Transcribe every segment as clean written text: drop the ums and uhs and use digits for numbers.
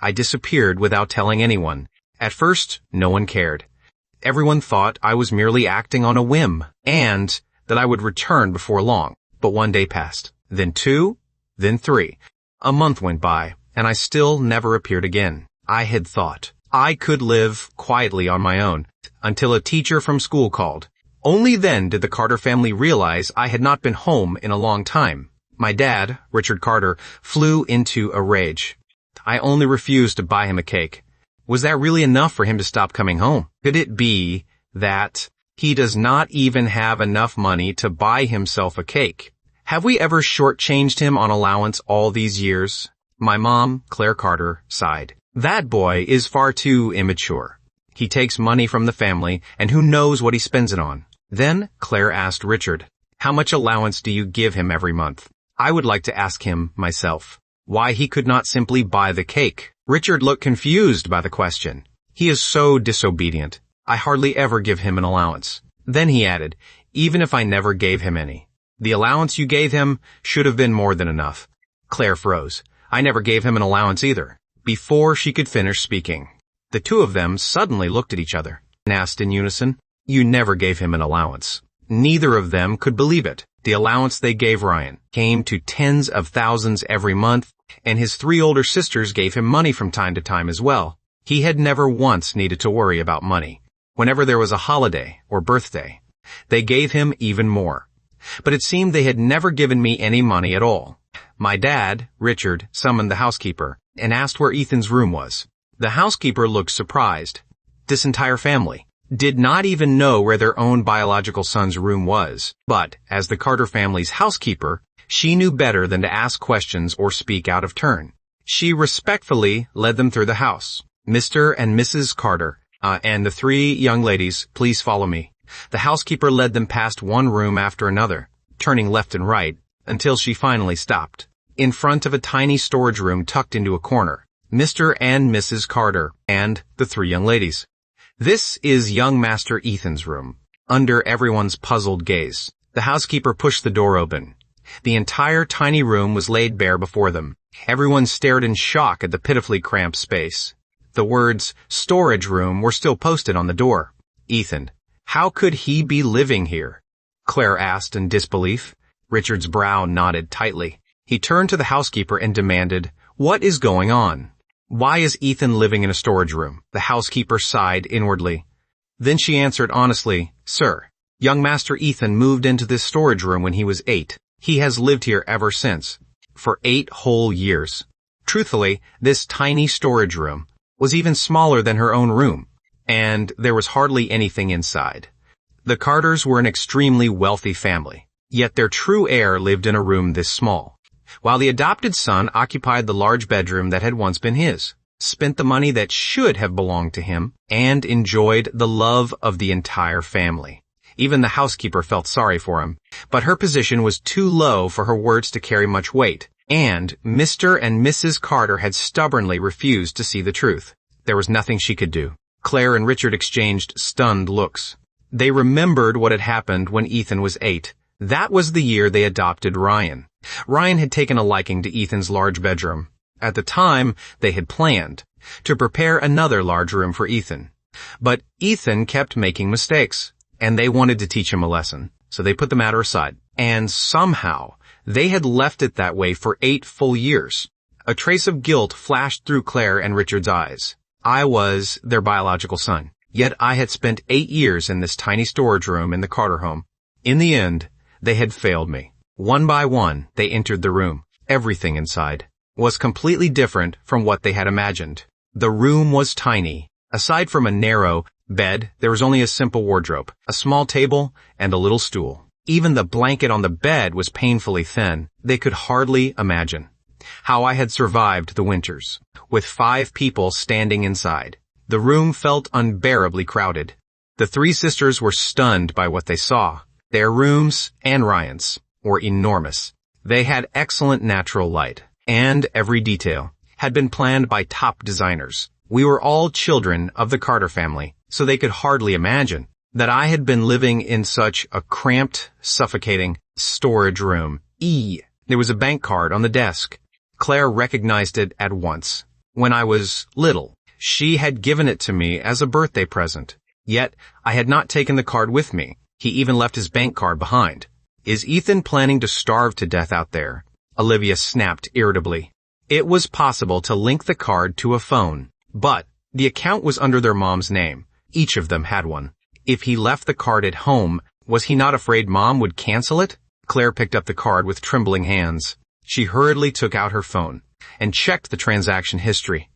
I disappeared without telling anyone. At first, no one cared. Everyone thought I was merely acting on a whim, and that I would return before long. But one day passed, then 2, then 3. A month went by, and I still never appeared again. I had thought I could live quietly on my own, until a teacher from school called. Only then did the Carter family realize I had not been home in a long time. My dad, Richard Carter, flew into a rage. I only refused to buy him a cake. Was that really enough for him to stop coming home? Could it be that he does not even have enough money to buy himself a cake? Have we ever shortchanged him on allowance all these years? My mom, Claire Carter, sighed. That boy is far too immature. He takes money from the family, and who knows what he spends it on. Then Claire asked Richard, how much allowance do you give him every month? I would like to ask him myself why he could not simply buy the cake. Richard looked confused by the question. He is so disobedient. I hardly ever give him an allowance. Then he added, even if I never gave him any, the allowance you gave him should have been more than enough. Claire froze. I never gave him an allowance either. Before she could finish speaking, the two of them suddenly looked at each other and asked in unison, you never gave him an allowance. Neither of them could believe it. The allowance they gave Ryan came to tens of thousands every month, and his 3 older sisters gave him money from time to time as well. He had never once needed to worry about money. Whenever there was a holiday or birthday, they gave him even more. But it seemed they had never given me any money at all. My dad, Richard, summoned the housekeeper and asked where Ethan's room was. The housekeeper looked surprised. This entire family did not even know where their own biological son's room was. But, as the Carter family's housekeeper, she knew better than to ask questions or speak out of turn. She respectfully led them through the house. Mr. and Mrs. Carter, and the 3 young ladies, please follow me. The housekeeper led them past one room after another, turning left and right, until she finally stopped. In front of a tiny storage room tucked into a corner, Mr. and Mrs. Carter, and the 3 young ladies. This is young Master Ethan's room. Under everyone's puzzled gaze, the housekeeper pushed the door open. The entire tiny room was laid bare before them. Everyone stared in shock at the pitifully cramped space. The words, storage room, were still posted on the door. Ethan, how could he be living here? Claire asked in disbelief. Richard's brow knotted tightly. He turned to the housekeeper and demanded, what is going on? Why is Ethan living in a storage room? The housekeeper sighed inwardly. Then she answered honestly, Sir, young Master Ethan moved into this storage room when he was 8. He has lived here ever since. For 8 whole years. Truthfully, this tiny storage room was even smaller than her own room, and there was hardly anything inside. The Carters were an extremely wealthy family, yet their true heir lived in a room this small, while the adopted son occupied the large bedroom that had once been his, spent the money that should have belonged to him, and enjoyed the love of the entire family. Even the housekeeper felt sorry for him, but her position was too low for her words to carry much weight, and Mr. and Mrs. Carter had stubbornly refused to see the truth. There was nothing she could do. Claire and Richard exchanged stunned looks. They remembered what had happened when Ethan was 8. That was the year they adopted Ryan. Ryan had taken a liking to Ethan's large bedroom. At the time, they had planned to prepare another large room for Ethan. But Ethan kept making mistakes, and they wanted to teach him a lesson, so they put the matter aside. And somehow, they had left it that way for 8 full years. A trace of guilt flashed through Claire and Richard's eyes. I was their biological son, yet I had spent 8 years in this tiny storage room in the Carter home. In the end, they had failed me. One by one, they entered the room. Everything inside was completely different from what they had imagined. The room was tiny. Aside from a narrow bed, there was only a simple wardrobe, a small table, and a little stool. Even the blanket on the bed was painfully thin. They could hardly imagine how I had survived the winters, with 5 people standing inside. The room felt unbearably crowded. The 3 sisters were stunned by what they saw. Their rooms, and Ryan's, were enormous. They had excellent natural light, and every detail had been planned by top designers. We were all children of the Carter family, so they could hardly imagine that I had been living in such a cramped, suffocating storage room. There was a bank card on the desk. Claire recognized it at once. When I was little, she had given it to me as a birthday present. Yet, I had not taken the card with me. He even left his bank card behind. Is Ethan planning to starve to death out there? Olivia snapped irritably. It was possible to link the card to a phone, but the account was under their mom's name. Each of them had one. If he left the card at home, was he not afraid Mom would cancel it? Claire picked up the card with trembling hands. She hurriedly took out her phone and checked the transaction history.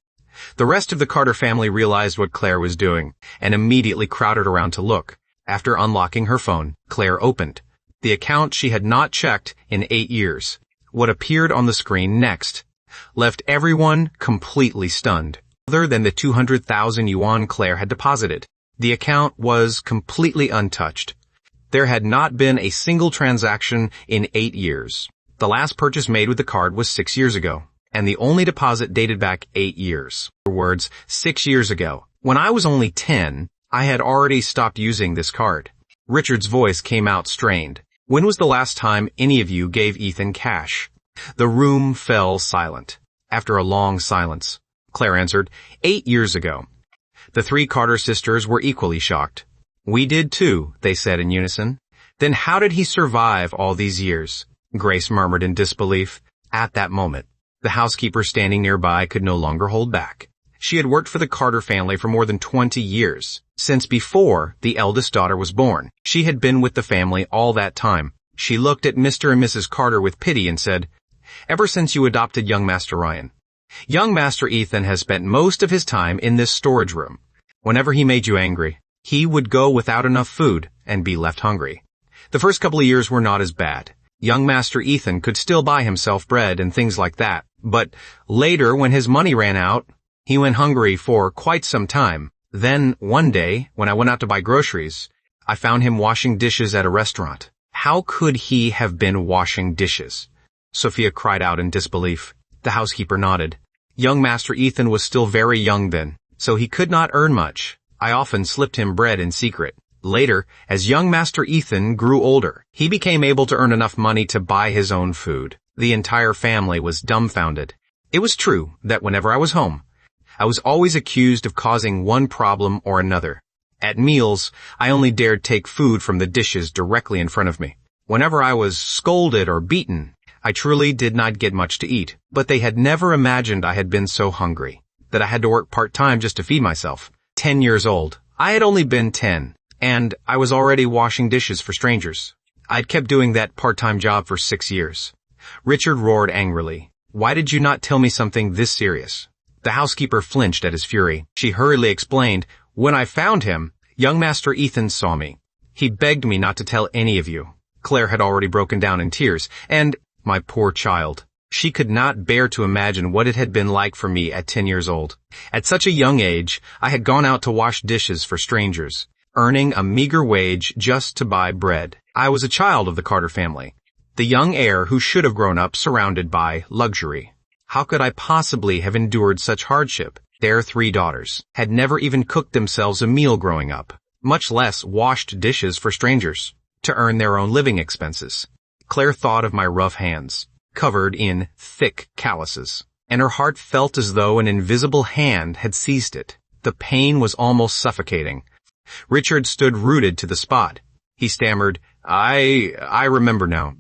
The rest of the Carter family realized what Claire was doing and immediately crowded around to look. After unlocking her phone, Claire opened the account she had not checked in 8 years. What appeared on the screen next left everyone completely stunned. Other than the 200,000 yuan Claire had deposited, the account was completely untouched. There had not been a single transaction in 8 years. The last purchase made with the card was 6 years ago, and the only deposit dated back 8 years. In other words, 6 years ago. When I was only 10, I had already stopped using this card. Richard's voice came out strained. When was the last time any of you gave Ethan cash? The room fell silent. After a long silence, Claire answered, 8 years ago. The 3 Carter sisters were equally shocked. We did too, they said in unison. Then how did he survive all these years? Grace murmured in disbelief. At that moment, the housekeeper standing nearby could no longer hold back. She had worked for the Carter family for more than 20 years. Since before the eldest daughter was born, she had been with the family all that time. She looked at Mr. and Mrs. Carter with pity and said, ever since you adopted young Master Ryan, young Master Ethan has spent most of his time in this storage room. Whenever he made you angry, he would go without enough food and be left hungry. The first couple of years were not as bad. Young Master Ethan could still buy himself bread and things like that, but later when his money ran out, he went hungry for quite some time. Then, one day, when I went out to buy groceries, I found him washing dishes at a restaurant. How could he have been washing dishes? Sophia cried out in disbelief. The housekeeper nodded. Young Master Ethan was still very young then, so he could not earn much. I often slipped him bread in secret. Later, as young Master Ethan grew older, he became able to earn enough money to buy his own food. The entire family was dumbfounded. It was true that whenever I was home, I was always accused of causing one problem or another. At meals, I only dared take food from the dishes directly in front of me. Whenever I was scolded or beaten, I truly did not get much to eat, but they had never imagined I had been so hungry, that I had to work part-time just to feed myself. 10 years old. I had only been 10, and I was already washing dishes for strangers. I'd kept doing that part-time job for 6 years. Richard roared angrily. Why did you not tell me something this serious? The housekeeper flinched at his fury. She hurriedly explained, when I found him, young Master Ethan saw me. He begged me not to tell any of you. Claire had already broken down in tears, and my poor child. She could not bear to imagine what it had been like for me at 10 years old. At such a young age, I had gone out to wash dishes for strangers, earning a meager wage just to buy bread. I was a child of the Carter family, the young heir who should have grown up surrounded by luxury. How could I possibly have endured such hardship? Their 3 daughters had never even cooked themselves a meal growing up, much less washed dishes for strangers, to earn their own living expenses. Claire thought of my rough hands, covered in thick calluses, and her heart felt as though an invisible hand had seized it. The pain was almost suffocating. Richard stood rooted to the spot. He stammered, I remember now.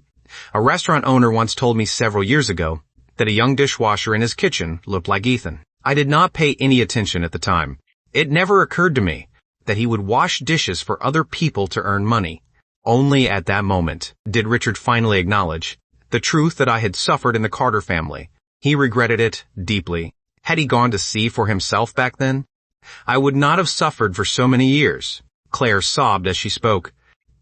A restaurant owner once told me several years ago that a young dishwasher in his kitchen looked like Ethan. I did not pay any attention at the time. It never occurred to me that he would wash dishes for other people to earn money. Only at that moment did Richard finally acknowledge the truth that I had suffered in the Carter family. He regretted it deeply. Had he gone to sea for himself back then, I would not have suffered for so many years. Claire sobbed as she spoke.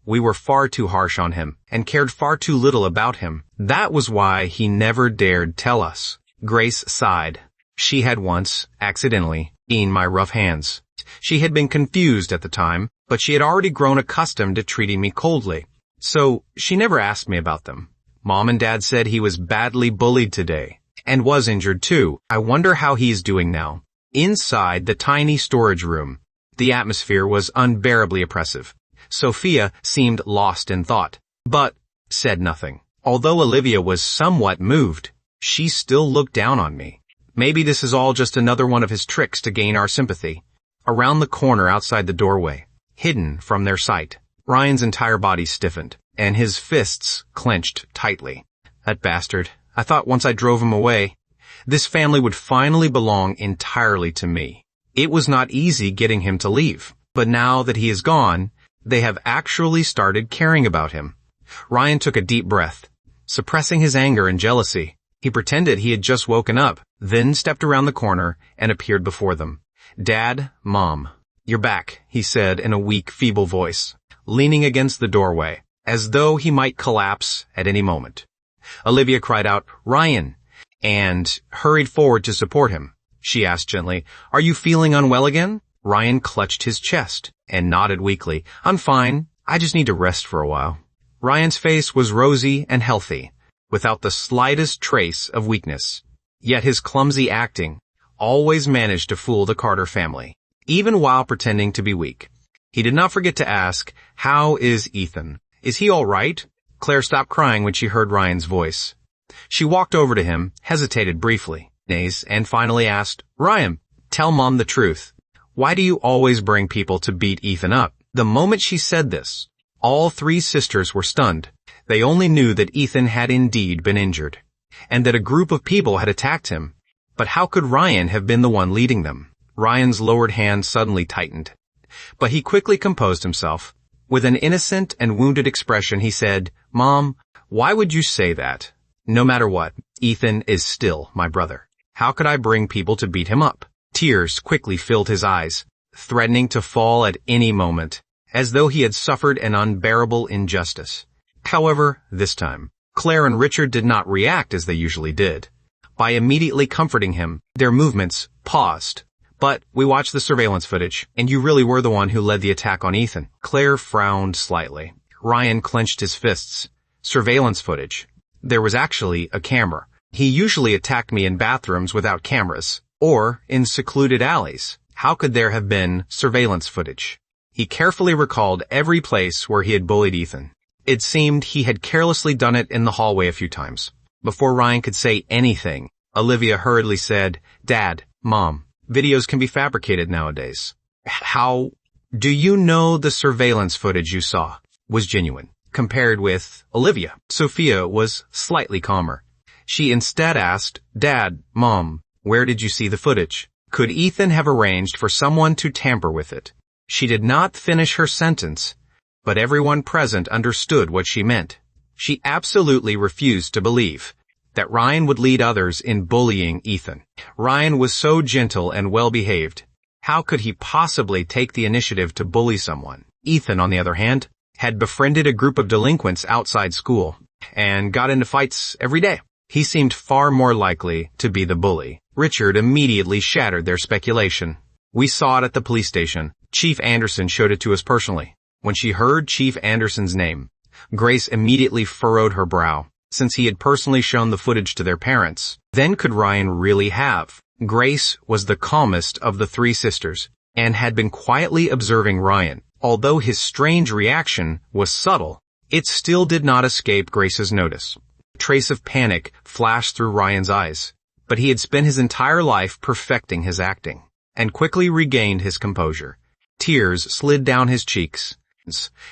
We were far too harsh on him and cared far too little about him. That was why he never dared tell us. Grace sighed. She had once, accidentally, seen my rough hands. She had been confused at the time, but she had already grown accustomed to treating me coldly. So she never asked me about them. Mom and Dad said he was badly bullied today, and was injured too. I wonder how he's doing now. Inside the tiny storage room, the atmosphere was unbearably oppressive. Sophia seemed lost in thought, but said nothing. Although Olivia was somewhat moved, she still looked down on me. Maybe this is all just another one of his tricks to gain our sympathy. Around the corner outside the doorway, hidden from their sight, Ryan's entire body stiffened, and his fists clenched tightly. That bastard. I thought once I drove him away, this family would finally belong entirely to me. It was not easy getting him to leave, but now that he is gone, they have actually started caring about him. Ryan took a deep breath. Suppressing his anger and jealousy, he pretended he had just woken up, then stepped around the corner and appeared before them. "Dad, Mom, you're back," he said in a weak, feeble voice, leaning against the doorway, as though he might collapse at any moment. Olivia cried out, "Ryan," and hurried forward to support him. She asked gently, "Are you feeling unwell again?" Ryan clutched his chest and nodded weakly. "I'm fine. I just need to rest for a while." Ryan's face was rosy and healthy, without the slightest trace of weakness. Yet his clumsy acting always managed to fool the Carter family, even while pretending to be weak. He did not forget to ask, "How is Ethan? Is he all right?" Claire stopped crying when she heard Ryan's voice. She walked over to him, hesitated briefly, and finally asked, "Ryan, tell Mom the truth. Why do you always bring people to beat Ethan up?" The moment she said this, all three sisters were stunned. They only knew that Ethan had indeed been injured, and that a group of people had attacked him. But how could Ryan have been the one leading them? Ryan's lowered hand suddenly tightened. But he quickly composed himself. With an innocent and wounded expression, he said, "Mom, why would you say that? No matter what, Ethan is still my brother. How could I bring people to beat him up?" Tears quickly filled his eyes, threatening to fall at any moment, as though he had suffered an unbearable injustice. However, this time, Claire and Richard did not react as they usually did. By immediately comforting him, their movements paused. "But we watched the surveillance footage, and you really were the one who led the attack on Ethan." Claire frowned slightly. Ryan clenched his fists. "Surveillance footage. There was actually a camera. He usually attacked me in bathrooms without cameras, or in secluded alleys. How could there have been surveillance footage?" He carefully recalled every place where he had bullied Ethan. It seemed he had carelessly done it in the hallway a few times. Before Ryan could say anything, Olivia hurriedly said, "Dad, Mom, videos can be fabricated nowadays. How do you know the surveillance footage you saw was genuine?" Compared with Olivia, Sophia was slightly calmer. She instead asked, "Dad, Mom, where did you see the footage? Could Ethan have arranged for someone to tamper with it?" She did not finish her sentence, but everyone present understood what she meant. She absolutely refused to believe that Ryan would lead others in bullying Ethan. Ryan was so gentle and well-behaved. How could he possibly take the initiative to bully someone? Ethan, on the other hand, had befriended a group of delinquents outside school and got into fights every day. He seemed far more likely to be the bully. Richard immediately shattered their speculation. "We saw it at the police station. Chief Anderson showed it to us personally." When she heard Chief Anderson's name, Grace immediately furrowed her brow. Since he had personally shown the footage to their parents, then could Ryan really have? Grace was the calmest of the three sisters and had been quietly observing Ryan. Although his strange reaction was subtle, it still did not escape Grace's notice. A trace of panic flashed through Ryan's eyes, but he had spent his entire life perfecting his acting and quickly regained his composure. Tears slid down his cheeks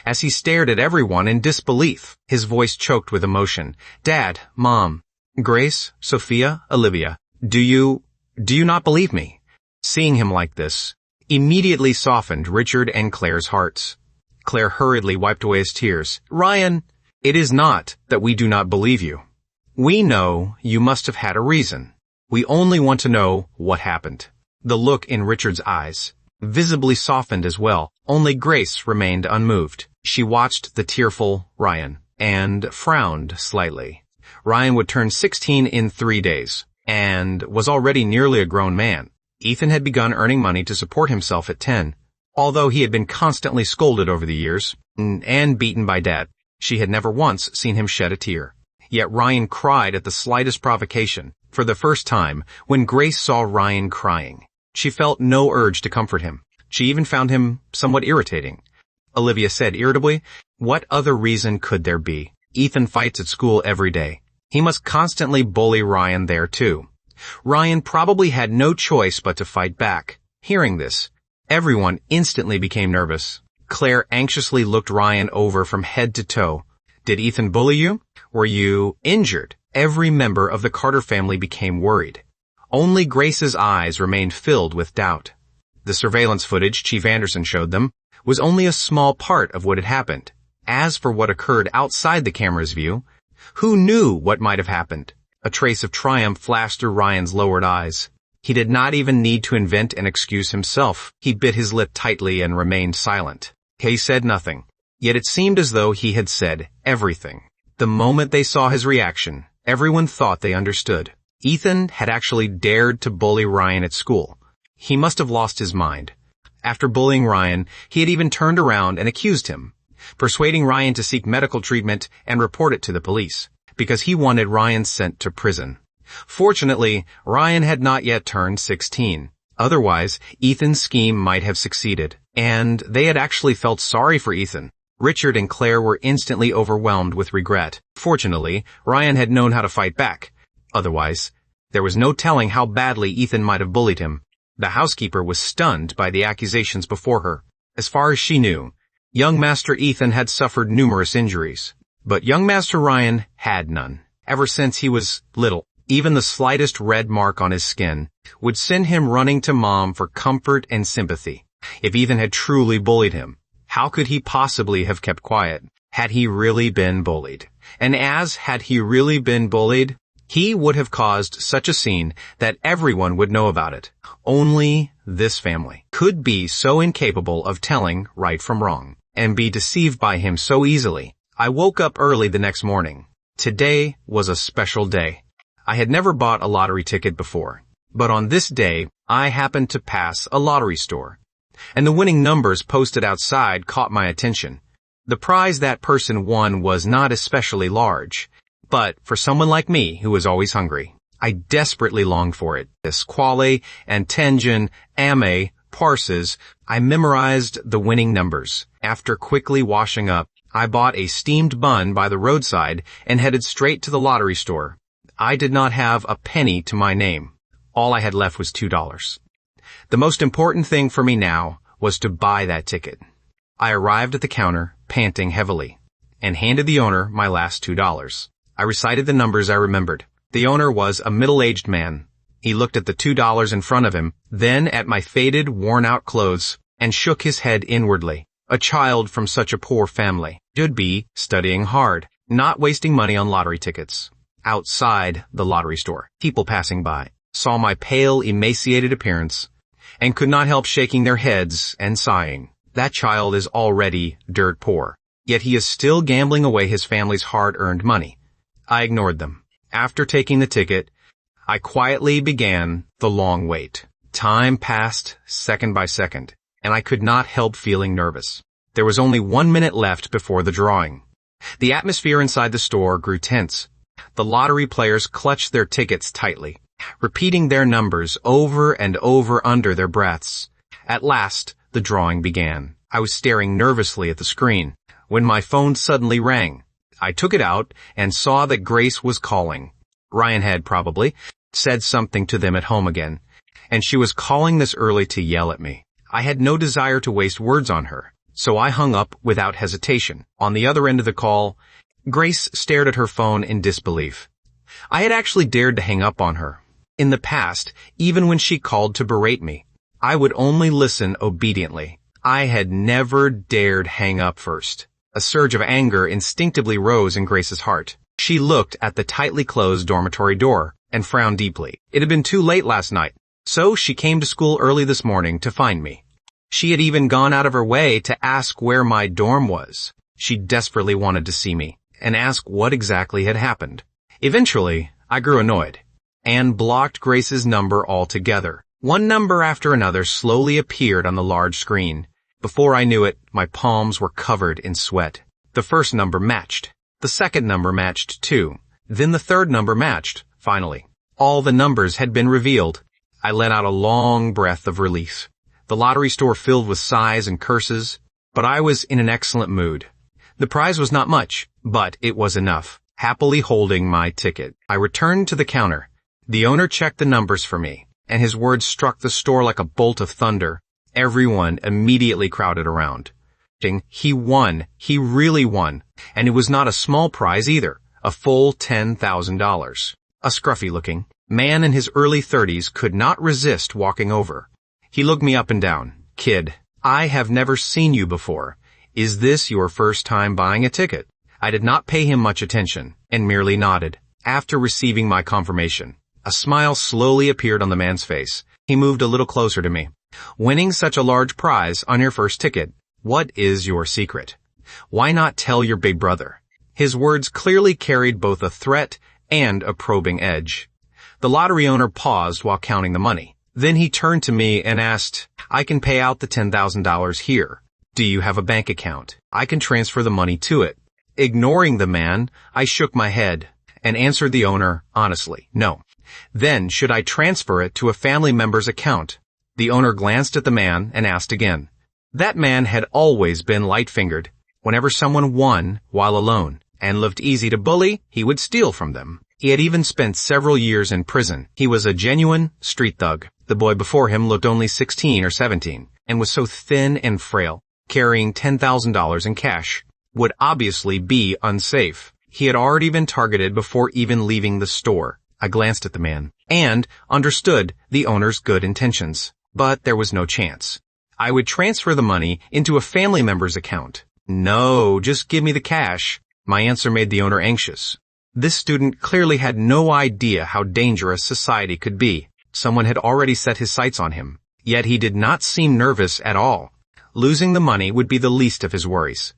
as he stared at everyone in disbelief, his voice choked with emotion. "Dad, Mom, Grace, Sophia, Olivia, do you not believe me?" Seeing him like this immediately softened Richard and Claire's hearts. Claire hurriedly wiped away his tears. "Ryan, it is not that we do not believe you. We know you must have had a reason. We only want to know what happened." The look in Richard's eyes visibly softened as well. Only Grace remained unmoved. She watched the tearful Ryan and frowned slightly. Ryan would turn 16 in 3 days and was already nearly a grown man. Ethan had begun earning money to support himself at 10. Although he had been constantly scolded over the years and beaten by Dad, she had never once seen him shed a tear. Yet Ryan cried at the slightest provocation. For the first time, when Grace saw Ryan crying, she felt no urge to comfort him. She even found him somewhat irritating. Olivia said irritably, "What other reason could there be? Ethan fights at school every day. He must constantly bully Ryan there too." Ryan probably had no choice but to fight back. Hearing this, everyone instantly became nervous. Claire anxiously looked Ryan over from head to toe. Did Ethan bully you? Were you injured? Every member of the Carter family became worried. Only Grace's eyes remained filled with doubt. The surveillance footage Chief Anderson showed them was only a small part of what had happened. As for what occurred outside the camera's view, who knew what might have happened? A trace of triumph flashed through Ryan's lowered eyes. He did not even need to invent an excuse himself. He bit his lip tightly and remained silent. He said nothing, yet it seemed as though he had said everything. The moment they saw his reaction, everyone thought they understood. Ethan had actually dared to bully Ryan at school. He must have lost his mind. After bullying Ryan, he had even turned around and accused him, persuading Ryan to seek medical treatment and report it to the police, because he wanted Ryan sent to prison. Fortunately, Ryan had not yet turned 16. Otherwise, Ethan's scheme might have succeeded, and they had actually felt sorry for Ethan. Richard and Claire were instantly overwhelmed with regret. Fortunately, Ryan had known how to fight back. Otherwise, there was no telling how badly Ethan might have bullied him. The housekeeper was stunned by the accusations before her. As far as she knew, young Master Ethan had suffered numerous injuries, but young Master Ryan had none. Ever since he was little, even the slightest red mark on his skin would send him running to Mom for comfort and sympathy. If Ethan had truly bullied him, how could he possibly have kept quiet? Had he really been bullied? And had he really been bullied, he would have caused such a scene that everyone would know about it. Only this family could be so incapable of telling right from wrong and be deceived by him so easily. I woke up early the next morning. Today was a special day. I had never bought a lottery ticket before, but on this day, I happened to pass a lottery store, and the winning numbers posted outside caught my attention. The prize that person won was not especially large, but for someone like me who was always hungry, I desperately longed for it. Quale, Antengen, Ame, Parses, I memorized the winning numbers. After quickly washing up, I bought a steamed bun by the roadside and headed straight to the lottery store. I did not have a penny to my name. All I had left was $2. The most important thing for me now was to buy that ticket. I arrived at the counter, panting heavily, and handed the owner my last $2. I recited the numbers I remembered. The owner was a middle-aged man. He looked at the $2 in front of him, then at my faded, worn-out clothes, and shook his head inwardly. A child from such a poor family should be studying hard, not wasting money on lottery tickets. Outside the lottery store, people passing by saw my pale, emaciated appearance and could not help shaking their heads and sighing. That child is already dirt poor, yet he is still gambling away his family's hard-earned money. I ignored them. After taking the ticket, I quietly began the long wait. Time passed second by second, and I could not help feeling nervous. There was only 1 minute left before the drawing. The atmosphere inside the store grew tense. The lottery players clutched their tickets tightly, repeating their numbers over and over under their breaths. At last, the drawing began. I was staring nervously at the screen when my phone suddenly rang. I took it out and saw that Grace was calling. Ryan had probably said something to them at home again, and she was calling this early to yell at me. I had no desire to waste words on her, so I hung up without hesitation. On the other end of the call, Grace stared at her phone in disbelief. I had actually dared to hang up on her. In the past, even when she called to berate me, I would only listen obediently. I had never dared hang up first. A surge of anger instinctively rose in Grace's heart. She looked at the tightly closed dormitory door and frowned deeply. It had been too late last night, so she came to school early this morning to find me. She had even gone out of her way to ask where my dorm was. She desperately wanted to see me and ask what exactly had happened. Eventually, I grew annoyed and blocked Grace's number altogether. One number after another slowly appeared on the large screen. Before I knew it, my palms were covered in sweat. The first number matched. The second number matched too. Then the third number matched. Finally, all the numbers had been revealed. I let out a long breath of relief. The lottery store filled with sighs and curses, but I was in an excellent mood. The prize was not much, but it was enough. Happily holding my ticket, I returned to the counter. The owner checked the numbers for me, and his words struck the store like a bolt of thunder. Everyone immediately crowded around. He won. He really won. And it was not a small prize either. A full $10,000. A scruffy-looking man in his early 30s could not resist walking over. He looked me up and down. "Kid, I have never seen you before. Is this your first time buying a ticket?" I did not pay him much attention, and merely nodded. After receiving my confirmation, a smile slowly appeared on the man's face. He moved a little closer to me. "Winning such a large prize on your first ticket, what is your secret? Why not tell your big brother?" His words clearly carried both a threat and a probing edge. The lottery owner paused while counting the money. Then he turned to me and asked, "I can pay out the $10,000 here. Do you have a bank account? I can transfer the money to it." Ignoring the man, I shook my head and answered the owner honestly, "No." "Then should I transfer it to a family member's account?" The owner glanced at the man and asked again. That man had always been light-fingered. Whenever someone won while alone and looked easy to bully, he would steal from them. He had even spent several years in prison. He was a genuine street thug. The boy before him looked only 16 or 17 and was so thin and frail. Carrying $10,000 in cash would obviously be unsafe. He had already been targeted before even leaving the store. I glanced at the man and understood the owner's good intentions, but there was no chance. I would transfer the money into a family member's account. "No, just give me the cash." My answer made the owner anxious. This student clearly had no idea how dangerous society could be. Someone had already set his sights on him, yet he did not seem nervous at all. Losing the money would be the least of his worries.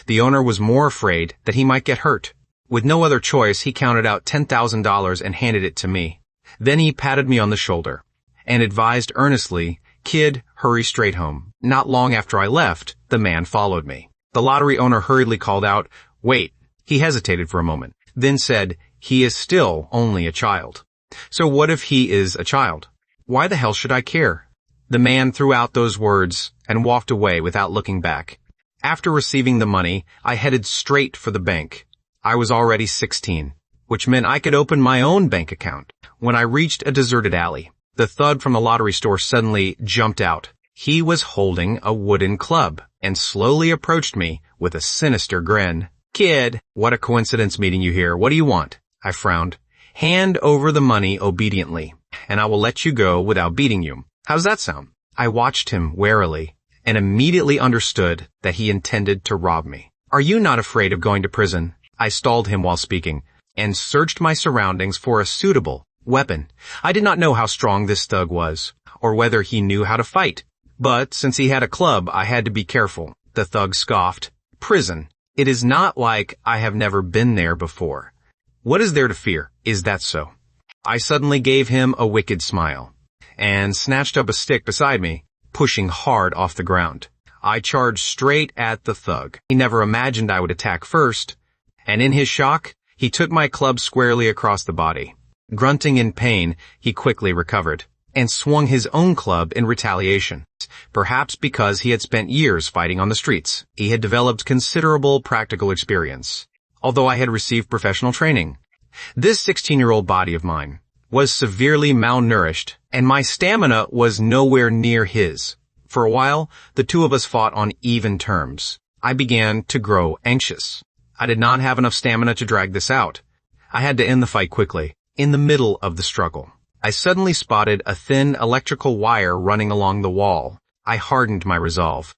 The owner was more afraid that he might get hurt. With no other choice, he counted out $10,000 and handed it to me. Then he patted me on the shoulder and advised earnestly, "Kid, hurry straight home." Not long after I left, the man followed me. The lottery owner hurriedly called out, "Wait." He hesitated for a moment, then said, "He is still only a child." "So what if he is a child? Why the hell should I care?" The man threw out those words and walked away without looking back. After receiving the money, I headed straight for the bank. I was already 16, which meant I could open my own bank account. When I reached a deserted alley, the thug from the lottery store suddenly jumped out. He was holding a wooden club and slowly approached me with a sinister grin. "Kid, what a coincidence meeting you here. What do you want?" I frowned. "Hand over the money obediently, and I will let you go without beating you. How's that sound?" I watched him warily and immediately understood that he intended to rob me. "Are you not afraid of going to prison?" I stalled him while speaking and searched my surroundings for a suitable weapon. I did not know how strong this thug was or whether he knew how to fight, but since he had a club, I had to be careful. The thug scoffed. "Prison? It is not like I have never been there before. What is there to fear? Is that so?" I suddenly gave him a wicked smile and snatched up a stick beside me, pushing hard off the ground. I charged straight at the thug. He never imagined I would attack first, and in his shock, he took my club squarely across the body. Grunting in pain, he quickly recovered and swung his own club in retaliation. Perhaps because he had spent years fighting on the streets, he had developed considerable practical experience, although I had received professional training. This 16-year-old body of mine was severely malnourished, and my stamina was nowhere near his. For a while, the two of us fought on even terms. I began to grow anxious. I did not have enough stamina to drag this out. I had to end the fight quickly. In the middle of the struggle, I suddenly spotted a thin electrical wire running along the wall. I hardened my resolve,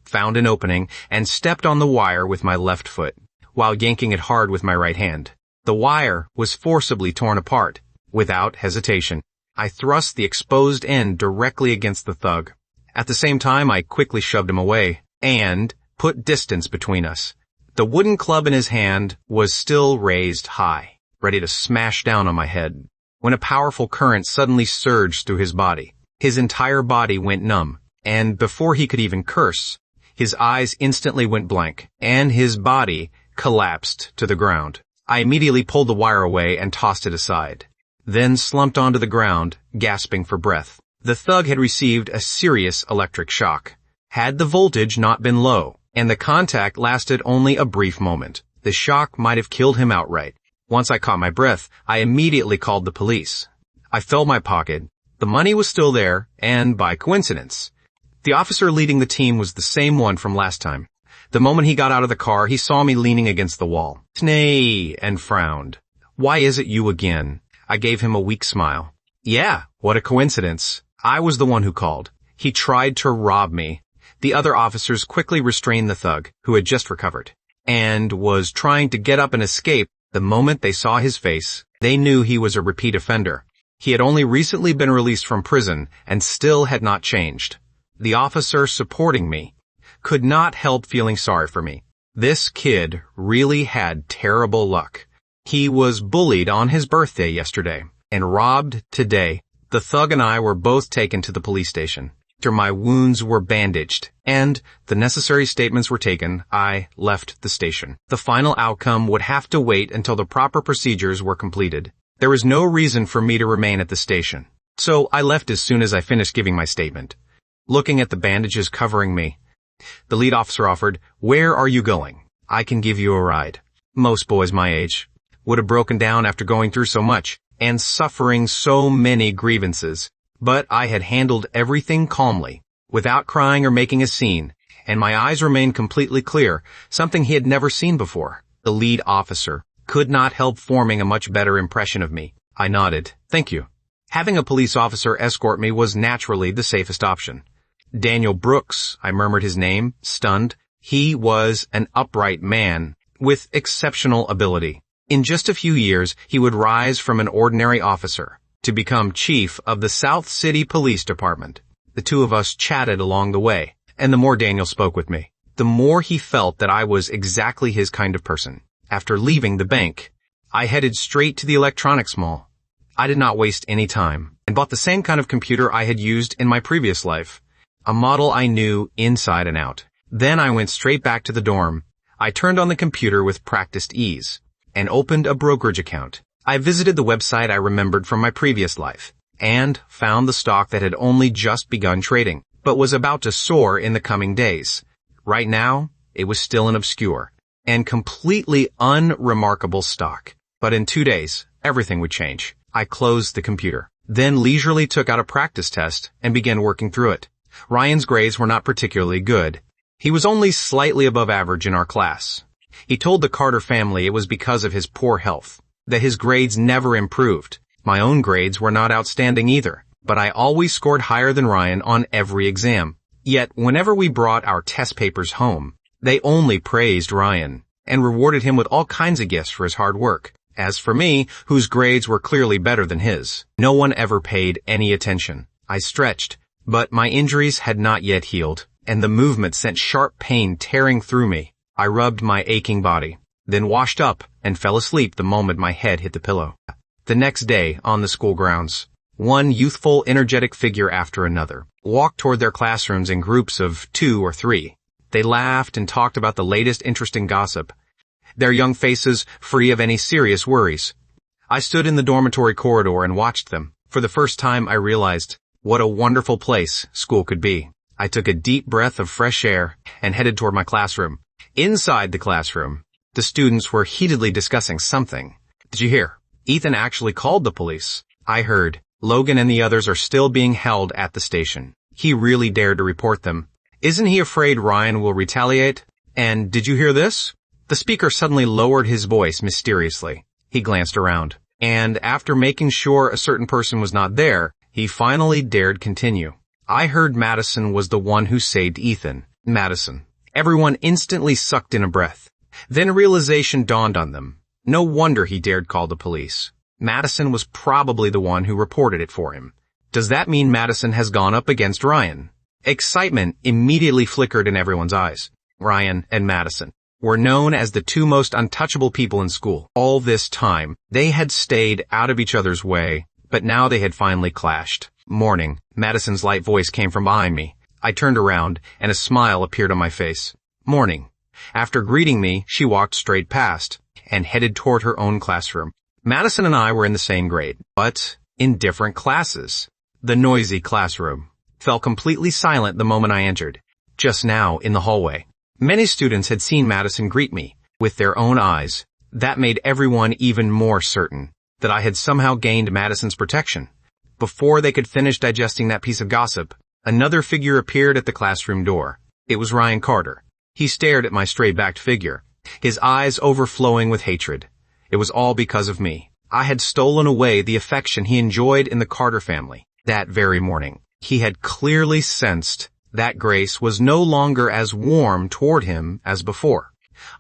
found an opening, and stepped on the wire with my left foot, while yanking it hard with my right hand. The wire was forcibly torn apart. Without hesitation, I thrust the exposed end directly against the thug. At the same time, I quickly shoved him away and put distance between us. The wooden club in his hand was still raised high, ready to smash down on my head, when a powerful current suddenly surged through his body. His entire body went numb, and before he could even curse, his eyes instantly went blank, and his body collapsed to the ground. I immediately pulled the wire away and tossed it aside, then slumped onto the ground, gasping for breath. The thug had received a serious electric shock. Had the voltage not been low, and the contact lasted only a brief moment, the shock might have killed him outright. Once I caught my breath, I immediately called the police. I felt my pocket. The money was still there, and by coincidence, the officer leading the team was the same one from last time. The moment he got out of the car, he saw me leaning against the wall. Nay, and frowned. Why is it you again? I gave him a weak smile. Yeah, what a coincidence. I was the one who called. He tried to rob me. The other officers quickly restrained the thug, who had just recovered, and was trying to get up and escape. The moment they saw his face, they knew he was a repeat offender. He had only recently been released from prison and still had not changed. The officer supporting me could not help feeling sorry for me. This kid really had terrible luck. He was bullied on his birthday yesterday and robbed today. The thug and I were both taken to the police station. After my wounds were bandaged and the necessary statements were taken, I left the station. The final outcome would have to wait until the proper procedures were completed. There was no reason for me to remain at the station, so I left as soon as I finished giving my statement. Looking at the bandages covering me, the lead officer offered, "Where are you going? I can give you a ride." Most boys my age would have broken down after going through so much and suffering so many grievances. But I had handled everything calmly, without crying or making a scene, and my eyes remained completely clear, something he had never seen before. The lead officer could not help forming a much better impression of me. I nodded. Thank you. Having a police officer escort me was naturally the safest option. Daniel Brooks, I murmured his name, stunned. He was an upright man with exceptional ability. In just a few years, he would rise from an ordinary officer to become chief of the South City Police Department. The two of us chatted along the way, and the more Daniel spoke with me, the more he felt that I was exactly his kind of person. After leaving the bank, I headed straight to the electronics mall. I did not waste any time and bought the same kind of computer I had used in my previous life, a model I knew inside and out. Then I went straight back to the dorm. I turned on the computer with practiced ease and opened a brokerage account. I visited the website I remembered from my previous life and found the stock that had only just begun trading, but was about to soar in the coming days. Right now, it was still an obscure and completely unremarkable stock. But in 2 days, everything would change. I closed the computer, then leisurely took out a practice test and began working through it. Ryan's grades were not particularly good. He was only slightly above average in our class. He told the Carter family it was because of his poor health, that his grades never improved. My own grades were not outstanding either, but I always scored higher than Ryan on every exam. Yet, whenever we brought our test papers home, they only praised Ryan and rewarded him with all kinds of gifts for his hard work. As for me, whose grades were clearly better than his, no one ever paid any attention. I stretched, but my injuries had not yet healed, and the movement sent sharp pain tearing through me. I rubbed my aching body, then washed up and fell asleep the moment my head hit the pillow. The next day, on the school grounds, one youthful, energetic figure after another walked toward their classrooms in groups of 2 or 3. They laughed and talked about the latest interesting gossip, their young faces free of any serious worries. I stood in the dormitory corridor and watched them. For the first time, I realized what a wonderful place school could be. I took a deep breath of fresh air and headed toward my classroom. Inside the classroom, the students were heatedly discussing something. Did you hear? Ethan actually called the police. I heard. Logan and the others are still being held at the station. He really dared to report them. Isn't he afraid Ryan will retaliate? And did you hear this? The speaker suddenly lowered his voice mysteriously. He glanced around, and after making sure a certain person was not there, he finally dared continue. I heard Madison was the one who saved Ethan. Madison. Everyone instantly sucked in a breath. Then realization dawned on them. No wonder he dared call the police. Madison was probably the one who reported it for him. Does that mean Madison has gone up against Ryan? Excitement immediately flickered in everyone's eyes. Ryan and Madison were known as the two most untouchable people in school. All this time, they had stayed out of each other's way, but now they had finally clashed. Morning. Madison's light voice came from behind me. I turned around, and a smile appeared on my face. Morning. After greeting me, she walked straight past and headed toward her own classroom. Madison and I were in the same grade, but in different classes. The noisy classroom fell completely silent the moment I entered. Just now, in the hallway, many students had seen Madison greet me with their own eyes. That made everyone even more certain that I had somehow gained Madison's protection. Before they could finish digesting that piece of gossip, another figure appeared at the classroom door. It was Ryan Carter. He stared at my straight-backed figure, his eyes overflowing with hatred. It was all because of me. I had stolen away the affection he enjoyed in the Carter family. That very morning, he had clearly sensed that Grace was no longer as warm toward him as before.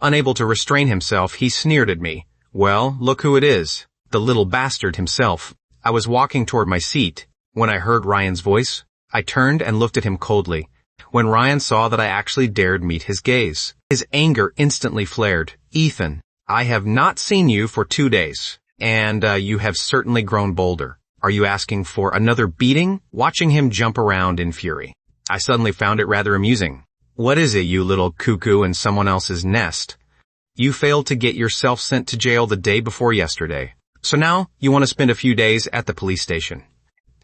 Unable to restrain himself, he sneered at me. Well, look who it is. The little bastard himself. I was walking toward my seat when I heard Ryan's voice. I turned and looked at him coldly. When Ryan saw that I actually dared meet his gaze, his anger instantly flared. Ethan, I have not seen you for 2 days, and you have certainly grown bolder. Are you asking for another beating? Watching him jump around in fury, I suddenly found it rather amusing. What is it, you little cuckoo in someone else's nest? You failed to get yourself sent to jail the day before yesterday. So now you want to spend a few days at the police station.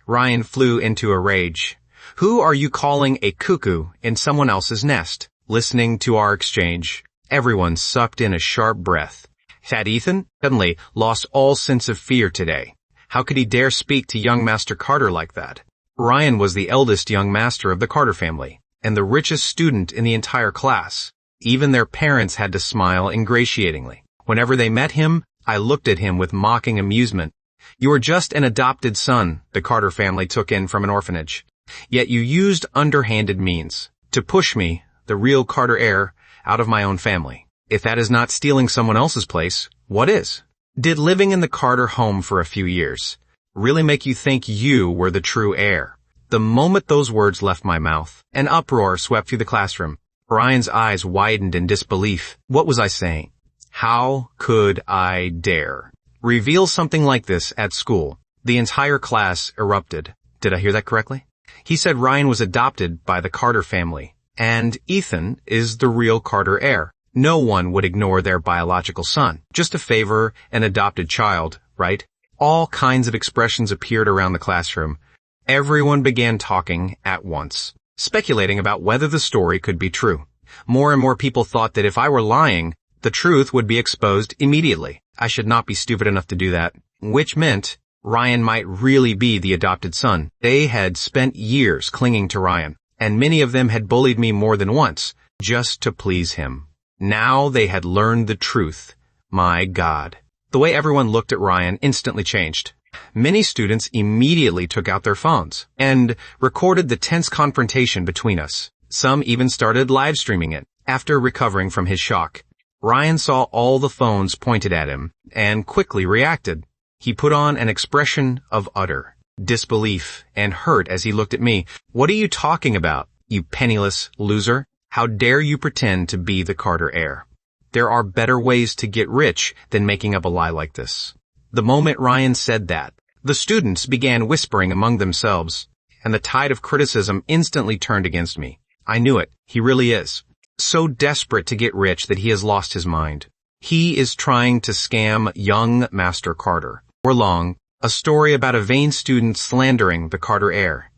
Ryan flew into a rage. Who are you calling a cuckoo in someone else's nest? Listening to our exchange, everyone sucked in a sharp breath. Had Ethan suddenly lost all sense of fear today? How could he dare speak to young Master Carter like that? Ryan was the eldest young master of the Carter family, and the richest student in the entire class. Even their parents had to smile ingratiatingly. Whenever they met him, I looked at him with mocking amusement. You are just an adopted son the Carter family took in from an orphanage. Yet you used underhanded means to push me, the real Carter heir, out of my own family. If that is not stealing someone else's place, what is? Did living in the Carter home for a few years really make you think you were the true heir? The moment those words left my mouth, an uproar swept through the classroom. Ryan's eyes widened in disbelief. What was I saying? How could I dare reveal something like this at school? The entire class erupted. Did I hear that correctly? He said Ryan was adopted by the Carter family, and Ethan is the real Carter heir. No one would ignore their biological son, just to favor an adopted child, right? All kinds of expressions appeared around the classroom. Everyone began talking at once, speculating about whether the story could be true. More and more people thought that if I were lying, the truth would be exposed immediately. I should not be stupid enough to do that, which meant Ryan might really be the adopted son. They had spent years clinging to Ryan, and many of them had bullied me more than once, just to please him. Now they had learned the truth. My God. The way everyone looked at Ryan instantly changed. Many students immediately took out their phones and recorded the tense confrontation between us. Some even started live streaming it. After recovering from his shock, Ryan saw all the phones pointed at him and quickly reacted. He put on an expression of utter disbelief and hurt as he looked at me. What are you talking about, you penniless loser? How dare you pretend to be the Carter heir? There are better ways to get rich than making up a lie like this. The moment Ryan said that, the students began whispering among themselves, and the tide of criticism instantly turned against me. I knew it. He really is. So desperate to get rich that he has lost his mind. He is trying to scam young Master Carter. For long, a story about a vain student slandering the Carter heir.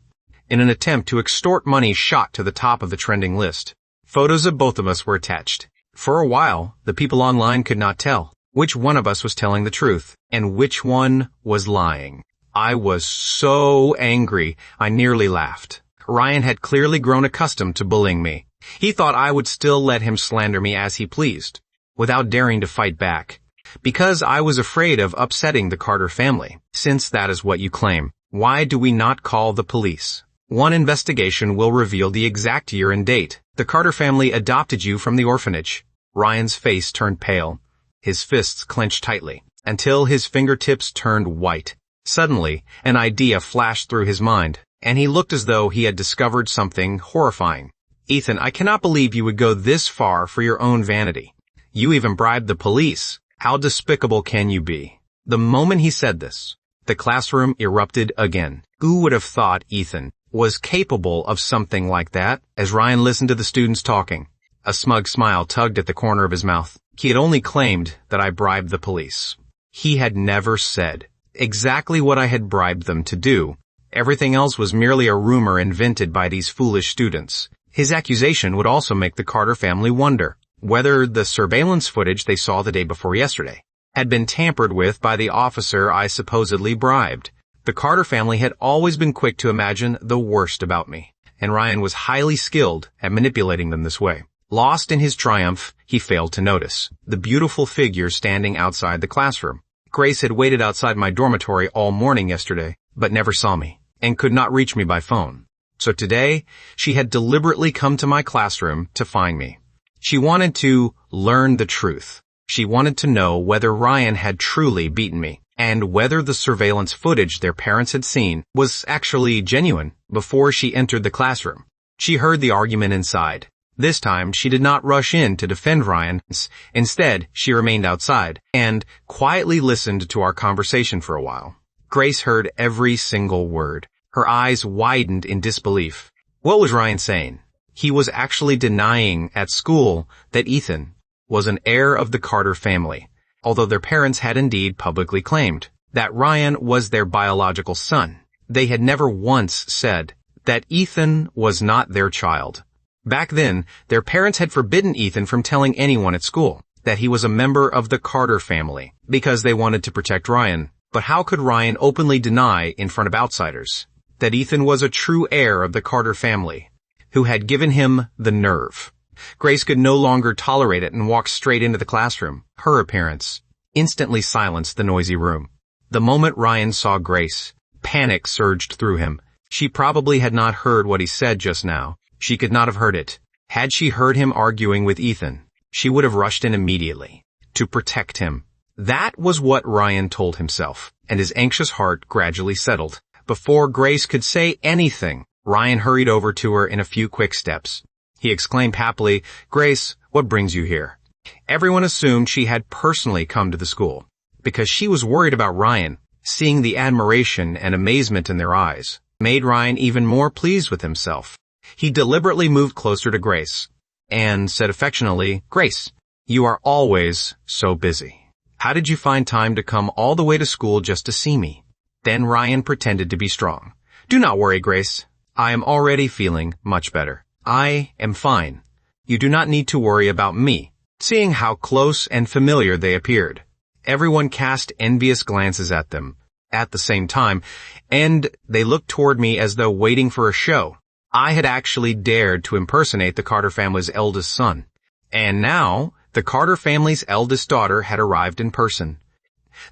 In an attempt to extort money shot to the top of the trending list. Photos of both of us were attached. For a while, the people online could not tell which one of us was telling the truth and which one was lying. I was so angry, I nearly laughed. Ryan had clearly grown accustomed to bullying me. He thought I would still let him slander me as he pleased, without daring to fight back, because I was afraid of upsetting the Carter family. Since that is what you claim, why do we not call the police? One investigation will reveal the exact year and date. The Carter family adopted you from the orphanage. Ryan's face turned pale. His fists clenched tightly, until his fingertips turned white. Suddenly, an idea flashed through his mind, and he looked as though he had discovered something horrifying. Ethan, I cannot believe you would go this far for your own vanity. You even bribed the police. How despicable can you be? The moment he said this, the classroom erupted again. Who would have thought Ethan was capable of something like that? As Ryan listened to the students talking, a smug smile tugged at the corner of his mouth. He had only claimed that I bribed the police. He had never said exactly what I had bribed them to do. Everything else was merely a rumor invented by these foolish students. His accusation would also make the Carter family wonder whether the surveillance footage they saw the day before yesterday had been tampered with by the officer I supposedly bribed. The Carter family had always been quick to imagine the worst about me, and Ryan was highly skilled at manipulating them this way. Lost in his triumph, he failed to notice the beautiful figure standing outside the classroom. Grace had waited outside my dormitory all morning yesterday, but never saw me, and could not reach me by phone. So today, she had deliberately come to my classroom to find me. She wanted to learn the truth. She wanted to know whether Ryan had truly beaten me, and whether the surveillance footage their parents had seen was actually genuine before she entered the classroom. She heard the argument inside. This time, she did not rush in to defend Ryan. Instead, she remained outside and quietly listened to our conversation for a while. Grace heard every single word. Her eyes widened in disbelief. What was Ryan saying? He was actually denying at school that Ethan was an heir of the Carter family, although their parents had indeed publicly claimed that Ryan was their biological son. They had never once said that Ethan was not their child. Back then, their parents had forbidden Ethan from telling anyone at school that he was a member of the Carter family because they wanted to protect Ryan. But how could Ryan openly deny in front of outsiders that Ethan was a true heir of the Carter family, who had given him the nerve? Grace could no longer tolerate it and walked straight into the classroom. Her appearance instantly silenced the noisy room. The moment Ryan saw Grace, panic surged through him. She probably had not heard what he said just now. She could not have heard it. Had she heard him arguing with Ethan, she would have rushed in immediately to protect him. That was what Ryan told himself, and his anxious heart gradually settled. Before Grace could say anything, Ryan hurried over to her in a few quick steps. He exclaimed happily, "Grace, what brings you here?" Everyone assumed she had personally come to the school, because she was worried about Ryan. Seeing the admiration and amazement in their eyes made Ryan even more pleased with himself. He deliberately moved closer to Grace and said affectionately, "Grace, you are always so busy. How did you find time to come all the way to school just to see me?" Then Ryan pretended to be strong. "Do not worry, Grace. I am already feeling much better. I am fine. You do not need to worry about me." Seeing how close and familiar they appeared, everyone cast envious glances at them at the same time, and they looked toward me as though waiting for a show. I had actually dared to impersonate the Carter family's eldest son. And now, the Carter family's eldest daughter had arrived in person.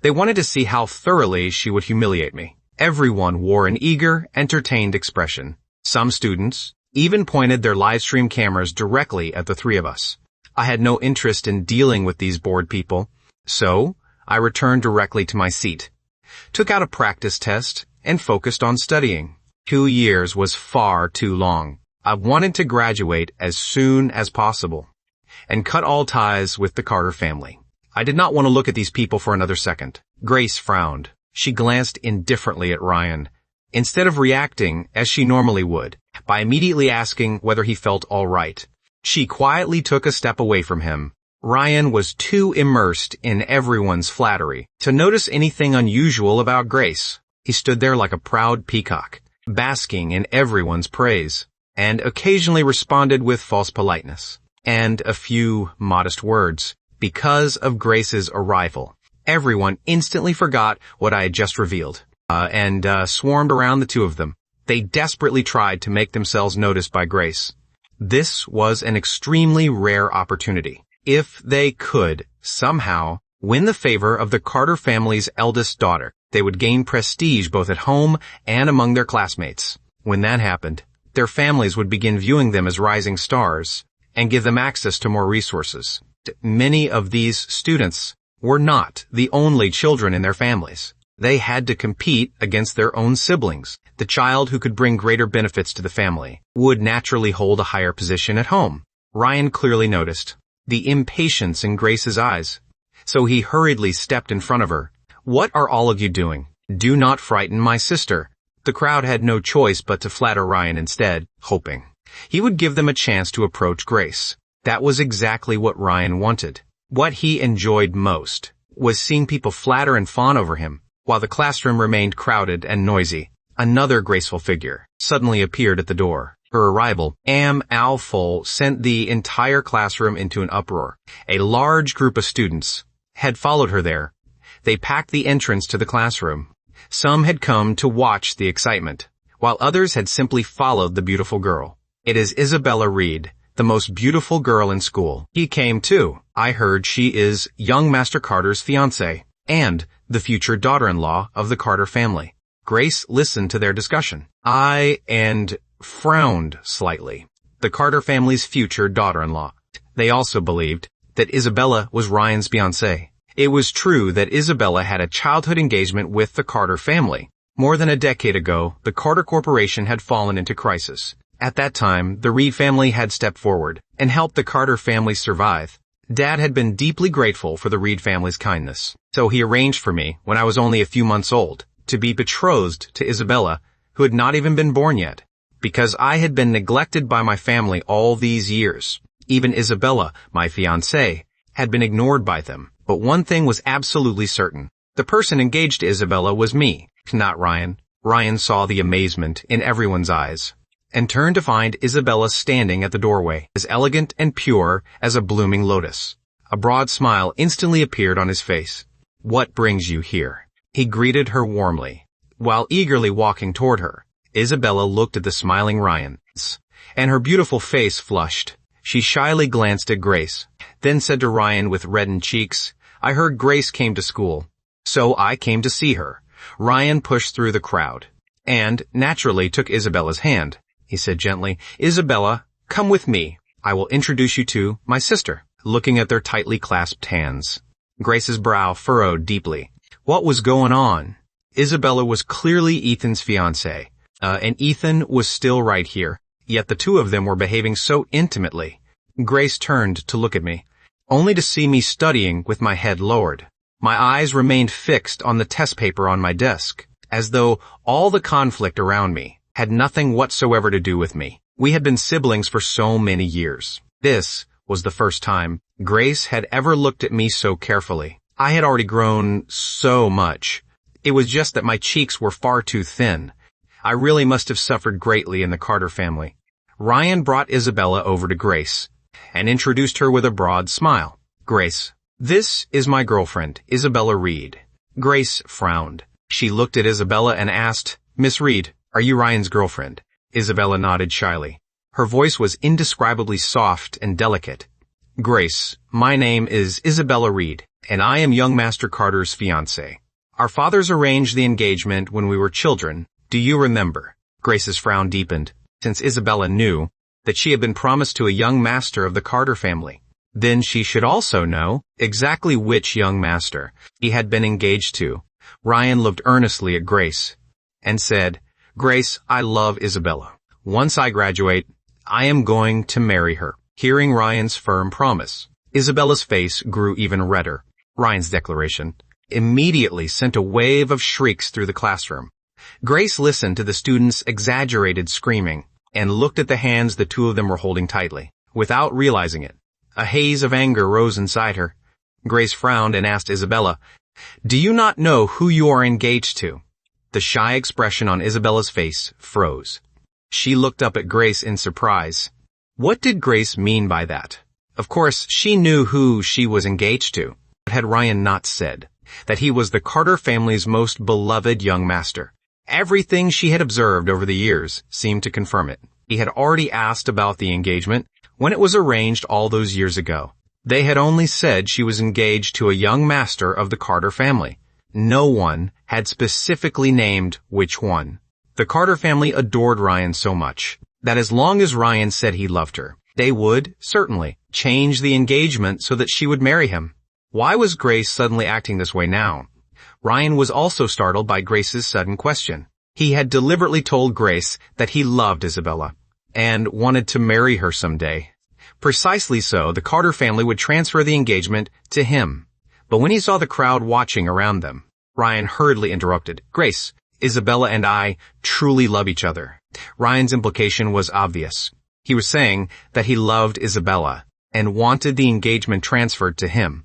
They wanted to see how thoroughly she would humiliate me. Everyone wore an eager, entertained expression. Some students even pointed their live stream cameras directly at the three of us. I had no interest in dealing with these bored people, so I returned directly to my seat, took out a practice test, and focused on studying. 2 years was far too long. I wanted to graduate as soon as possible and cut all ties with the Carter family. I did not want to look at these people for another second. Grace frowned. She glanced indifferently at Ryan, instead of reacting as she normally would, by immediately asking whether he felt all right. She quietly took a step away from him. Ryan was too immersed in everyone's flattery to notice anything unusual about Grace. He stood there like a proud peacock, basking in everyone's praise, and occasionally responded with false politeness and a few modest words. Because of Grace's arrival, everyone instantly forgot what I had just revealed, and swarmed around the two of them. They desperately tried to make themselves noticed by Grace. This was an extremely rare opportunity. If they could, somehow, win the favor of the Carter family's eldest daughter, they would gain prestige both at home and among their classmates. When that happened, their families would begin viewing them as rising stars and give them access to more resources. Many of these students were not the only children in their families. They had to compete against their own siblings. The child who could bring greater benefits to the family would naturally hold a higher position at home. Ryan clearly noticed the impatience in Grace's eyes, so he hurriedly stepped in front of her. "What are all of you doing? Do not frighten my sister." The crowd had no choice but to flatter Ryan instead, hoping he would give them a chance to approach Grace. That was exactly what Ryan wanted. What he enjoyed most was seeing people flatter and fawn over him, while the classroom remained crowded and noisy. Another graceful figure suddenly appeared at the door. Her arrival, Alfol, sent the entire classroom into an uproar. A large group of students had followed her there. They packed the entrance to the classroom. Some had come to watch the excitement, while others had simply followed the beautiful girl. It is Isabella Reed, the most beautiful girl in school. He came too. I heard she is young Master Carter's fiancée, and the future daughter-in-law of the Carter family. Grace listened to their discussion. And frowned slightly. The Carter family's future daughter-in-law. They also believed that Isabella was Ryan's fiancée. It was true that Isabella had a childhood engagement with the Carter family. More than a decade ago, the Carter Corporation had fallen into crisis. At that time, the Reed family had stepped forward and helped the Carter family survive. Dad had been deeply grateful for the Reed family's kindness, so he arranged for me, when I was only a few months old, to be betrothed to Isabella, who had not even been born yet. Because I had been neglected by my family all these years. Even Isabella, my fiancée, had been ignored by them. But one thing was absolutely certain. The person engaged to Isabella was me, not Ryan. Ryan saw the amazement in everyone's eyes, and turned to find Isabella standing at the doorway, as elegant and pure as a blooming lotus. A broad smile instantly appeared on his face. "What brings you here?" He greeted her warmly. While eagerly walking toward her, Isabella looked at the smiling Ryan, and her beautiful face flushed. She shyly glanced at Grace, then said to Ryan with reddened cheeks, "I heard Grace came to school, so I came to see her." Ryan pushed through the crowd, and naturally took Isabella's hand. He said gently, "Isabella, come with me. I will introduce you to my sister," looking at their tightly clasped hands. Grace's brow furrowed deeply. What was going on? Isabella was clearly Ethan's fiancée, and Ethan was still right here, yet the two of them were behaving so intimately. Grace turned to look at me, only to see me studying with my head lowered. My eyes remained fixed on the test paper on my desk, as though all the conflict around me had nothing whatsoever to do with me. We had been siblings for so many years. This was the first time Grace had ever looked at me so carefully. I had already grown so much. It was just that my cheeks were far too thin. I really must have suffered greatly in the Carter family. Ryan brought Isabella over to Grace and introduced her with a broad smile. "Grace, this is my girlfriend, Isabella Reed." Grace frowned. She looked at Isabella and asked, "Miss Reed, are you Ryan's girlfriend?" Isabella nodded shyly. Her voice was indescribably soft and delicate. "Grace, my name is Isabella Reed, and I am young Master Carter's fiancée. Our fathers arranged the engagement when we were children. Do you remember?" Grace's frown deepened, since Isabella knew that she had been promised to a young master of the Carter family. Then she should also know exactly which young master he had been engaged to. Ryan looked earnestly at Grace and said, "Grace, I love Isabella. Once I graduate, I am going to marry her." Hearing Ryan's firm promise, Isabella's face grew even redder. Ryan's declaration immediately sent a wave of shrieks through the classroom. Grace listened to the students' exaggerated screaming and looked at the hands the two of them were holding tightly. Without realizing it, a haze of anger rose inside her. Grace frowned and asked Isabella, "Do you not know who you are engaged to?" The shy expression on Isabella's face froze. She looked up at Grace in surprise. What did Grace mean by that? Of course, she knew who she was engaged to. But had Ryan not said that he was the Carter family's most beloved young master? Everything she had observed over the years seemed to confirm it. He had already asked about the engagement when it was arranged all those years ago. They had only said she was engaged to a young master of the Carter family. No one had specifically named which one. The Carter family adored Ryan so much that as long as Ryan said he loved her, they would, certainly, change the engagement so that she would marry him. Why was Grace suddenly acting this way now? Ryan was also startled by Grace's sudden question. He had deliberately told Grace that he loved Isabella and wanted to marry her someday. Precisely so, the Carter family would transfer the engagement to him. But when he saw the crowd watching around them, Ryan hurriedly interrupted. "Grace, Isabella and I truly love each other." Ryan's implication was obvious. He was saying that he loved Isabella and wanted the engagement transferred to him.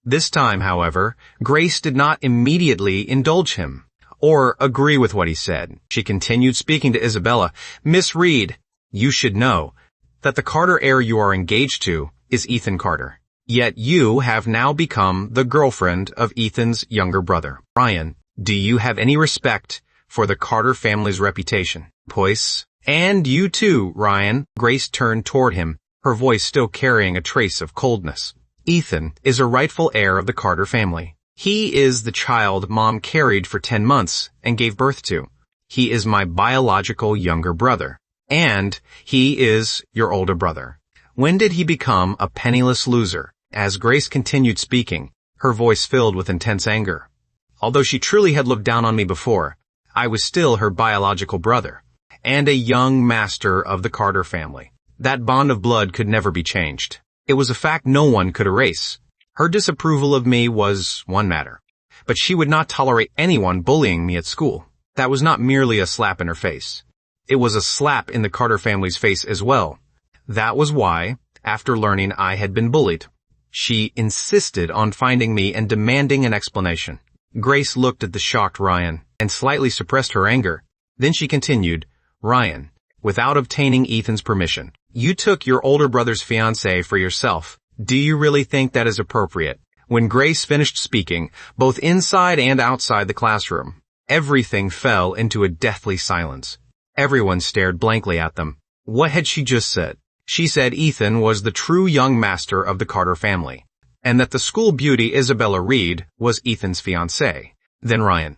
This time, however, Grace did not immediately indulge him or agree with what he said. She continued speaking to Isabella. "Miss Reed, you should know that the Carter heir you are engaged to is Ethan Carter. Yet you have now become the girlfriend of Ethan's younger brother, Ryan." Do you have any respect for the Carter family's reputation, Poise? And you too, Ryan. Grace turned toward him, her voice still carrying a trace of coldness. Ethan is a rightful heir of the Carter family. He is the child Mom carried for 10 months and gave birth to. He is my biological younger brother. And he is your older brother. When did he become a penniless loser? As Grace continued speaking, her voice filled with intense anger. Although she truly had looked down on me before, I was still her biological brother, and a young master of the Carter family. That bond of blood could never be changed. It was a fact no one could erase. Her disapproval of me was one matter, but she would not tolerate anyone bullying me at school. That was not merely a slap in her face. It was a slap in the Carter family's face as well. That was why, after learning I had been bullied, she insisted on finding me and demanding an explanation. Grace looked at the shocked Ryan and slightly suppressed her anger. Then she continued, Ryan, without obtaining Ethan's permission, you took your older brother's fiancée for yourself. Do you really think that is appropriate? When Grace finished speaking, both inside and outside the classroom, everything fell into a deathly silence. Everyone stared blankly at them. What had she just said? She said Ethan was the true young master of the Carter family, and that the school beauty Isabella Reed was Ethan's fiancée. Then Ryan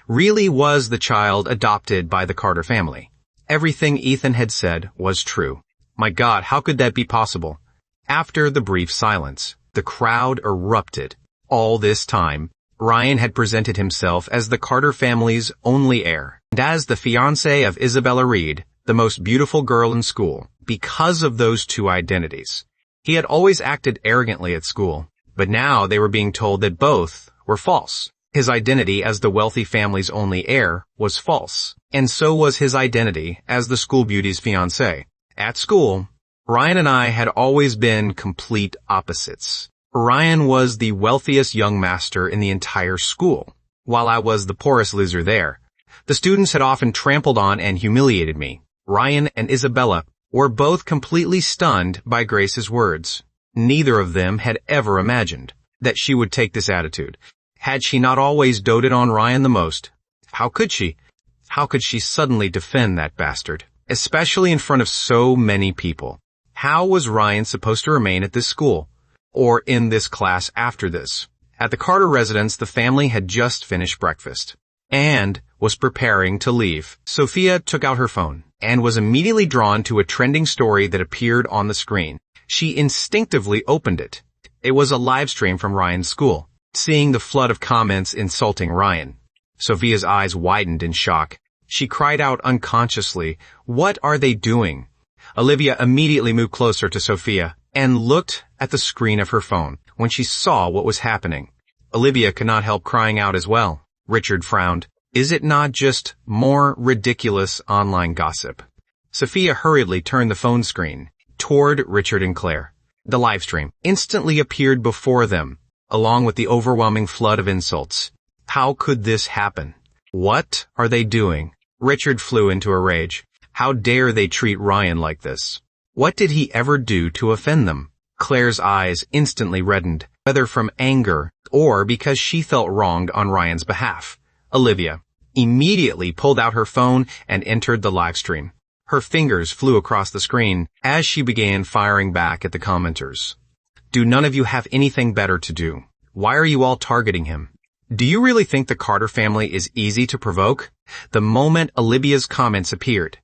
really was the child adopted by the Carter family. Everything Ethan had said was true. My God, how could that be possible? After the brief silence, the crowd erupted. All this time, Ryan had presented himself as the Carter family's only heir, and as the fiancé of Isabella Reed, the most beautiful girl in school, because of those two identities. He had always acted arrogantly at school, but now they were being told that both were false. His identity as the wealthy family's only heir was false, and so was his identity as the school beauty's fiancé. At school, Ryan and I had always been complete opposites. Ryan was the wealthiest young master in the entire school, while I was the poorest loser there. The students had often trampled on and humiliated me. Ryan and Isabella were both completely stunned by Grace's words. Neither of them had ever imagined that she would take this attitude. Had she not always doted on Ryan the most? How could she? How could she suddenly defend that bastard, especially in front of so many people? How was Ryan supposed to remain at this school, or in this class after this? At the Carter residence, the family had just finished breakfast and was preparing to leave. Sophia took out her phone and was immediately drawn to a trending story that appeared on the screen. She instinctively opened it. It was a live stream from Ryan's school. Seeing the flood of comments insulting Ryan, Sophia's eyes widened in shock. She cried out unconsciously, "What are they doing?" Olivia immediately moved closer to Sophia and looked at the screen of her phone when she saw what was happening. Olivia could not help crying out as well. Richard frowned. Is it not just more ridiculous online gossip? Sophia hurriedly turned the phone screen toward Richard and Claire. The live stream instantly appeared before them, along with the overwhelming flood of insults. How could this happen? What are they doing? Richard flew into a rage. How dare they treat Ryan like this? What did he ever do to offend them? Claire's eyes instantly reddened, whether from anger or because she felt wronged on Ryan's behalf. Olivia immediately pulled out her phone and entered the live stream. Her fingers flew across the screen as she began firing back at the commenters. Do none of you have anything better to do? Why are you all targeting him? Do you really think the Carter family is easy to provoke? The moment Olivia's comments appeared,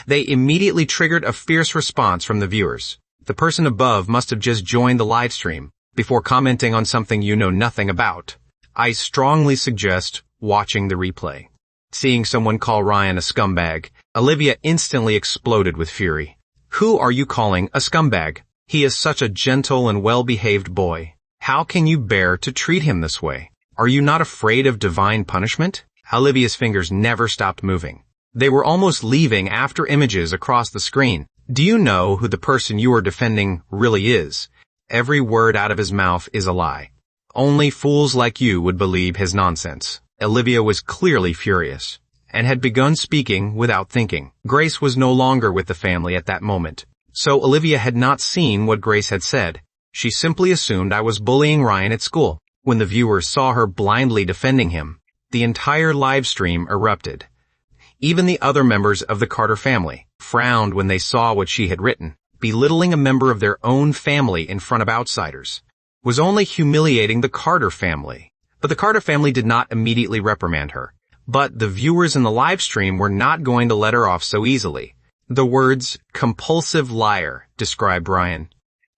they immediately triggered a fierce response from the viewers. The person above must have just joined the live stream before commenting on something you know nothing about. I strongly suggest watching the replay. Seeing someone call Ryan a scumbag, Olivia instantly exploded with fury. Who are you calling a scumbag? He is such a gentle and well-behaved boy. How can you bear to treat him this way? Are you not afraid of divine punishment? Olivia's fingers never stopped moving. They were almost leaving after images across the screen. Do you know who the person you are defending really is? Every word out of his mouth is a lie. Only fools like you would believe his nonsense. Olivia was clearly furious and had begun speaking without thinking. Grace was no longer with the family at that moment, so Olivia had not seen what Grace had said. She simply assumed I was bullying Ryan at school. When the viewers saw her blindly defending him, the entire live stream erupted. Even the other members of the Carter family frowned when they saw what she had written. Belittling a member of their own family in front of outsiders was only humiliating the Carter family. But the Carter family did not immediately reprimand her. But the viewers in the live stream were not going to let her off so easily. The words compulsive liar described Ryan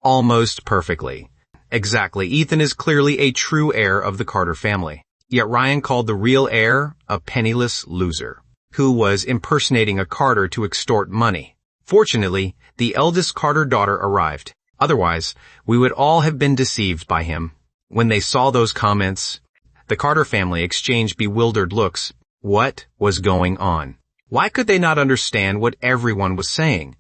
almost perfectly. Exactly, Ethan is clearly a true heir of the Carter family. Yet Ryan called the real heir a penniless loser, who was impersonating a Carter to extort money. Fortunately, the eldest Carter daughter arrived. Otherwise, we would all have been deceived by him. When they saw those comments, the Carter family exchanged bewildered looks. What was going on? Why could they not understand what everyone was saying?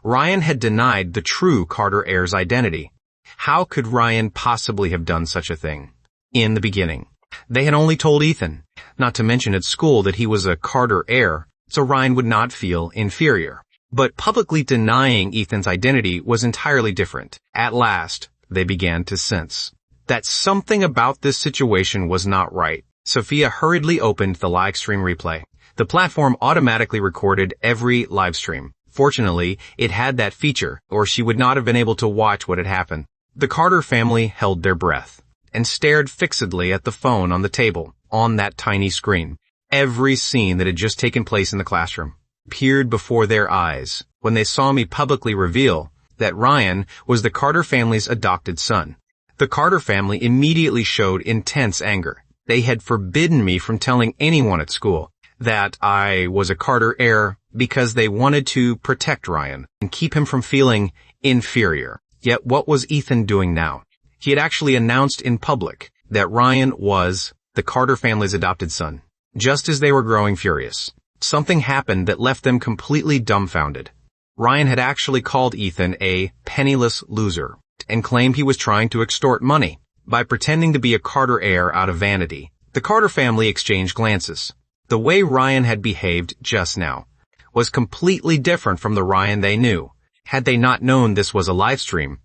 Ryan had denied the true Carter heir's identity. How could Ryan possibly have done such a thing? In the beginning, they had only told Ethan, not to mention at school, that he was a Carter heir, so Ryan would not feel inferior. But publicly denying Ethan's identity was entirely different. At last, they began to sense that something about this situation was not right. Sophia hurriedly opened the live stream replay. The platform automatically recorded every live stream. Fortunately, it had that feature, or she would not have been able to watch what had happened. The Carter family held their breath and stared fixedly at the phone on the table on that tiny screen. Every scene that had just taken place in the classroom peered before their eyes when they saw me publicly reveal that Ryan was the Carter family's adopted son. The Carter family immediately showed intense anger. They had forbidden me from telling anyone at school that I was a Carter heir because they wanted to protect Ryan and keep him from feeling inferior. Yet what was Ethan doing now? He had actually announced in public that Ryan was the Carter family's adopted son. Just as they were growing furious, something happened that left them completely dumbfounded. Ryan had actually called Ethan a penniless loser and claimed he was trying to extort money by pretending to be a Carter heir out of vanity. The Carter family exchanged glances. The way Ryan had behaved just now was completely different from the Ryan they knew. Had they not known this was a live stream,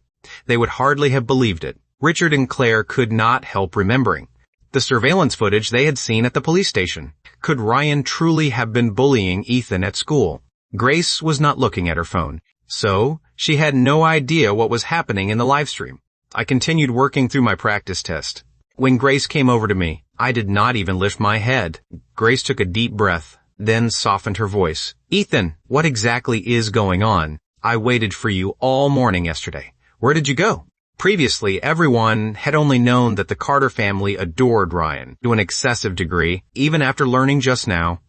they would hardly have believed it. Richard and Claire could not help remembering the surveillance footage they had seen at the police station. Could Ryan truly have been bullying Ethan at school? Grace was not looking at her phone, so she had no idea what was happening in the live stream. I continued working through my practice test. When Grace came over to me, I did not even lift my head. Grace took a deep breath, then softened her voice. Ethan, what exactly is going on? I waited for you all morning yesterday. Where did you go? Previously, everyone had only known that the Carter family adored Ryan to an excessive degree, even after learning just now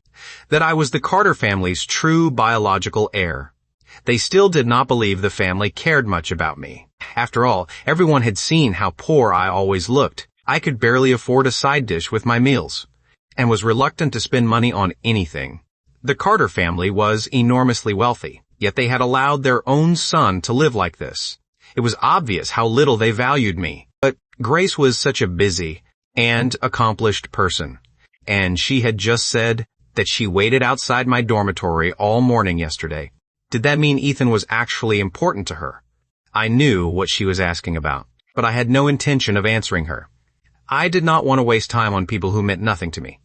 that I was the Carter family's true biological heir. They still did not believe the family cared much about me. After all, everyone had seen how poor I always looked. I could barely afford a side dish with my meals, and was reluctant to spend money on anything. The Carter family was enormously wealthy, yet they had allowed their own son to live like this. It was obvious how little they valued me. But Grace was such a busy and accomplished person, and she had just said that she waited outside my dormitory all morning yesterday. Did that mean Ethan was actually important to her? I knew what she was asking about, but I had no intention of answering her. I did not want to waste time on people who meant nothing to me.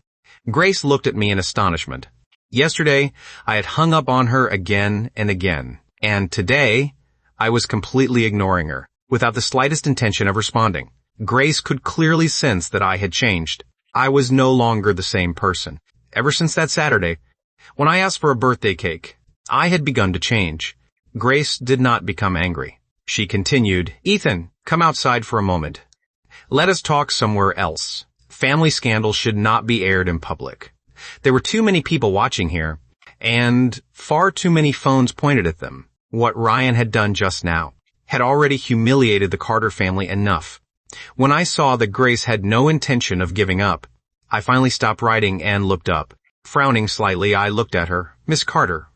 Grace looked at me in astonishment. Yesterday, I had hung up on her again and again, and today, I was completely ignoring her, without the slightest intention of responding. Grace could clearly sense that I had changed. I was no longer the same person. Ever since that Saturday, when I asked for a birthday cake, I had begun to change. Grace did not become angry. She continued, Ethan, come outside for a moment. Let us talk somewhere else. Family scandals should not be aired in public. There were too many people watching here, and far too many phones pointed at them. What Ryan had done just now had already humiliated the Carter family enough. When I saw that Grace had no intention of giving up, I finally stopped writing and looked up. Frowning slightly, I looked at her. Miss Carter,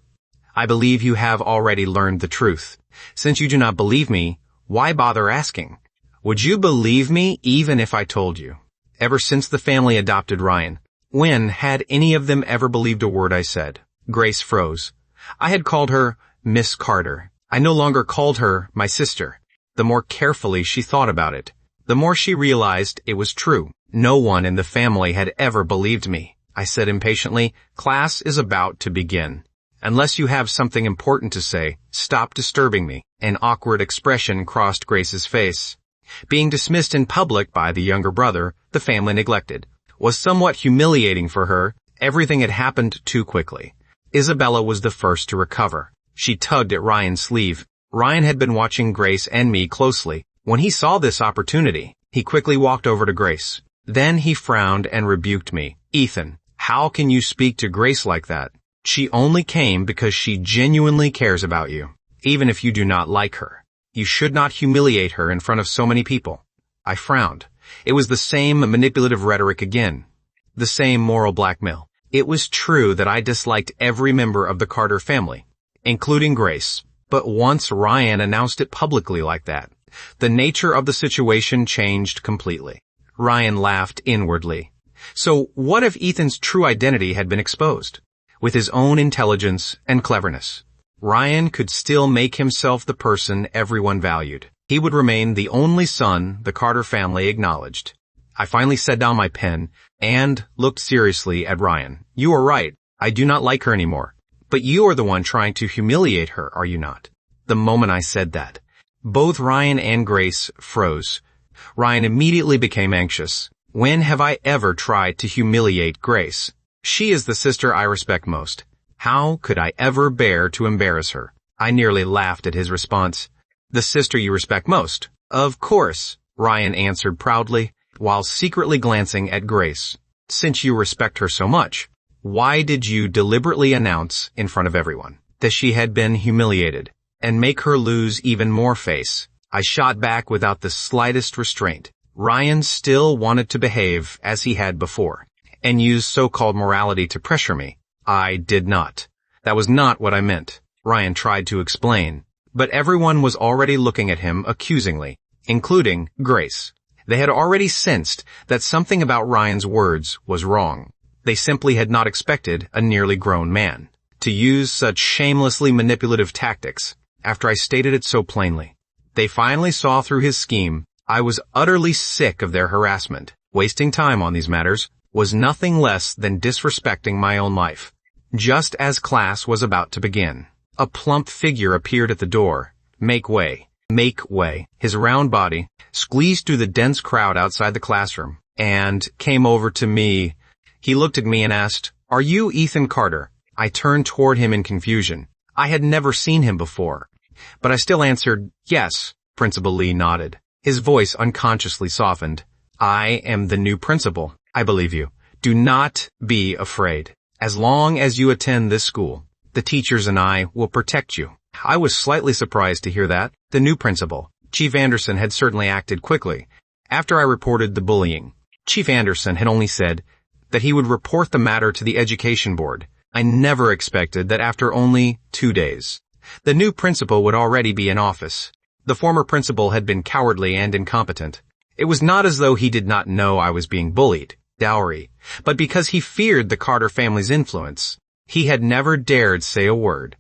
I believe you have already learned the truth. Since you do not believe me, why bother asking? Would you believe me even if I told you? Ever since the family adopted Ryan, when had any of them ever believed a word I said? Grace froze. I had called her Miss Carter. I no longer called her my sister. The more carefully she thought about it, the more she realized it was true. No one in the family had ever believed me. I said impatiently, "Class is about to begin. Unless you have something important to say, stop disturbing me." An awkward expression crossed Grace's face. Being dismissed in public by the younger brother, the family neglected, was somewhat humiliating for her. Everything had happened too quickly. Isabella was the first to recover. She tugged at Ryan's sleeve. Ryan had been watching Grace and me closely. When he saw this opportunity, he quickly walked over to Grace. Then he frowned and rebuked me. "Ethan, how can you speak to Grace like that? She only came because she genuinely cares about you, even if you do not like her. You should not humiliate her in front of so many people." I frowned. It was the same manipulative rhetoric again. The same moral blackmail. It was true that I disliked every member of the Carter family, including Grace. But once Ryan announced it publicly like that, the nature of the situation changed completely. Ryan laughed inwardly. So what if Ethan's true identity had been exposed? With his own intelligence and cleverness, Ryan could still make himself the person everyone valued. He would remain the only son the Carter family acknowledged. I finally set down my pen and looked seriously at Ryan. "You are right. I do not like her anymore. But you are the one trying to humiliate her, are you not?" The moment I said that, both Ryan and Grace froze. Ryan immediately became anxious. When have I ever tried to humiliate Grace? She is the sister I respect most. How could I ever bear to embarrass her? I nearly laughed at his response. "The sister you respect most?" "Of course," Ryan answered proudly, while secretly glancing at Grace. "Since you respect her so much, why did you deliberately announce in front of everyone that she had been humiliated and make her lose even more face?" I shot back without the slightest restraint. Ryan still wanted to behave as he had before and use so-called morality to pressure me. I did not. That was not what I meant. Ryan tried to explain, but everyone was already looking at him accusingly, including Grace. They had already sensed that something about Ryan's words was wrong. They simply had not expected a nearly grown man to use such shamelessly manipulative tactics after I stated it so plainly. They finally saw through his scheme. I was utterly sick of their harassment. Wasting time on these matters was nothing less than disrespecting my own life. Just as class was about to begin, a plump figure appeared at the door. Make way. Make way. His round body squeezed through the dense crowd outside the classroom and came over to me. He looked at me and asked, "Are you Ethan Carter?" I turned toward him in confusion. I had never seen him before, but I still answered, "Yes." Principal Lee nodded. His voice unconsciously softened. "I am the new principal. I believe you. Do not be afraid. As long as you attend this school, the teachers and I will protect you." I was slightly surprised to hear that. The new principal, Chief Anderson, had certainly acted quickly. After I reported the bullying, Chief Anderson had only said that he would report the matter to the education board. I never expected that after only 2 days, the new principal would already be in office. The former principal had been cowardly and incompetent. It was not as though he did not know I was being bullied, dowry, but because he feared the Carter family's influence, he had never dared say a word.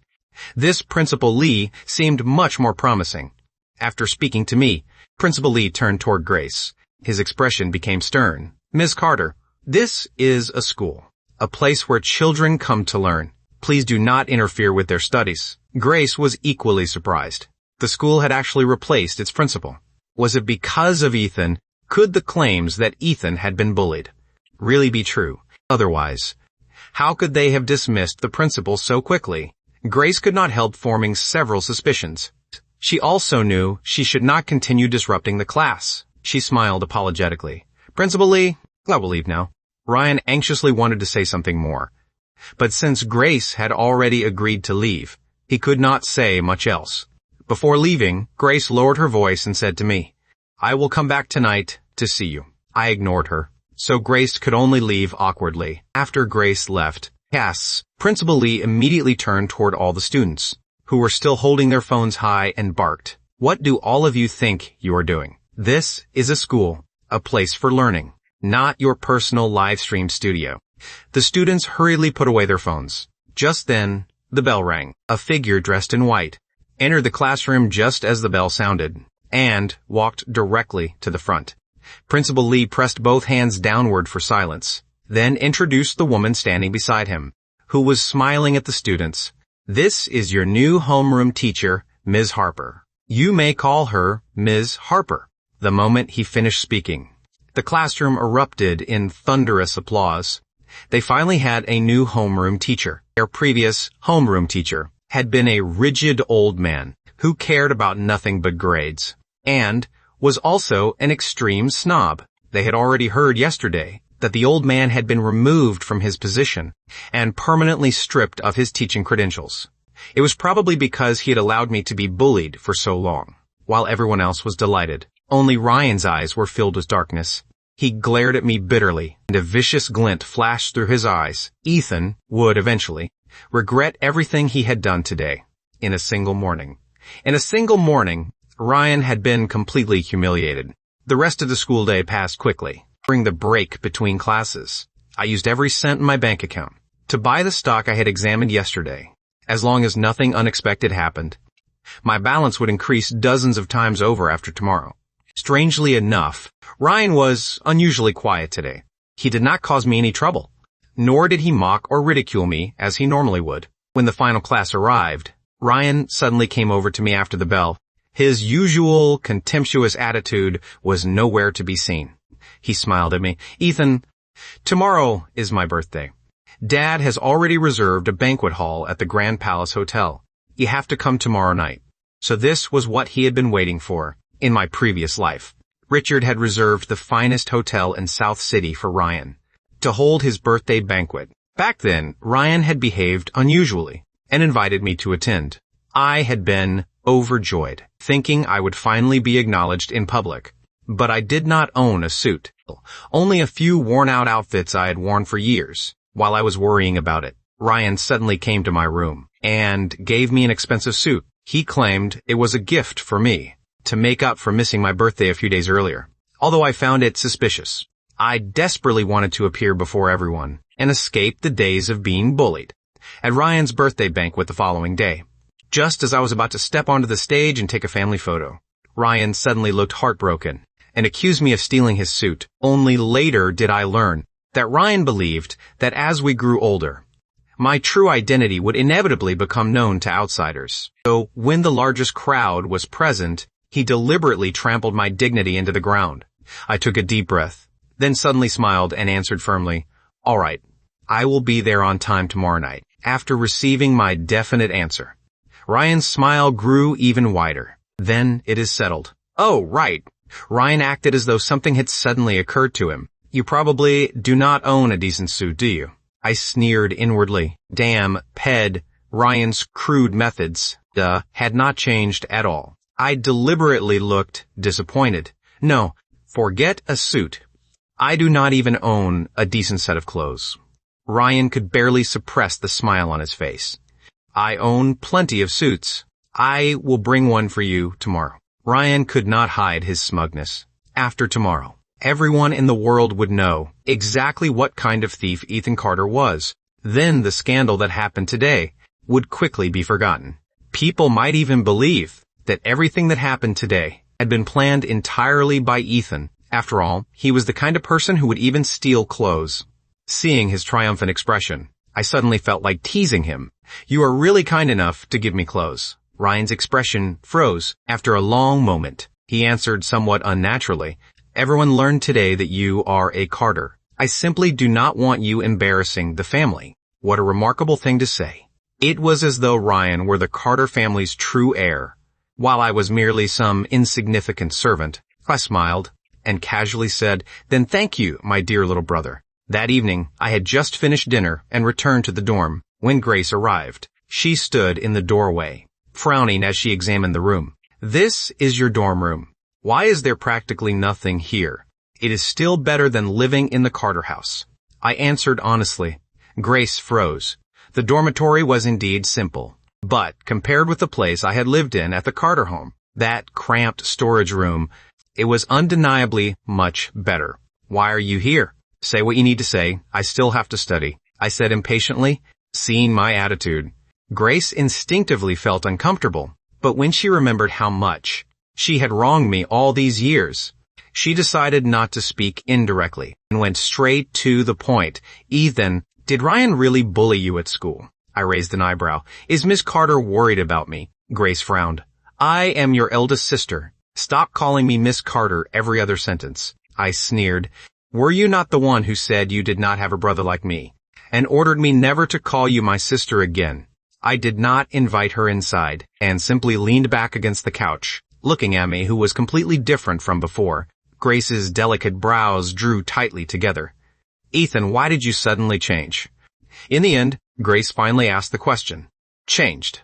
This Principal Lee seemed much more promising. After speaking to me, Principal Lee turned toward Grace. His expression became stern. "Ms. Carter, this is a school, a place where children come to learn. Please do not interfere with their studies." Grace was equally surprised. The school had actually replaced its principal. Was it because of Ethan? Could the claims that Ethan had been bullied really be true? Otherwise, how could they have dismissed the principal so quickly? Grace could not help forming several suspicions. She also knew she should not continue disrupting the class. She smiled apologetically. "Principal Lee, I will leave now." Ryan anxiously wanted to say something more, but since Grace had already agreed to leave, he could not say much else. Before leaving, Grace lowered her voice and said to me, "I will come back tonight to see you." I ignored her, so Grace could only leave awkwardly. After Grace left, Cass, Principal Lee immediately turned toward all the students, who were still holding their phones high, and barked, "What do all of you think you are doing? This is a school, a place for learning, not your personal live stream studio." The students hurriedly put away their phones. Just then, the bell rang. A figure dressed in white entered the classroom just as the bell sounded, and walked directly to the front. Principal Lee pressed both hands downward for silence, then introduced the woman standing beside him, who was smiling at the students. "This is your new homeroom teacher, Ms. Harper. You may call her Ms. Harper." The moment he finished speaking, the classroom erupted in thunderous applause. They finally had a new homeroom teacher. Their previous homeroom teacher had been a rigid old man who cared about nothing but grades, and was also an extreme snob. They had already heard yesterday that the old man had been removed from his position and permanently stripped of his teaching credentials. It was probably because he had allowed me to be bullied for so long. While everyone else was delighted, only Ryan's eyes were filled with darkness. He glared at me bitterly, and a vicious glint flashed through his eyes. Ethan would eventually regret everything he had done today. In a single morning, Ryan had been completely humiliated. The rest of the school day passed quickly. During the break between classes, I used every cent in my bank account to buy the stock I had examined yesterday. As long as nothing unexpected happened, my balance would increase dozens of times over after tomorrow. Strangely enough, Ryan was unusually quiet today. He did not cause me any trouble, nor did he mock or ridicule me as he normally would. When the final class arrived, Ryan suddenly came over to me after the bell. His usual contemptuous attitude was nowhere to be seen. He smiled at me. "Ethan, tomorrow is my birthday. Dad has already reserved a banquet hall at the Grand Palace Hotel. You have to come tomorrow night." So this was what he had been waiting for. In my previous life, Richard had reserved the finest hotel in South City for Ryan to hold his birthday banquet. Back then, Ryan had behaved unusually and invited me to attend. I had been overjoyed, thinking I would finally be acknowledged in public. But I did not own a suit. Only a few worn-out outfits I had worn for years. While I was worrying about it, Ryan suddenly came to my room and gave me an expensive suit. He claimed it was a gift for me to make up for missing my birthday a few days earlier. Although I found it suspicious, I desperately wanted to appear before everyone and escape the days of being bullied. At Ryan's birthday banquet the following day, just as I was about to step onto the stage and take a family photo, Ryan suddenly looked heartbroken and accused me of stealing his suit. Only later did I learn that Ryan believed that as we grew older, my true identity would inevitably become known to outsiders. So when the largest crowd was present, he deliberately trampled my dignity into the ground. I took a deep breath, then suddenly smiled and answered firmly, "All right, I will be there on time tomorrow night." After receiving my definite answer, Ryan's smile grew even wider. "Then it is settled." "Oh, right." Ryan acted as though something had suddenly occurred to him. "You probably do not own a decent suit, do you?" I sneered inwardly. Damn, Ped, Ryan's crude methods, had not changed at all. I deliberately looked disappointed. "No, forget a suit. I do not even own a decent set of clothes." Ryan could barely suppress the smile on his face. "I own plenty of suits. I will bring one for you tomorrow." Ryan could not hide his smugness. After tomorrow, everyone in the world would know exactly what kind of thief Ethan Carter was. Then the scandal that happened today would quickly be forgotten. People might even believe that everything that happened today had been planned entirely by Ethan. After all, he was the kind of person who would even steal clothes. Seeing his triumphant expression, I suddenly felt like teasing him. "You are really kind enough to give me clothes." Ryan's expression froze. After a long moment, he answered somewhat unnaturally, "Everyone learned today that you are a Carter. I simply do not want you embarrassing the family." What a remarkable thing to say. It was as though Ryan were the Carter family's true heir, while I was merely some insignificant servant. I smiled and casually said, "Then thank you, my dear little brother." That evening, I had just finished dinner and returned to the dorm when Grace arrived. She stood in the doorway, frowning as she examined the room. "This is your dorm room. Why is there practically nothing here? It is still better than living in the Carter house." I answered honestly. Grace froze. The dormitory was indeed simple, but compared with the place I had lived in at the Carter home, that cramped storage room, it was undeniably much better. "Why are you here? Say what you need to say. I still have to study," I said impatiently, seeing my attitude. Grace instinctively felt uncomfortable, but when she remembered how much she had wronged me all these years, She decided not to speak indirectly and went straight to the point. Ethan, did Ryan really bully you at school? I raised an eyebrow. Is Miss Carter worried about me? Grace frowned. I am your eldest sister. Stop calling me Miss Carter every other sentence. I sneered. Were you not the one who said you did not have a brother like me, and ordered me never to call you my sister again? I did not invite her inside, and simply leaned back against the couch, looking at me, who was completely different from before. Grace's delicate brows drew tightly together. Ethan, why did you suddenly change? In the end, Grace finally asked the question. Changed.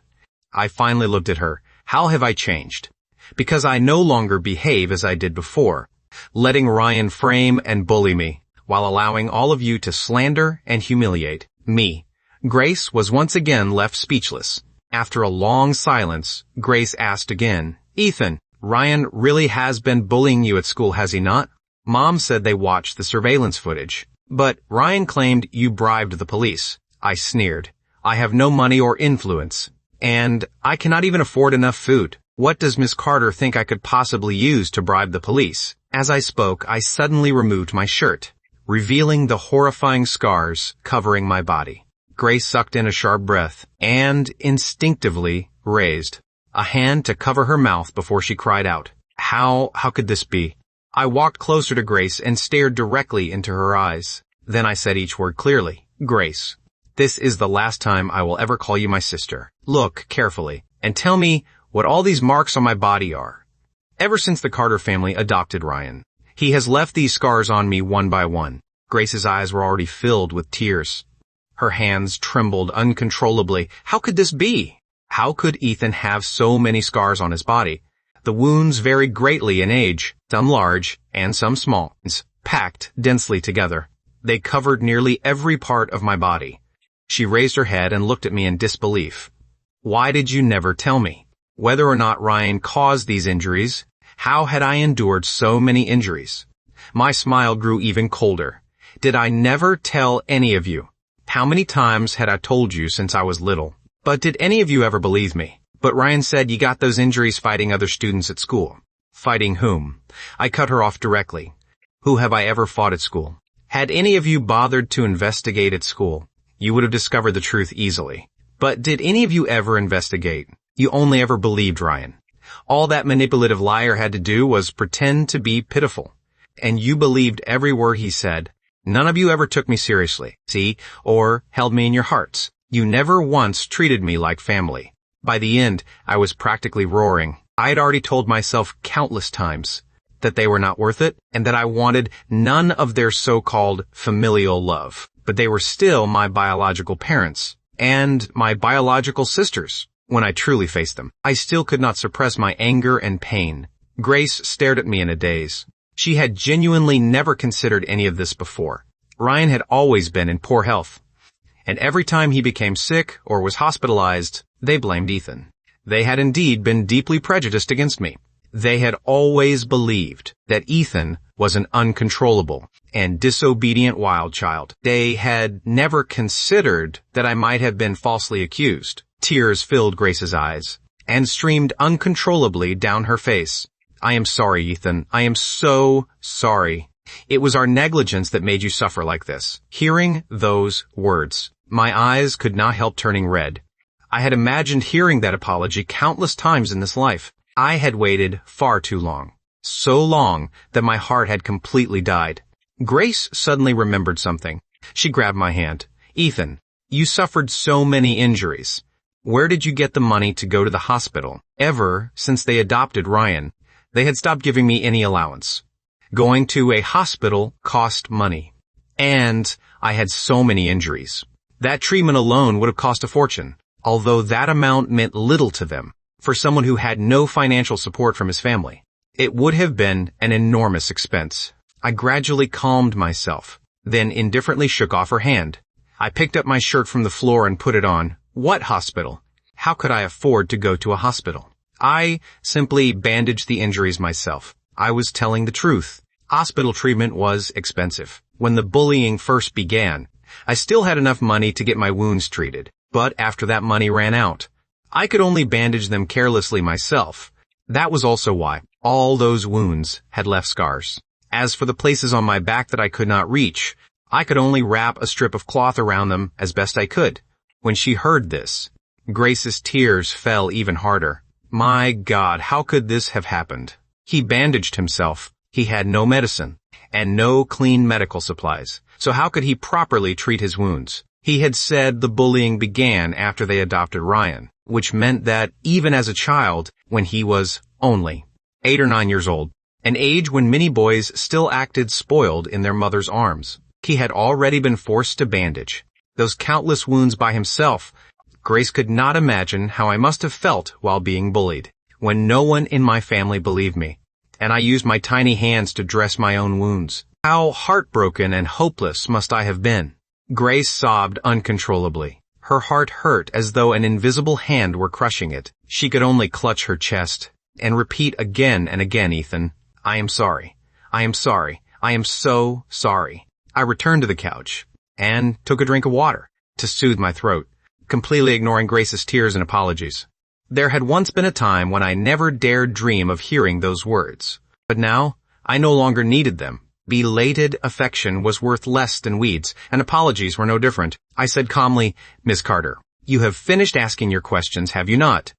I finally looked at her. How have I changed? Because I no longer behave as I did before, letting Ryan frame and bully me, while allowing all of you to slander and humiliate me. Grace was once again left speechless. After a long silence, Grace asked again, Ethan, Ryan really has been bullying you at school, has he not? Mom said they watched the surveillance footage, but Ryan claimed you bribed the police. I sneered. I have no money or influence, and I cannot even afford enough food. What does Miss Carter think I could possibly use to bribe the police? As I spoke, I suddenly removed my shirt, revealing the horrifying scars covering my body. Grace sucked in a sharp breath and instinctively raised a hand to cover her mouth before she cried out. How could this be? I walked closer to Grace and stared directly into her eyes. Then I said each word clearly. Grace, this is the last time I will ever call you my sister. Look carefully and tell me what all these marks on my body are. Ever since the Carter family adopted Ryan, he has left these scars on me one by one. Grace's eyes were already filled with tears. Her hands trembled uncontrollably. How could this be? How could Ethan have so many scars on his body? The wounds varied greatly in age, some large and some small, packed densely together. They covered nearly every part of my body. She raised her head and looked at me in disbelief. Why did you never tell me? Whether or not Ryan caused these injuries, how had I endured so many injuries? My smile grew even colder. Did I never tell any of you? How many times had I told you since I was little? But did any of you ever believe me? But Ryan said you got those injuries fighting other students at school. Fighting whom? I cut her off directly. Who have I ever fought at school? Had any of you bothered to investigate at school, you would have discovered the truth easily. But did any of you ever investigate? You only ever believed Ryan. All that manipulative liar had to do was pretend to be pitiful. And you believed every word he said. None of you ever took me seriously, see, or held me in your hearts. You never once treated me like family. By the end, I was practically roaring. I had already told myself countless times that they were not worth it and that I wanted none of their so-called familial love. But they were still my biological parents and my biological sisters. When I truly faced them, I still could not suppress my anger and pain. Grace stared at me in a daze. She had genuinely never considered any of this before. Ryan had always been in poor health, and every time he became sick or was hospitalized, they blamed Ethan. They had indeed been deeply prejudiced against me. They had always believed that Ethan was an uncontrollable and disobedient wild child. They had never considered that I might have been falsely accused. Tears filled Grace's eyes and streamed uncontrollably down her face. I am sorry, Ethan. I am so sorry. It was our negligence that made you suffer like this. Hearing those words, my eyes could not help turning red. I had imagined hearing that apology countless times in this life. I had waited far too long. So long that my heart had completely died. Grace suddenly remembered something. She grabbed my hand. Ethan, you suffered so many injuries. Where did you get the money to go to the hospital? Ever since they adopted Ryan, they had stopped giving me any allowance. Going to a hospital cost money. And I had so many injuries. That treatment alone would have cost a fortune, although that amount meant little to them. For someone who had no financial support from his family, it would have been an enormous expense. I gradually calmed myself, then indifferently shook off her hand. I picked up my shirt from the floor and put it on. What hospital? How could I afford to go to a hospital? I simply bandaged the injuries myself. I was telling the truth. Hospital treatment was expensive. When the bullying first began, I still had enough money to get my wounds treated. But after that money ran out, I could only bandage them carelessly myself. That was also why all those wounds had left scars. As for the places on my back that I could not reach, I could only wrap a strip of cloth around them as best I could. When she heard this, Grace's tears fell even harder. My God, how could this have happened? He bandaged himself. He had no medicine and no clean medical supplies. So how could he properly treat his wounds? He had said the bullying began after they adopted Ryan, which meant that even as a child, when he was only 8 or 9 years old, an age when many boys still acted spoiled in their mother's arms, he had already been forced to bandage those countless wounds by himself. Grace could not imagine how I must have felt while being bullied, when no one in my family believed me, and I used my tiny hands to dress my own wounds. How heartbroken and hopeless must I have been? Grace sobbed uncontrollably. Her heart hurt as though an invisible hand were crushing it. She could only clutch her chest and repeat again and again, Ethan, I am sorry. I am sorry. I am so sorry. I returned to the couch and took a drink of water to soothe my throat, completely ignoring Grace's tears and apologies. There had once been a time when I never dared dream of hearing those words, but now I no longer needed them. Belated affection was worth less than weeds, and apologies were no different. I said calmly, Miss Carter, you have finished asking your questions, have you not?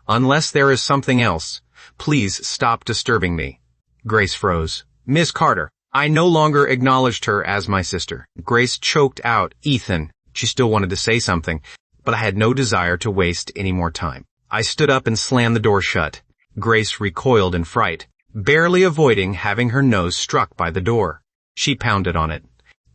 Unless there is something else, please stop disturbing me. Grace froze. Miss Carter, I no longer acknowledged her as my sister. Grace choked out, Ethan. She still wanted to say something, but I had no desire to waste any more time. I stood up and slammed the door shut. Grace recoiled in fright, barely avoiding having her nose struck by the door. She pounded on it.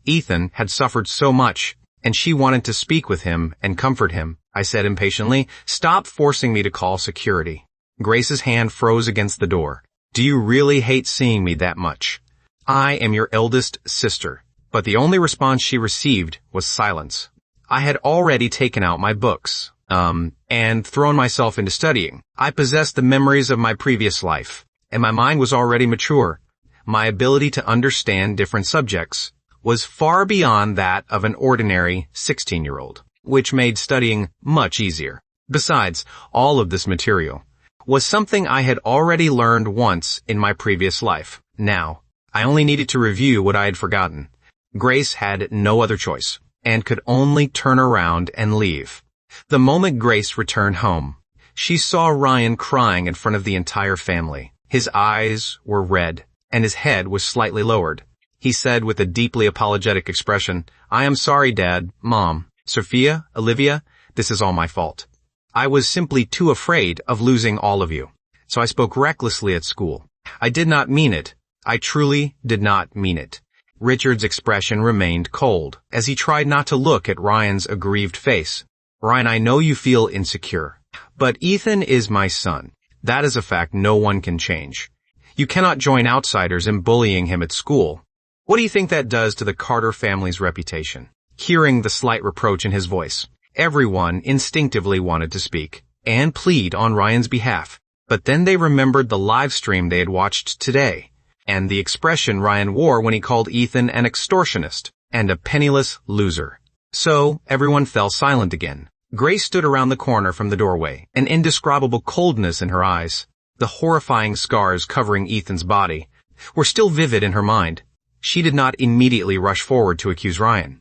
Ethan had suffered so much, and she wanted to speak with him and comfort him. I said impatiently, stop forcing me to call security. Grace's hand froze against the door. Do you really hate seeing me that much? I am your eldest sister. But the only response she received was silence. I had already taken out my books, and thrown myself into studying. I possessed the memories of my previous life, and my mind was already mature. My ability to understand different subjects was far beyond that of an ordinary 16-year-old, which made studying much easier. Besides, all of this material was something I had already learned once in my previous life. Now, I only needed to review what I had forgotten. Grace had no other choice, and could only turn around and leave. The moment Grace returned home, she saw Ryan crying in front of the entire family. His eyes were red, and his head was slightly lowered. He said with a deeply apologetic expression, I am sorry, Dad, Mom, Sophia, Olivia, this is all my fault. I was simply too afraid of losing all of you, so I spoke recklessly at school. I did not mean it. I truly did not mean it. Richard's expression remained cold, as he tried not to look at Ryan's aggrieved face. Ryan, I know you feel insecure, but Ethan is my son. That is a fact no one can change. You cannot join outsiders in bullying him at school. What do you think that does to the Carter family's reputation? Hearing the slight reproach in his voice, everyone instinctively wanted to speak and plead on Ryan's behalf. But then they remembered the live stream they had watched today, and the expression Ryan wore when he called Ethan an extortionist and a penniless loser. So everyone fell silent again. Grace stood around the corner from the doorway, an indescribable coldness in her eyes. The horrifying scars covering Ethan's body were still vivid in her mind. She did not immediately rush forward to accuse Ryan.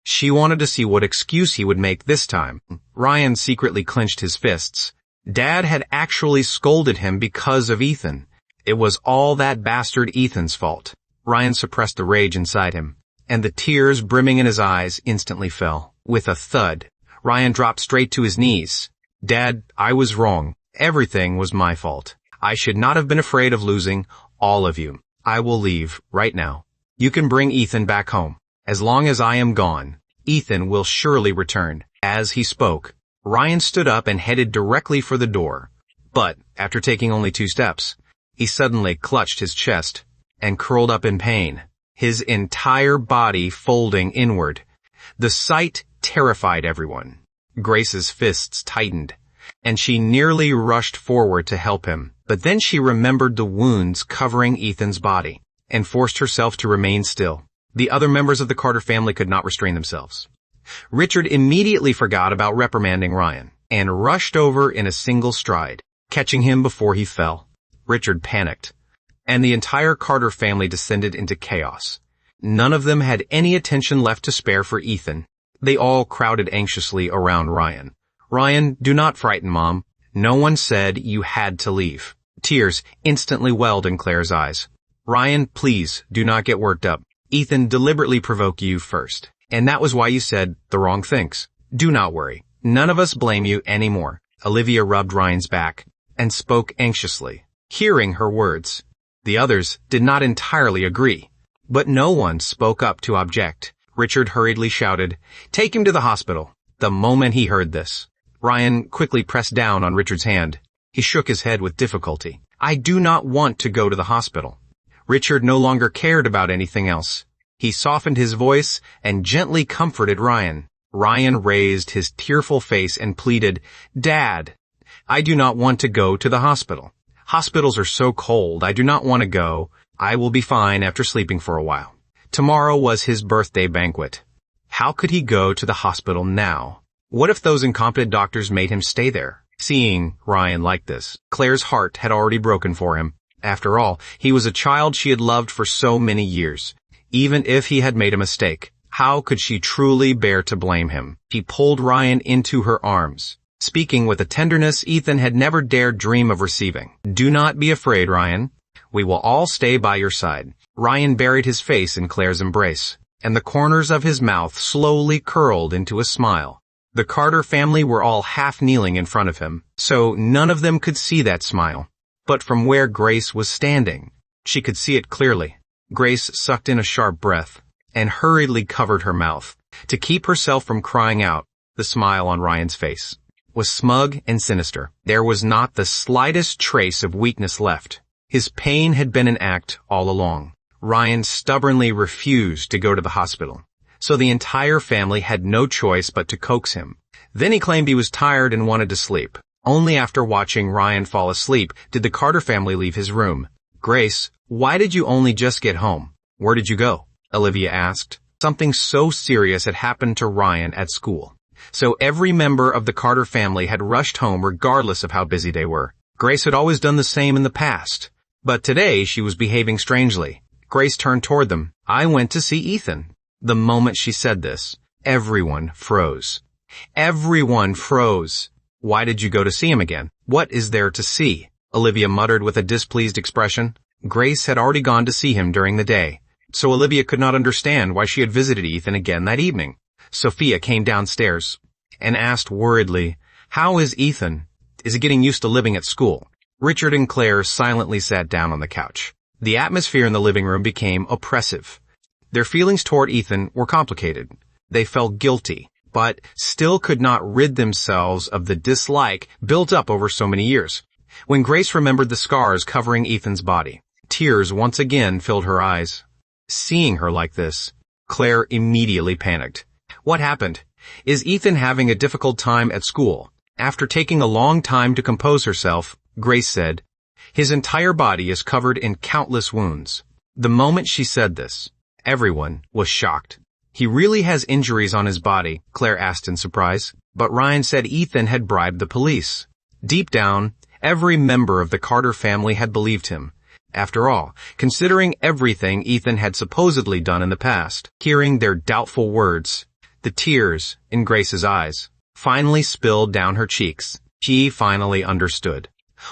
She wanted to see what excuse he would make this time. Ryan secretly clenched his fists. Dad had actually scolded him because of Ethan. It was all that bastard Ethan's fault. Ryan suppressed the rage inside him, and the tears brimming in his eyes instantly fell. With a thud, Ryan dropped straight to his knees. Dad, I was wrong. Everything was my fault. I should not have been afraid of losing all of you. I will leave right now. You can bring Ethan back home. As long as I am gone, Ethan will surely return. As he spoke, Ryan stood up and headed directly for the door. But, after taking only 2 steps, he suddenly clutched his chest and curled up in pain, his entire body folding inward. The sight terrified everyone. Grace's fists tightened, and she nearly rushed forward to help him. But then she remembered the wounds covering Ethan's body and forced herself to remain still. The other members of the Carter family could not restrain themselves. Richard immediately forgot about reprimanding Ryan and rushed over in a single stride, catching him before he fell. Richard panicked, and the entire Carter family descended into chaos. None of them had any attention left to spare for Ethan. They all crowded anxiously around Ryan. "Ryan, do not frighten Mom. No one said you had to leave." Tears instantly welled in Claire's eyes. "Ryan, please, do not get worked up. Ethan deliberately provoked you first, and that was why you said the wrong things. Do not worry. None of us blame you anymore." Olivia rubbed Ryan's back and spoke anxiously. Hearing her words, the others did not entirely agree, but no one spoke up to object. Richard hurriedly shouted, "Take him to the hospital." The moment he heard this, Ryan quickly pressed down on Richard's hand. He shook his head with difficulty. "I do not want to go to the hospital." Richard no longer cared about anything else. He softened his voice and gently comforted Ryan. Ryan raised his tearful face and pleaded, "Dad, I do not want to go to the hospital. Hospitals are so cold. I do not want to go. I will be fine after sleeping for a while." Tomorrow was his birthday banquet. How could he go to the hospital now? What if those incompetent doctors made him stay there? Seeing Ryan like this, Claire's heart had already broken for him. After all, he was a child she had loved for so many years. Even if he had made a mistake, how could she truly bear to blame him? She pulled Ryan into her arms, speaking with a tenderness Ethan had never dared dream of receiving. "Do not be afraid, Ryan. We will all stay by your side." Ryan buried his face in Claire's embrace, and the corners of his mouth slowly curled into a smile. The Carter family were all half kneeling in front of him, so none of them could see that smile. But from where Grace was standing, she could see it clearly. Grace sucked in a sharp breath and hurriedly covered her mouth to keep herself from crying out. The smile on Ryan's face was smug and sinister. There was not the slightest trace of weakness left. His pain had been an act all along. Ryan stubbornly refused to go to the hospital, so the entire family had no choice but to coax him. Then he claimed he was tired and wanted to sleep. Only after watching Ryan fall asleep did the Carter family leave his room. "Grace, why did you only just get home? Where did you go?" Olivia asked. Something so serious had happened to Ryan at school, so every member of the Carter family had rushed home regardless of how busy they were. Grace had always done the same in the past, but today she was behaving strangely. Grace turned toward them. "I went to see Ethan." The moment she said this, everyone froze. Everyone froze. "Why did you go to see him again? What is there to see?" Olivia muttered with a displeased expression. Grace had already gone to see him during the day, so Olivia could not understand why she had visited Ethan again that evening. Sophia came downstairs and asked worriedly, "How is Ethan? Is he getting used to living at school?" Richard and Claire silently sat down on the couch. The atmosphere in the living room became oppressive. Their feelings toward Ethan were complicated. They felt guilty, but still could not rid themselves of the dislike built up over so many years. When Grace remembered the scars covering Ethan's body, tears once again filled her eyes. Seeing her like this, Claire immediately panicked. "What happened? Is Ethan having a difficult time at school?" After taking a long time to compose herself, Grace said, "His entire body is covered in countless wounds." The moment she said this, everyone was shocked. "He really has injuries on his body?" Claire asked in surprise. But Ryan said Ethan had bribed the police. Deep down, every member of the Carter family had believed him. After all, considering everything Ethan had supposedly done in the past, hearing their doubtful words, the tears in Grace's eyes finally spilled down her cheeks. She finally understood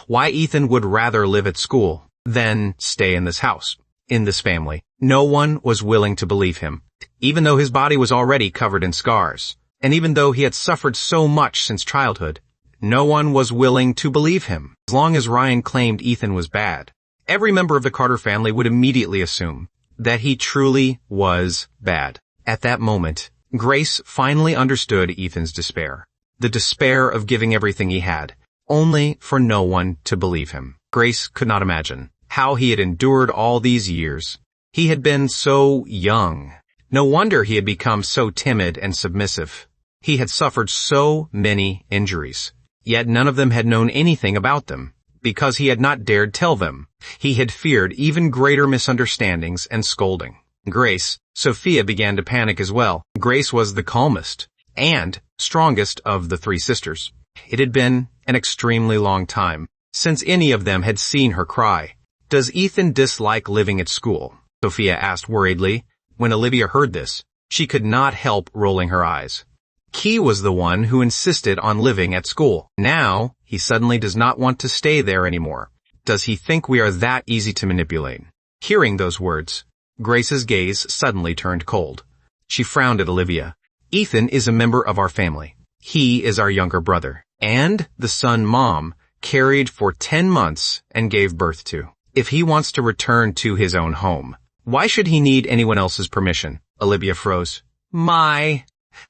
why Ethan would rather live at school than stay in this house, in this family. No one was willing to believe him, even though his body was already covered in scars, and even though he had suffered so much since childhood. No one was willing to believe him. As long as Ryan claimed Ethan was bad, every member of the Carter family would immediately assume that he truly was bad. At that moment, Grace finally understood Ethan's despair. The despair of giving everything he had, only for no one to believe him. Grace could not imagine how he had endured all these years. He had been so young. No wonder he had become so timid and submissive. He had suffered so many injuries, yet none of them had known anything about them, because he had not dared tell them. He had feared even greater misunderstandings and scolding. Grace, Sophia began to panic as well. Grace was the calmest and strongest of the three sisters. It had been an extremely long time since any of them had seen her cry. Does Ethan dislike living at school? Sophia asked worriedly. When Olivia heard this, she could not help rolling her eyes. Key was the one who insisted on living at school. Now, he suddenly does not want to stay there anymore. Does he think we are that easy to manipulate? Hearing those words, Grace's gaze suddenly turned cold. She frowned at Olivia. Ethan is a member of our family. He is our younger brother, and the son Mom carried for 10 months and gave birth to. If he wants to return to his own home, why should he need anyone else's permission? Olivia froze.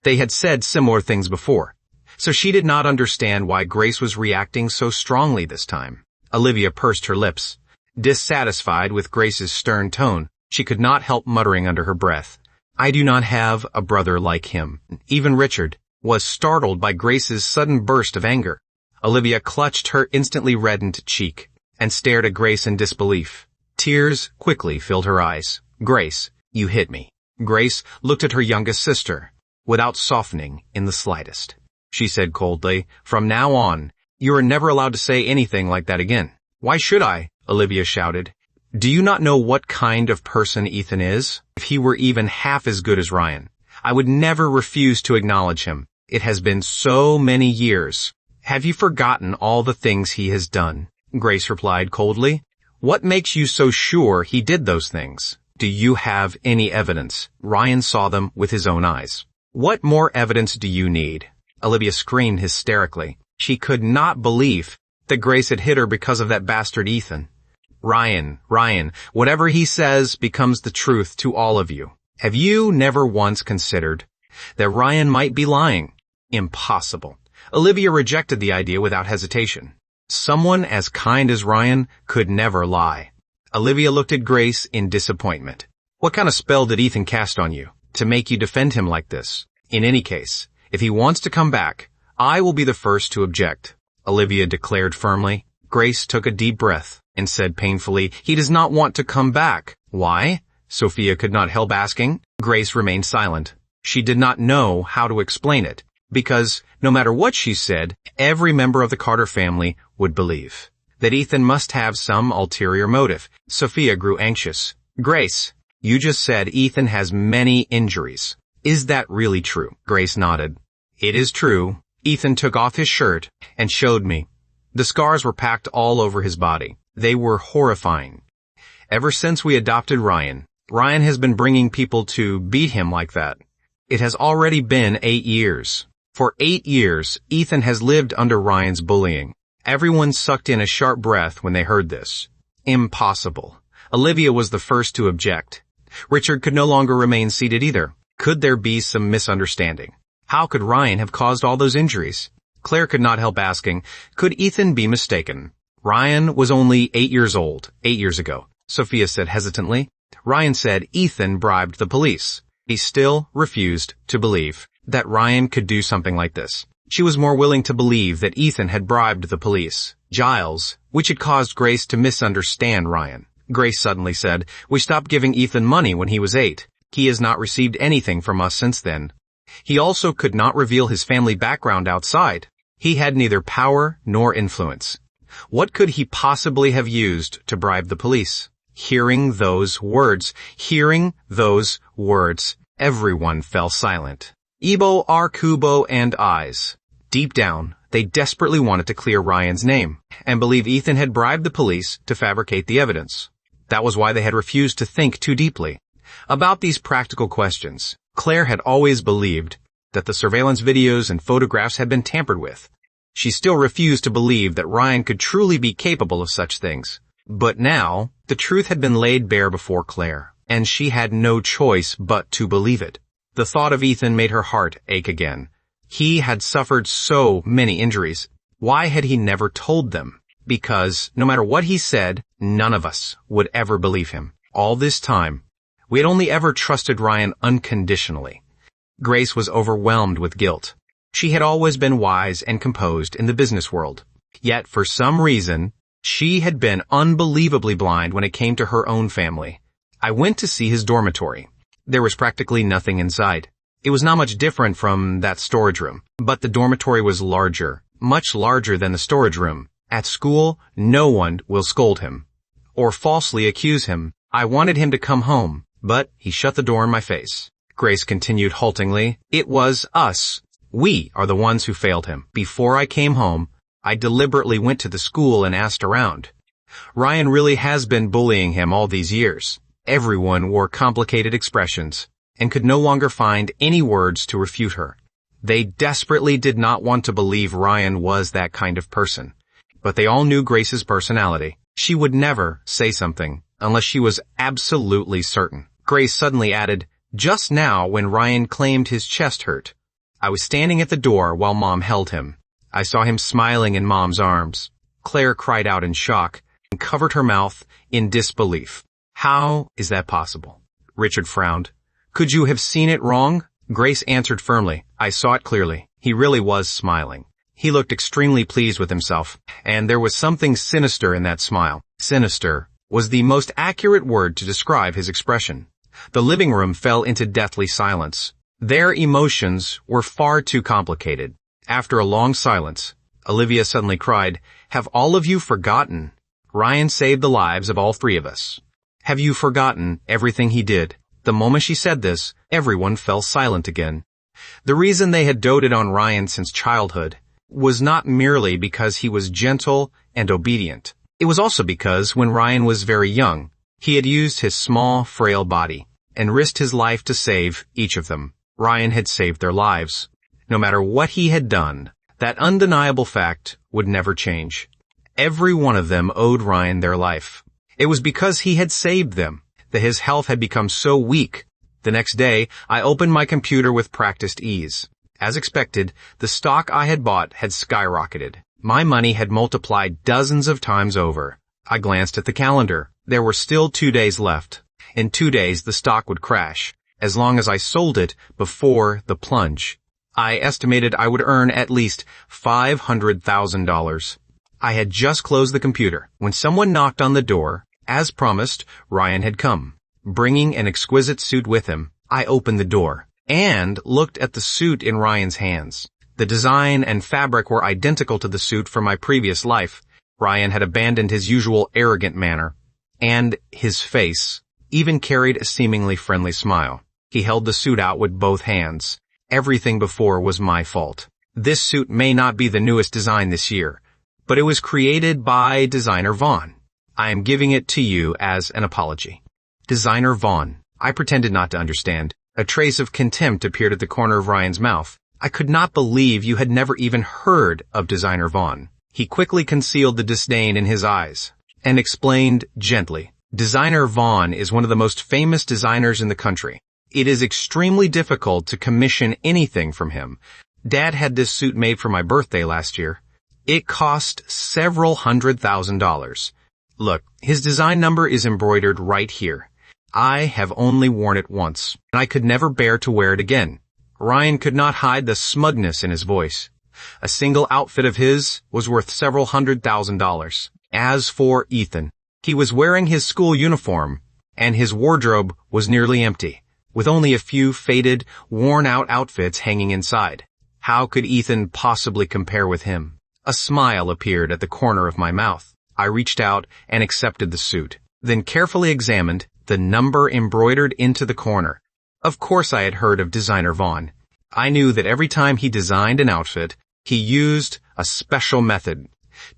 They had said similar things before, so she did not understand why Grace was reacting so strongly this time. Olivia pursed her lips. Dissatisfied with Grace's stern tone, she could not help muttering under her breath, I do not have a brother like him. Even Richard was startled by Grace's sudden burst of anger. Olivia clutched her instantly reddened cheek and stared at Grace in disbelief. Tears quickly filled her eyes. Grace, you hit me. Grace looked at her youngest sister, without softening in the slightest. She said coldly, From now on, you are never allowed to say anything like that again. Why should I? Olivia shouted. Do you not know what kind of person Ethan is? If he were even half as good as Ryan, I would never refuse to acknowledge him. It has been so many years. Have you forgotten all the things he has done? Grace replied coldly. What makes you so sure he did those things? Do you have any evidence? Ryan saw them with his own eyes. What more evidence do you need? Olivia screamed hysterically. She could not believe that Grace had hit her because of that bastard Ethan. Ryan, whatever he says becomes the truth to all of you. Have you never once considered that Ryan might be lying? Impossible. Olivia rejected the idea without hesitation. Someone as kind as Ryan could never lie. Olivia looked at Grace in disappointment. What kind of spell did Ethan cast on you to make you defend him like this? In any case, if he wants to come back, I will be the first to object, Olivia declared firmly. Grace took a deep breath and said painfully, He does not want to come back. Why? Sophia could not help asking. Grace remained silent. She did not know how to explain it, because no matter what she said, every member of the Carter family would believe that Ethan must have some ulterior motive. Sophia grew anxious. Grace, you just said Ethan has many injuries. Is that really true? Grace nodded. It is true. Ethan took off his shirt and showed me. The scars were packed all over his body. They were horrifying. Ever since we adopted Ryan has been bringing people to beat him like that. It has already been 8 years. For 8 years, Ethan has lived under Ryan's bullying. Everyone sucked in a sharp breath when they heard this. Impossible. Olivia was the first to object. Richard could no longer remain seated either. Could there be some misunderstanding? How could Ryan have caused all those injuries? Claire could not help asking, could Ethan be mistaken? Ryan was only 8 years old, 8 years ago, Sophia said hesitantly. Ryan said Ethan bribed the police. He still refused to believe that Ryan could do something like this. She was more willing to believe that Ethan had bribed the police. Giles, which had caused Grace to misunderstand Ryan. Grace suddenly said, We stopped giving Ethan money when he was 8. He has not received anything from us since then. He also could not reveal his family background outside. He had neither power nor influence. What could he possibly have used to bribe the police? Hearing those words, everyone fell silent. Ibo, Kubo, and Eyes. Deep down, they desperately wanted to clear Ryan's name and believe Ethan had bribed the police to fabricate the evidence. That was why they had refused to think too deeply about these practical questions. Claire had always believed that the surveillance videos and photographs had been tampered with. She still refused to believe that Ryan could truly be capable of such things. But now, the truth had been laid bare before Claire, and she had no choice but to believe it. The thought of Ethan made her heart ache again. He had suffered so many injuries. Why had he never told them? Because, no matter what he said, none of us would ever believe him. All this time, we had only ever trusted Ryan unconditionally. Grace was overwhelmed with guilt. She had always been wise and composed in the business world. Yet, for some reason, she had been unbelievably blind when it came to her own family. I went to see his dormitory. There was practically nothing inside. It was not much different from that storage room, but the dormitory was larger, much larger than the storage room, At school, no one will scold him or falsely accuse him. I wanted him to come home, but he shut the door in my face. Grace continued haltingly, "It was us. We are the ones who failed him. Before I came home, I deliberately went to the school and asked around. Ryan really has been bullying him all these years." Everyone wore complicated expressions and could no longer find any words to refute her. They desperately did not want to believe Ryan was that kind of person, but they all knew Grace's personality. She would never say something unless she was absolutely certain. Grace suddenly added, "Just now when Ryan claimed his chest hurt, I was standing at the door while Mom held him. I saw him smiling in Mom's arms." Claire cried out in shock and covered her mouth in disbelief. "How is that possible?" Richard frowned. "Could you have seen it wrong?" Grace answered firmly, "I saw it clearly. He really was smiling." He looked extremely pleased with himself, and there was something sinister in that smile. Sinister was the most accurate word to describe his expression. The living room fell into deathly silence. Their emotions were far too complicated. After a long silence, Olivia suddenly cried, "Have all of you forgotten? Ryan saved the lives of all three of us. Have you forgotten everything he did?" The moment she said this, everyone fell silent again. The reason they had doted on Ryan since childhood was not merely because he was gentle and obedient. It was also because when Ryan was very young, he had used his small, frail body and risked his life to save each of them. Ryan had saved their lives. No matter what he had done, that undeniable fact would never change. Every one of them owed Ryan their life. It was because he had saved them that his health had become so weak. The next day, I opened my computer with practiced ease. As expected, the stock I had bought had skyrocketed. My money had multiplied dozens of times over. I glanced at the calendar. There were still 2 days left. In 2 days, the stock would crash, as long as I sold it before the plunge. I estimated I would earn at least $500,000. I had just closed the computer when someone knocked on the door. As promised, Ryan had come, bringing an exquisite suit with him. I opened the door and looked at the suit in Ryan's hands. The design and fabric were identical to the suit from my previous life. Ryan had abandoned his usual arrogant manner, and his face even carried a seemingly friendly smile. He held the suit out with both hands. Everything before was my fault. This suit may not be the newest design this year, but it was created by designer Vaughn. I am giving it to you as an apology. Designer Vaughn. I pretended not to understand. A trace of contempt appeared at the corner of Ryan's mouth. I could not believe you had never even heard of designer Vaughn. He quickly concealed the disdain in his eyes and explained gently, "Designer Vaughn is one of the most famous designers in the country. It is extremely difficult to commission anything from him. Dad had this suit made for my birthday last year. It cost several $100,000. Look, his design number is embroidered right here. I have only worn it once, and I could never bear to wear it again." Ryan could not hide the smugness in his voice. A single outfit of his was worth several $100,000. As for Ethan, he was wearing his school uniform, and his wardrobe was nearly empty, with only a few faded, worn-out outfits hanging inside. How could Ethan possibly compare with him? A smile appeared at the corner of my mouth. I reached out and accepted the suit, then carefully examined the number embroidered into the corner. Of course I had heard of designer Vaughn. I knew that every time he designed an outfit, he used a special method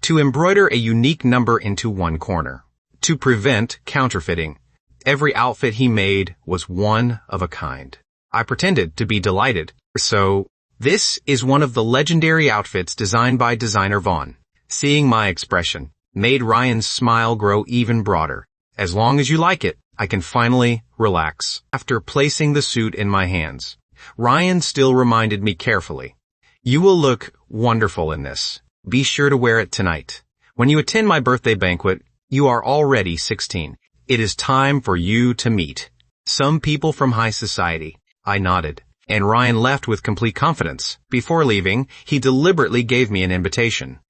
to embroider a unique number into one corner, to prevent counterfeiting. Every outfit he made was one of a kind. I pretended to be delighted. "So, this is one of the legendary outfits designed by designer Vaughn." Seeing my expression made Ryan's smile grow even broader. "As long as you like it, I can finally relax." After placing the suit in my hands, Ryan still reminded me carefully, "You will look wonderful in this. Be sure to wear it tonight. When you attend my birthday banquet, you are already 16. It is time for you to meet some people from high society." I nodded, and Ryan left with complete confidence. Before leaving, he deliberately gave me an invitation,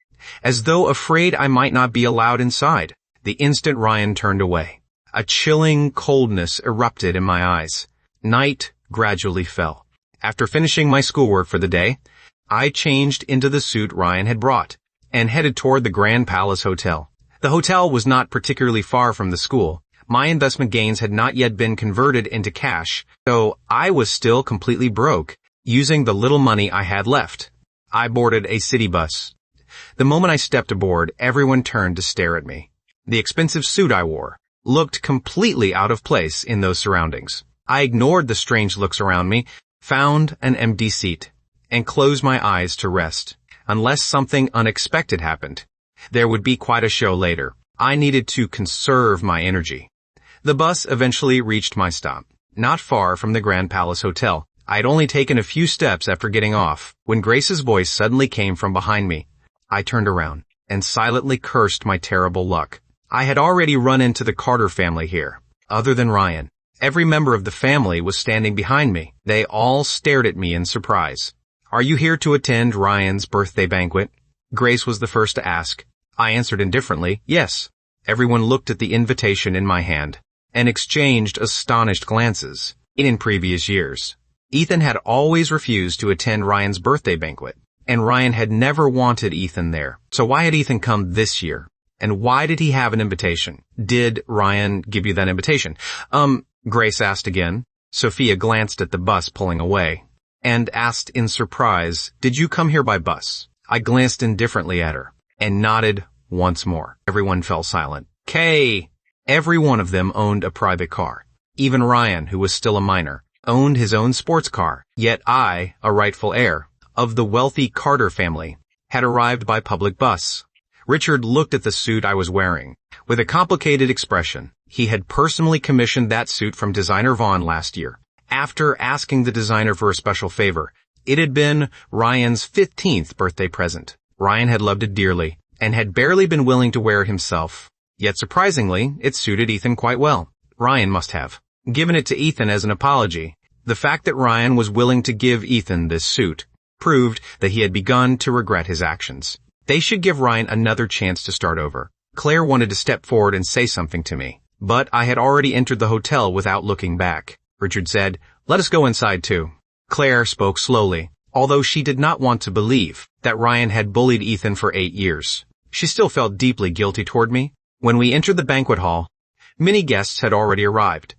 as though afraid I might not be allowed inside. The instant Ryan turned away, a chilling coldness erupted in my eyes. Night gradually fell. After finishing my schoolwork for the day, I changed into the suit Ryan had brought. and headed toward the Grand Palace Hotel. The hotel was not particularly far from the school. My investment gains had not yet been converted into cash, so I was still completely broke, using the little money I had left. I boarded a city bus. The moment I stepped aboard, everyone turned to stare at me. The expensive suit I wore looked completely out of place in those surroundings. I ignored the strange looks around me, found an empty seat, and closed my eyes to rest. Unless something unexpected happened, there would be quite a show later. I needed to conserve my energy. The bus eventually reached my stop, not far from the Grand Palace Hotel. I had only taken a few steps after getting off when Grace's voice suddenly came from behind me. I turned around and silently cursed my terrible luck. I had already run into the Carter family here. Other than Ryan, every member of the family was standing behind me. They all stared at me in surprise. "Are you here to attend Ryan's birthday banquet?" Grace was the first to ask. I answered indifferently, yes. Everyone looked at the invitation in my hand and exchanged astonished glances. In previous years, Ethan had always refused to attend Ryan's birthday banquet, and Ryan had never wanted Ethan there. So why had Ethan come this year? And why did he have an invitation? Did Ryan give you that invitation? Grace asked again. Sophia glanced at the bus pulling away and asked in surprise, "Did you come here by bus?" I glanced indifferently at her and nodded once more. Everyone fell silent. Every one of them owned a private car. Even Ryan, who was still a minor, owned his own sports car. Yet I, a rightful heir of the wealthy Carter family, had arrived by public bus. Richard looked at the suit I was wearing with a complicated expression. He had personally commissioned that suit from designer Vaughn last year. After asking the designer for a special favor, it had been Ryan's 15th birthday present. Ryan had loved it dearly and had barely been willing to wear it himself. Yet surprisingly, it suited Ethan quite well. Ryan must have given it to Ethan as an apology. The fact that Ryan was willing to give Ethan this suit proved that he had begun to regret his actions. They should give Ryan another chance to start over. Claire wanted to step forward and say something to me, but I had already entered the hotel without looking back. Richard said, "Let us go inside too." Claire spoke slowly, although she did not want to believe that Ryan had bullied Ethan for 8 years. She still felt deeply guilty toward me. When we entered the banquet hall, many guests had already arrived.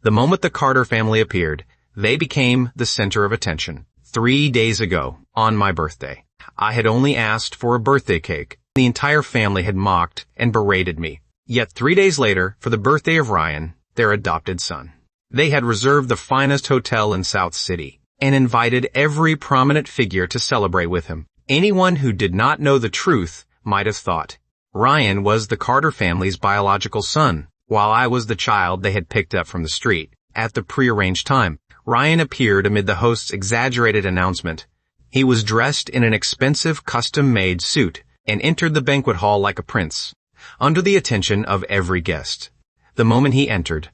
The moment the Carter family appeared, they became the center of attention. 3 days ago, on my birthday, I had only asked for a birthday cake. The entire family had mocked and berated me. Yet 3 days later, for the birthday of Ryan, their adopted son, they had reserved the finest hotel in South City and invited every prominent figure to celebrate with him. Anyone who did not know the truth might have thought Ryan was the Carter family's biological son, while I was the child they had picked up from the street. At the prearranged time, Ryan appeared amid the host's exaggerated announcement. He was dressed in an expensive custom-made suit and entered the banquet hall like a prince, under the attention of every guest. The moment he entered,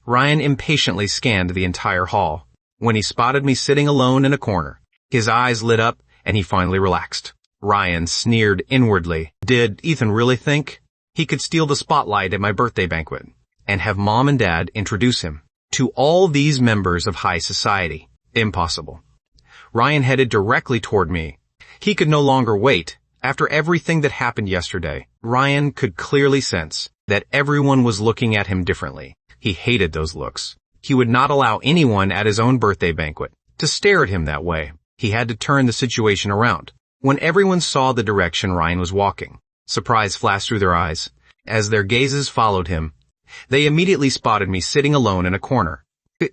Ryan impatiently scanned the entire hall. When he spotted me sitting alone in a corner, his eyes lit up and he finally relaxed. Ryan sneered inwardly. Did Ethan really think he could steal the spotlight at my birthday banquet and have Mom and Dad introduce him to all these members of high society? Impossible. Ryan headed directly toward me. He could no longer wait. After everything that happened yesterday, Ryan could clearly sense that everyone was looking at him differently. He hated those looks. He would not allow anyone at his own birthday banquet to stare at him that way. He had to turn the situation around. When everyone saw the direction Ryan was walking, surprise flashed through their eyes. As their gazes followed him, they immediately spotted me sitting alone in a corner,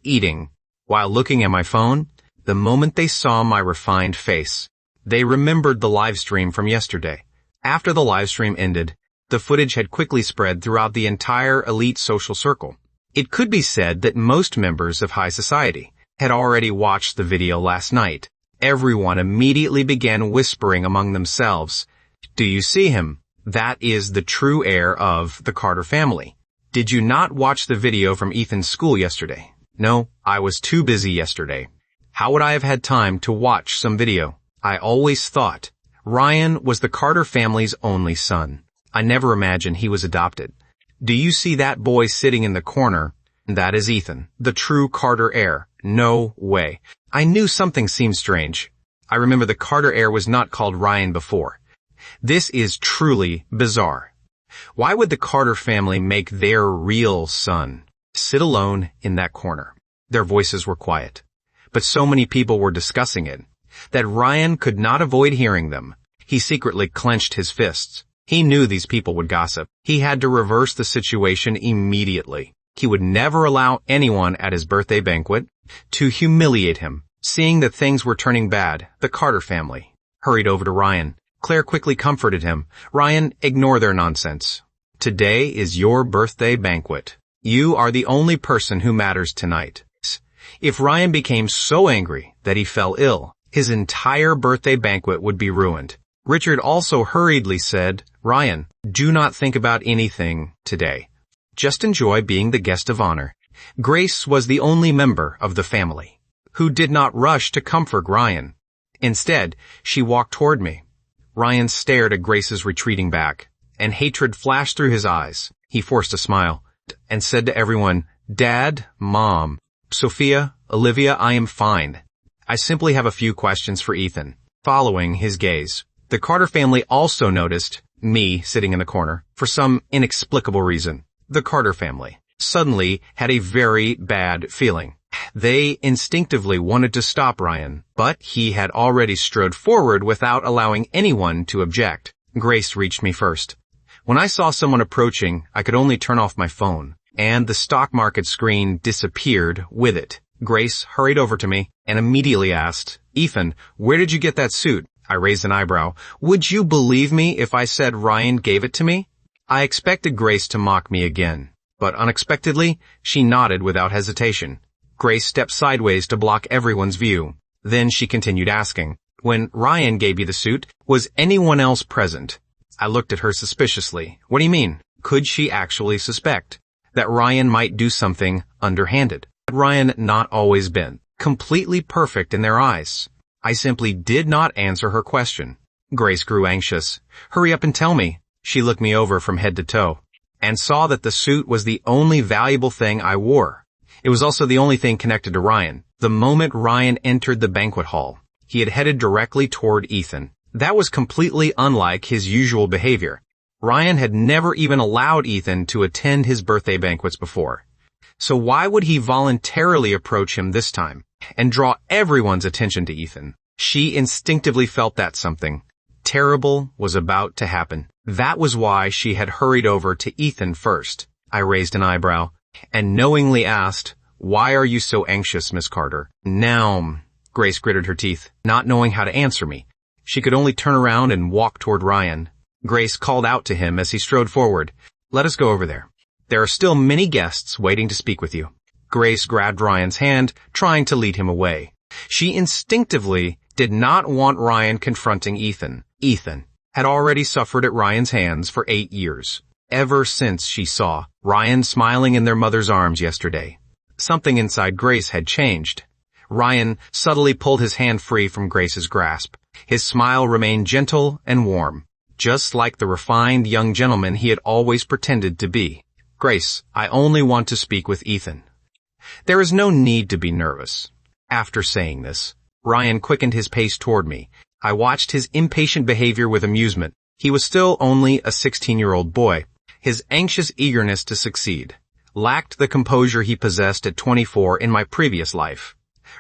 eating, while looking at my phone. The moment they saw my refined face, they remembered the live stream from yesterday. After the live stream ended, the footage had quickly spread throughout the entire elite social circle. It could be said that most members of high society had already watched the video last night. Everyone immediately began whispering among themselves, "Do you see him? That is the true heir of the Carter family." Did you not watch the video from Ethan's school yesterday? No, I was too busy yesterday. How would I have had time to watch some video? I always thought Ryan was the Carter family's only son. I never imagined he was adopted. Do you see that boy sitting in the corner? That is Ethan, the true Carter heir. No way. I knew something seemed strange. I remember the Carter heir was not called Ryan before. This is truly bizarre. Why would the Carter family make their real son sit alone in that corner? Their voices were quiet, but so many people were discussing it that Ryan could not avoid hearing them. He secretly clenched his fists. He knew these people would gossip. He had to reverse the situation immediately. He would never allow anyone at his birthday banquet to humiliate him. Seeing that things were turning bad, the Carter family hurried over to Ryan. Claire quickly comforted him. Ryan, ignore their nonsense. Today is your birthday banquet. You are the only person who matters tonight. If Ryan became so angry that he fell ill, his entire birthday banquet would be ruined. Richard also hurriedly said, Ryan, do not think about anything today. Just enjoy being the guest of honor. Grace was the only member of the family who did not rush to comfort Ryan. Instead, she walked toward me. Ryan stared at Grace's retreating back, and hatred flashed through his eyes. He forced a smile and said to everyone, Dad, Mom, Sophia, Olivia, I am fine. I simply have a few questions for Ethan. Following his gaze, the Carter family also noticed me sitting in the corner. For some inexplicable reason, the Carter family suddenly had a very bad feeling. They instinctively wanted to stop Ryan, but he had already strode forward without allowing anyone to object. Grace reached me first. When I saw someone approaching, I could only turn off my phone, and the stock market screen disappeared with it. Grace hurried over to me and immediately asked, Ethan, where did you get that suit? I raised an eyebrow. Would you believe me if I said Ryan gave it to me? I expected Grace to mock me again, but unexpectedly, she nodded without hesitation. Grace stepped sideways to block everyone's view. Then she continued asking, when Ryan gave you the suit, was anyone else present? I looked at her suspiciously. What do you mean? Could she actually suspect that Ryan might do something underhanded? Had Ryan not always been completely perfect in their eyes? I simply did not answer her question. Grace grew anxious. Hurry up and tell me. She looked me over from head to toe and saw that the suit was the only valuable thing I wore. It was also the only thing connected to Ryan. The moment Ryan entered the banquet hall, he had headed directly toward Ethan. That was completely unlike his usual behavior. Ryan had never even allowed Ethan to attend his birthday banquets before. So why would he voluntarily approach him this time and draw everyone's attention to Ethan? She instinctively felt that something terrible was about to happen. That was why she had hurried over to Ethan first. I raised an eyebrow and knowingly asked, why are you so anxious, Miss Carter? Now, Grace gritted her teeth, not knowing how to answer me. She could only turn around and walk toward Ryan. Grace called out to him as he strode forward. Let us go over there. There are still many guests waiting to speak with you. Grace grabbed Ryan's hand, trying to lead him away. She instinctively did not want Ryan confronting Ethan. Ethan had already suffered at Ryan's hands for 8 years. Ever since she saw Ryan smiling in their mother's arms yesterday, something inside Grace had changed. Ryan subtly pulled his hand free from Grace's grasp. His smile remained gentle and warm, just like the refined young gentleman he had always pretended to be. Grace, I only want to speak with Ethan. There is no need to be nervous. After saying this, Ryan quickened his pace toward me. I watched his impatient behavior with amusement. He was still only a 16-year-old boy. His anxious eagerness to succeed lacked the composure he possessed at 24 in my previous life.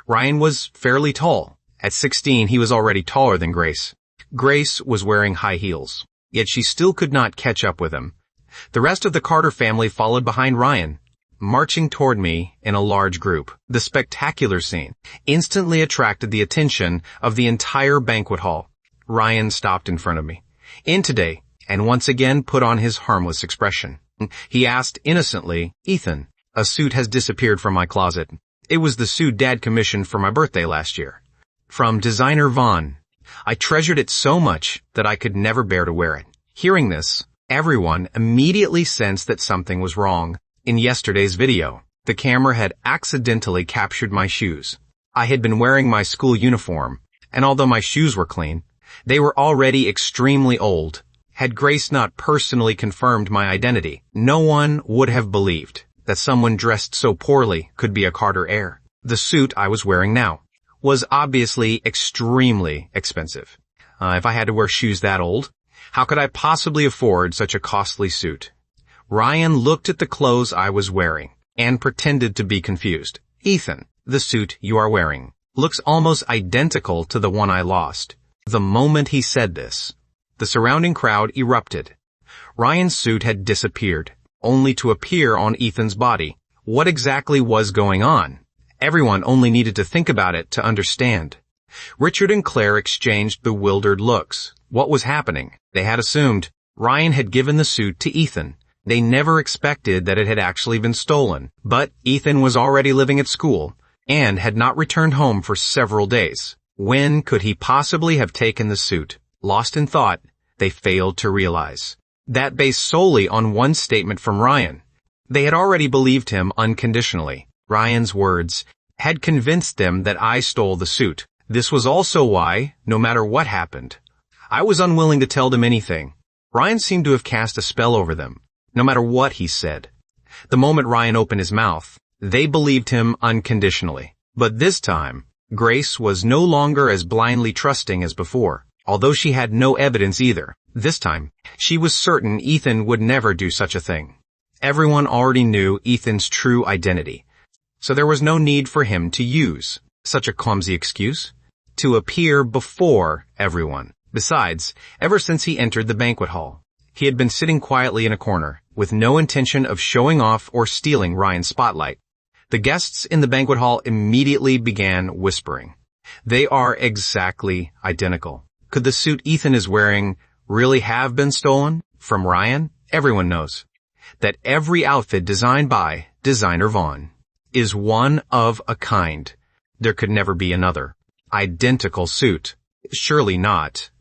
Ryan was fairly tall. At 16, he was already taller than Grace. Grace was wearing high heels, yet she still could not catch up with him. The rest of the Carter family followed behind Ryan, marching toward me in a large group. The spectacular scene instantly attracted the attention of the entire banquet hall. Ryan stopped in front of me, in today, and once again put on his harmless expression. He asked innocently, Ethan, a suit has disappeared from my closet. It was the suit Dad commissioned for my birthday last year. From designer Vaughn. I treasured it so much that I could never bear to wear it. Hearing this, everyone immediately sensed that something was wrong. In yesterday's video, the camera had accidentally captured my shoes. I had been wearing my school uniform, and although my shoes were clean, they were already extremely old. Had Grace not personally confirmed my identity, no one would have believed that someone dressed so poorly could be a Carter heir. The suit I was wearing now was obviously extremely expensive. If I had to wear shoes that old, How could I possibly afford such a costly suit? Ryan looked at the clothes I was wearing and pretended to be confused. Ethan, the suit you are wearing looks almost identical to the one I lost. The moment he said this, the surrounding crowd erupted. Ryan's suit had disappeared, only to appear on Ethan's body. What exactly was going on? Everyone only needed to think about it to understand. Richard and Claire exchanged bewildered looks. What was happening? They had assumed Ryan had given the suit to Ethan. They never expected that it had actually been stolen. But Ethan was already living at school and had not returned home for several days. When could he possibly have taken the suit? Lost in thought, they failed to realize that based solely on one statement from Ryan. They had already believed him unconditionally. Ryan's words had convinced them that I stole the suit. This was also why, no matter what happened, I was unwilling to tell them anything. Ryan seemed to have cast a spell over them, no matter what he said. The moment Ryan opened his mouth, they believed him unconditionally. But this time, Grace was no longer as blindly trusting as before, although she had no evidence either. This time, she was certain Ethan would never do such a thing. Everyone already knew Ethan's true identity, so there was no need for him to use such a clumsy excuse to appear before everyone. Besides, ever since he entered the banquet hall, he had been sitting quietly in a corner, with no intention of showing off or stealing Ryan's spotlight. The guests in the banquet hall immediately began whispering. They are exactly identical. Could the suit Ethan is wearing really have been stolen from Ryan? Everyone knows that every outfit designed by designer Vaughn is one of a kind. There could never be another identical suit. Surely not.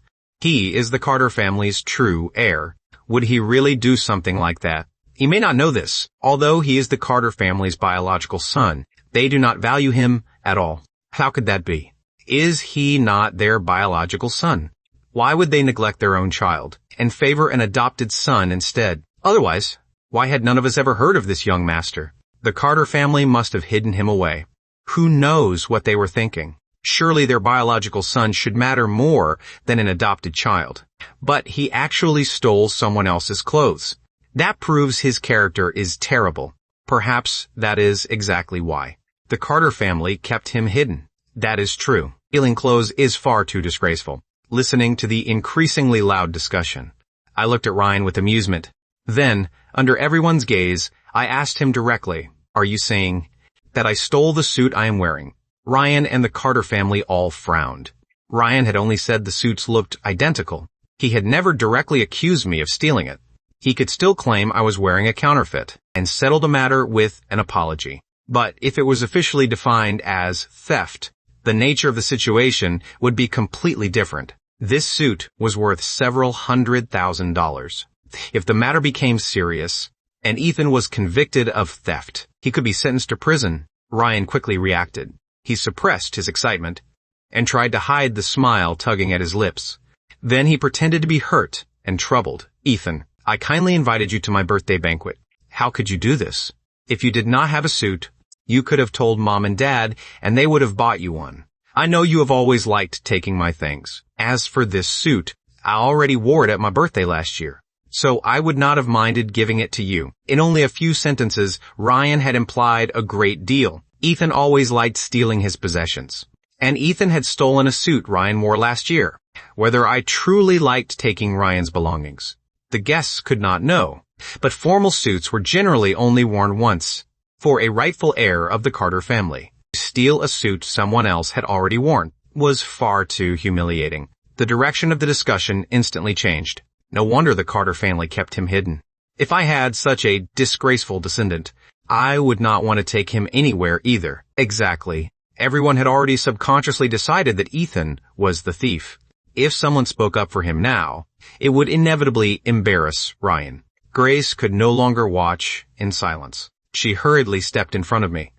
He is the Carter family's true heir. Would he really do something like that? He may not know this. Although he is the Carter family's biological son, they do not value him at all. How could that be? Is he not their biological son? Why would they neglect their own child and favor an adopted son instead? Otherwise, why had none of us ever heard of this young master? The Carter family must have hidden him away. Who knows what they were thinking? Surely their biological son should matter more than an adopted child. But he actually stole someone else's clothes. That proves his character is terrible. Perhaps that is exactly why the Carter family kept him hidden. That is true. Stealing clothes is far too disgraceful. Listening to the increasingly loud discussion, I looked at Ryan with amusement. Then, under everyone's gaze, I asked him directly, "Are you saying that I stole the suit I am wearing?" Ryan and the Carter family all frowned. Ryan had only said the suits looked identical. He had never directly accused me of stealing it. He could still claim I was wearing a counterfeit and settle the matter with an apology. But if it was officially defined as theft, the nature of the situation would be completely different. This suit was worth several $100,000. If the matter became serious, and Ethan was convicted of theft, he could be sentenced to prison. Ryan quickly reacted. He suppressed his excitement and tried to hide the smile tugging at his lips. Then he pretended to be hurt and troubled. "Ethan, I kindly invited you to my birthday banquet. How could you do this? If you did not have a suit, you could have told Mom and Dad, and they would have bought you one. I know you have always liked taking my things. As for this suit, I already wore it at my birthday last year, so I would not have minded giving it to you." In only a few sentences, Ryan had implied a great deal. Ethan always liked stealing his possessions, and Ethan had stolen a suit Ryan wore last year. Whether I truly liked taking Ryan's belongings, the guests could not know, but formal suits were generally only worn once. For a rightful heir of the Carter family, to steal a suit someone else had already worn was far too humiliating. The direction of the discussion instantly changed. No wonder the Carter family kept him hidden. If I had such a disgraceful descendant, I would not want to take him anywhere either. Exactly. Everyone had already subconsciously decided that Ethan was the thief. If someone spoke up for him now, it would inevitably embarrass Ryan. Grace could no longer watch in silence. She hurriedly stepped in front of me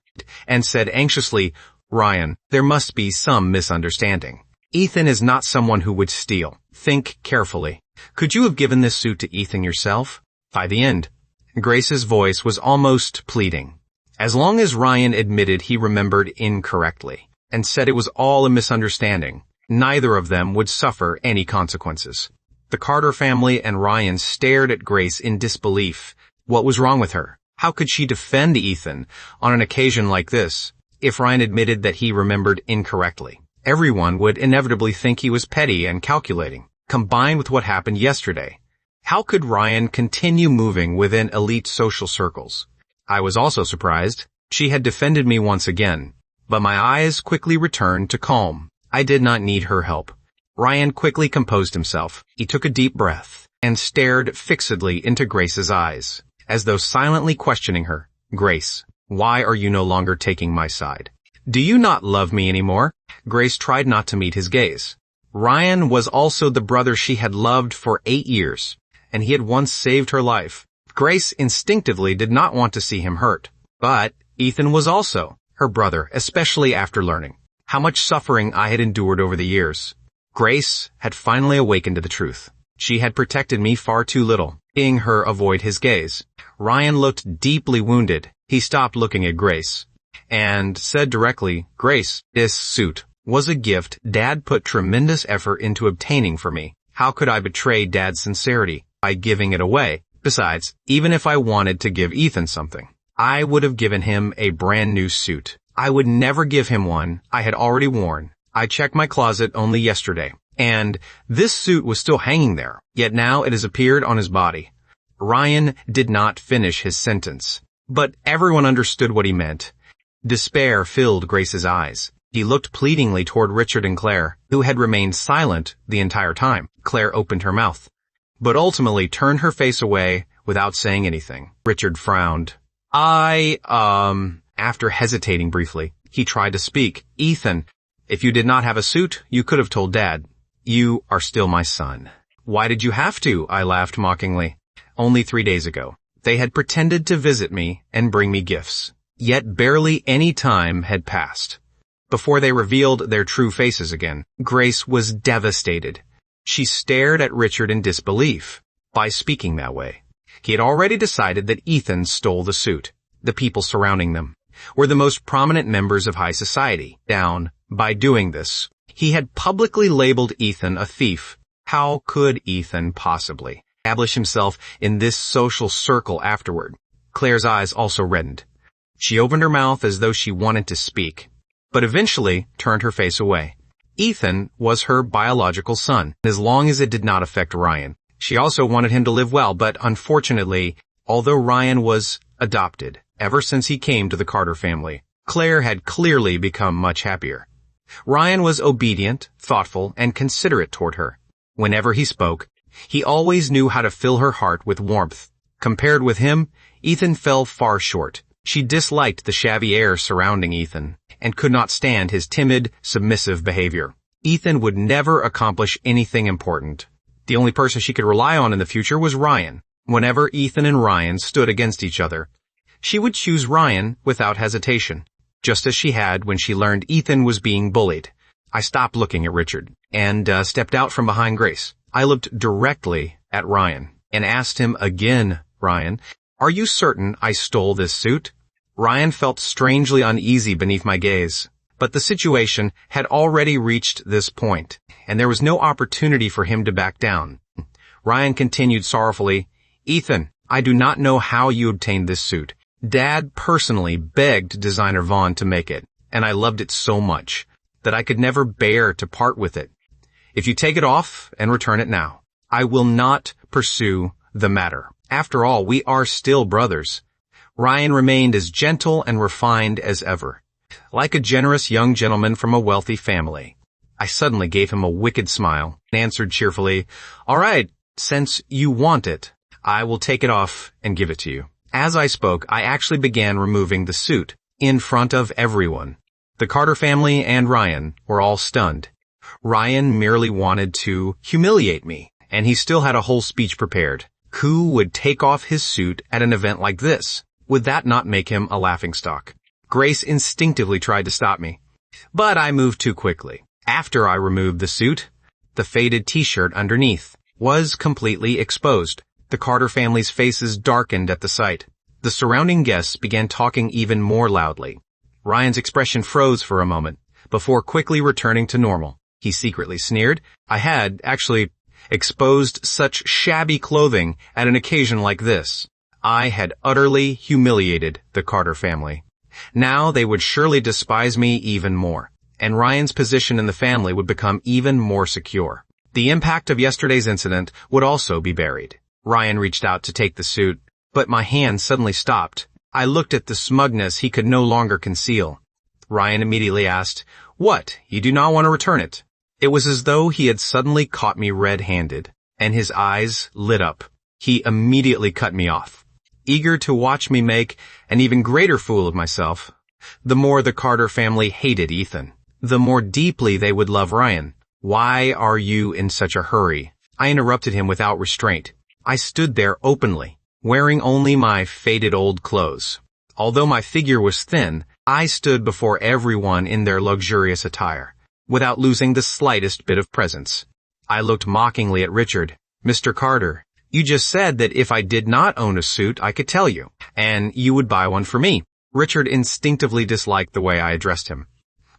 and said anxiously, "Ryan, there must be some misunderstanding. Ethan is not someone who would steal. Think carefully. Could you have given this suit to Ethan yourself?" By the end, Grace's voice was almost pleading. As long as Ryan admitted he remembered incorrectly and said it was all a misunderstanding, neither of them would suffer any consequences. The Carter family and Ryan stared at Grace in disbelief. What was wrong with her? How could she defend Ethan on an occasion like this if Ryan admitted that he remembered incorrectly? Everyone would inevitably think he was petty and calculating, combined with what happened yesterday. How could Ryan continue moving within elite social circles? I was also surprised. She had defended me once again, but my eyes quickly returned to calm. I did not need her help. Ryan quickly composed himself. He took a deep breath and stared fixedly into Grace's eyes, as though silently questioning her. Grace, why are you no longer taking my side? Do you not love me anymore? Grace tried not to meet his gaze. Ryan was also the brother she had loved for 8 years, and he had once saved her life. Grace instinctively did not want to see him hurt. But Ethan was also her brother, especially after learning how much suffering I had endured over the years. Grace had finally awakened to the truth. She had protected me far too little, seeing her avoid his gaze. Ryan looked deeply wounded. He stopped looking at Grace and said directly, Grace, this suit was a gift Dad put tremendous effort into obtaining for me. How could I betray Dad's sincerity by giving it away? Besides, even if I wanted to give Ethan something, I would have given him a brand new suit. I would never give him one I had already worn. I checked my closet only yesterday, and this suit was still hanging there, yet now it has appeared on his body. Ryan did not finish his sentence, but everyone understood what he meant. Despair filled Grace's eyes. He looked pleadingly toward Richard and Claire, who had remained silent the entire time. Claire opened her mouth, but ultimately turned her face away without saying anything. Richard frowned. After hesitating briefly, he tried to speak. Ethan, if you did not have a suit, you could have told Dad. You are still my son. Why did you have to? I laughed mockingly. Only 3 days ago, they had pretended to visit me and bring me gifts. Yet barely any time had passed before they revealed their true faces again. Grace was devastated. She stared at Richard in disbelief. By speaking that way, he had already decided that Ethan stole the suit. The people surrounding them were the most prominent members of high society. By doing this, he had publicly labeled Ethan a thief. How could Ethan possibly establish himself in this social circle afterward? Claire's eyes also reddened. She opened her mouth as though she wanted to speak, but eventually turned her face away. Ethan was her biological son, as long as it did not affect Ryan. She also wanted him to live well, but unfortunately, although Ryan was adopted ever since he came to the Carter family, Claire had clearly become much happier. Ryan was obedient, thoughtful, and considerate toward her. Whenever he spoke, he always knew how to fill her heart with warmth. Compared with him, Ethan fell far short. She disliked the shabby air surrounding Ethan and could not stand his timid, submissive behavior. Ethan would never accomplish anything important. The only person she could rely on in the future was Ryan. Whenever Ethan and Ryan stood against each other, she would choose Ryan without hesitation, just as she had when she learned Ethan was being bullied. I stopped looking at Richard and stepped out from behind Grace. I looked directly at Ryan and asked him again, Ryan, are you certain I stole this suit? Ryan felt strangely uneasy beneath my gaze, but the situation had already reached this point, and there was no opportunity for him to back down. Ryan continued sorrowfully, Ethan, I do not know how you obtained this suit. Dad personally begged designer Vaughn to make it, and I loved it so much that I could never bear to part with it. If you take it off and return it now, I will not pursue the matter. After all, we are still brothers. Ryan remained as gentle and refined as ever, like a generous young gentleman from a wealthy family. I suddenly gave him a wicked smile and answered cheerfully, all right, since you want it, I will take it off and give it to you. As I spoke, I actually began removing the suit in front of everyone. The Carter family and Ryan were all stunned. Ryan merely wanted to humiliate me, and he still had a whole speech prepared. Who would take off his suit at an event like this? Would that not make him a laughingstock? Grace instinctively tried to stop me, but I moved too quickly. After I removed the suit, the faded t-shirt underneath was completely exposed. The Carter family's faces darkened at the sight. The surrounding guests began talking even more loudly. Ryan's expression froze for a moment, before quickly returning to normal. He secretly sneered. I had, actually, exposed such shabby clothing at an occasion like this. I had utterly humiliated the Carter family. Now they would surely despise me even more, and Ryan's position in the family would become even more secure. The impact of yesterday's incident would also be buried. Ryan reached out to take the suit, but my hand suddenly stopped. I looked at the smugness he could no longer conceal. Ryan immediately asked, "What, you do not want to return it?" It was as though he had suddenly caught me red-handed, and his eyes lit up. He immediately cut me off, eager to watch me make an even greater fool of myself. The more the Carter family hated Ethan, the more deeply they would love Ryan. "Why are you in such a hurry?" I interrupted him without restraint. I stood there openly, wearing only my faded old clothes. Although my figure was thin, I stood before everyone in their luxurious attire, without losing the slightest bit of presence. I looked mockingly at Richard. "Mr. Carter, you just said that if I did not own a suit, I could tell you, and you would buy one for me." Richard instinctively disliked the way I addressed him.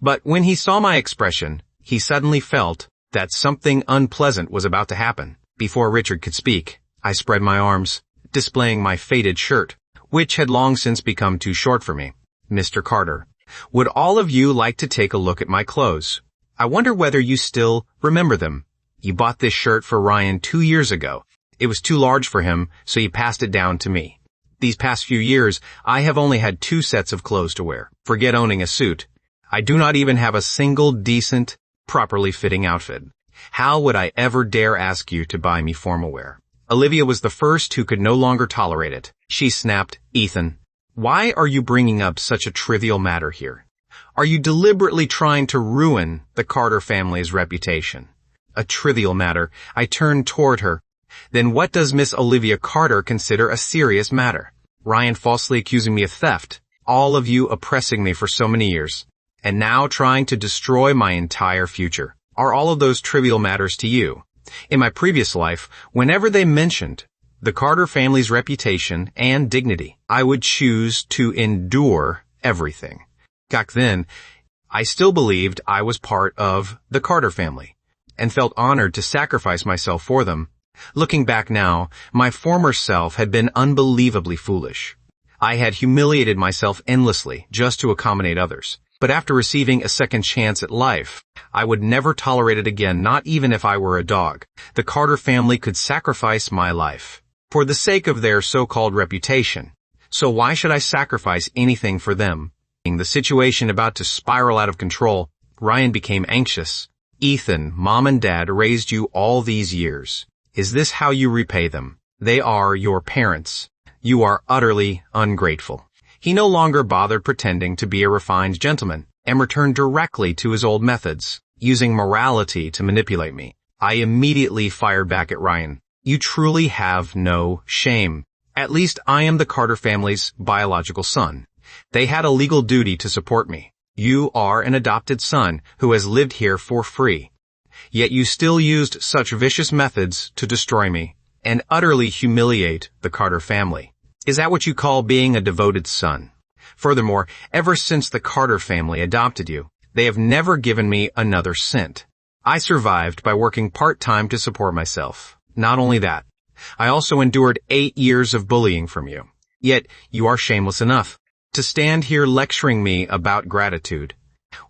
But when he saw my expression, he suddenly felt that something unpleasant was about to happen. Before Richard could speak, I spread my arms, displaying my faded shirt, which had long since become too short for me. "Mr. Carter, would all of you like to take a look at my clothes? I wonder whether you still remember them. You bought this shirt for Ryan 2 years ago. It was too large for him, so you passed it down to me. These past few years, I have only had 2 sets of clothes to wear. Forget owning a suit. I do not even have a single decent, properly fitting outfit. How would I ever dare ask you to buy me formal wear?" Olivia was the first who could no longer tolerate it. She snapped, "Ethan, why are you bringing up such a trivial matter here? Are you deliberately trying to ruin the Carter family's reputation?" "A trivial matter." I turned toward her. "Then what does Miss Olivia Carter consider a serious matter? Ryan falsely accusing me of theft, all of you oppressing me for so many years, and now trying to destroy my entire future. Are all of those trivial matters to you? In my previous life, whenever they mentioned the Carter family's reputation and dignity, I would choose to endure everything. Back then, I still believed I was part of the Carter family, and felt honored to sacrifice myself for them. Looking back now, my former self had been unbelievably foolish. I had humiliated myself endlessly just to accommodate others. But after receiving a second chance at life, I would never tolerate it again, not even if I were a dog. The Carter family could sacrifice my life for the sake of their so-called reputation. So why should I sacrifice anything for them? The situation about to spiral out of control, Ryan became anxious. "Ethan, Mom and Dad raised you all these years. Is this how you repay them? They are your parents. You are utterly ungrateful." He no longer bothered pretending to be a refined gentleman, and returned directly to his old methods, using morality to manipulate me. I immediately fired back at Ryan. "You truly have no shame. At least I am the Carter family's biological son. They had a legal duty to support me. You are an adopted son who has lived here for free. Yet you still used such vicious methods to destroy me and utterly humiliate the Carter family. Is that what you call being a devoted son? Furthermore, ever since the Carter family adopted you, they have never given me another cent. I survived by working part-time to support myself. Not only that, I also endured 8 years of bullying from you. Yet you are shameless enough to stand here lecturing me about gratitude.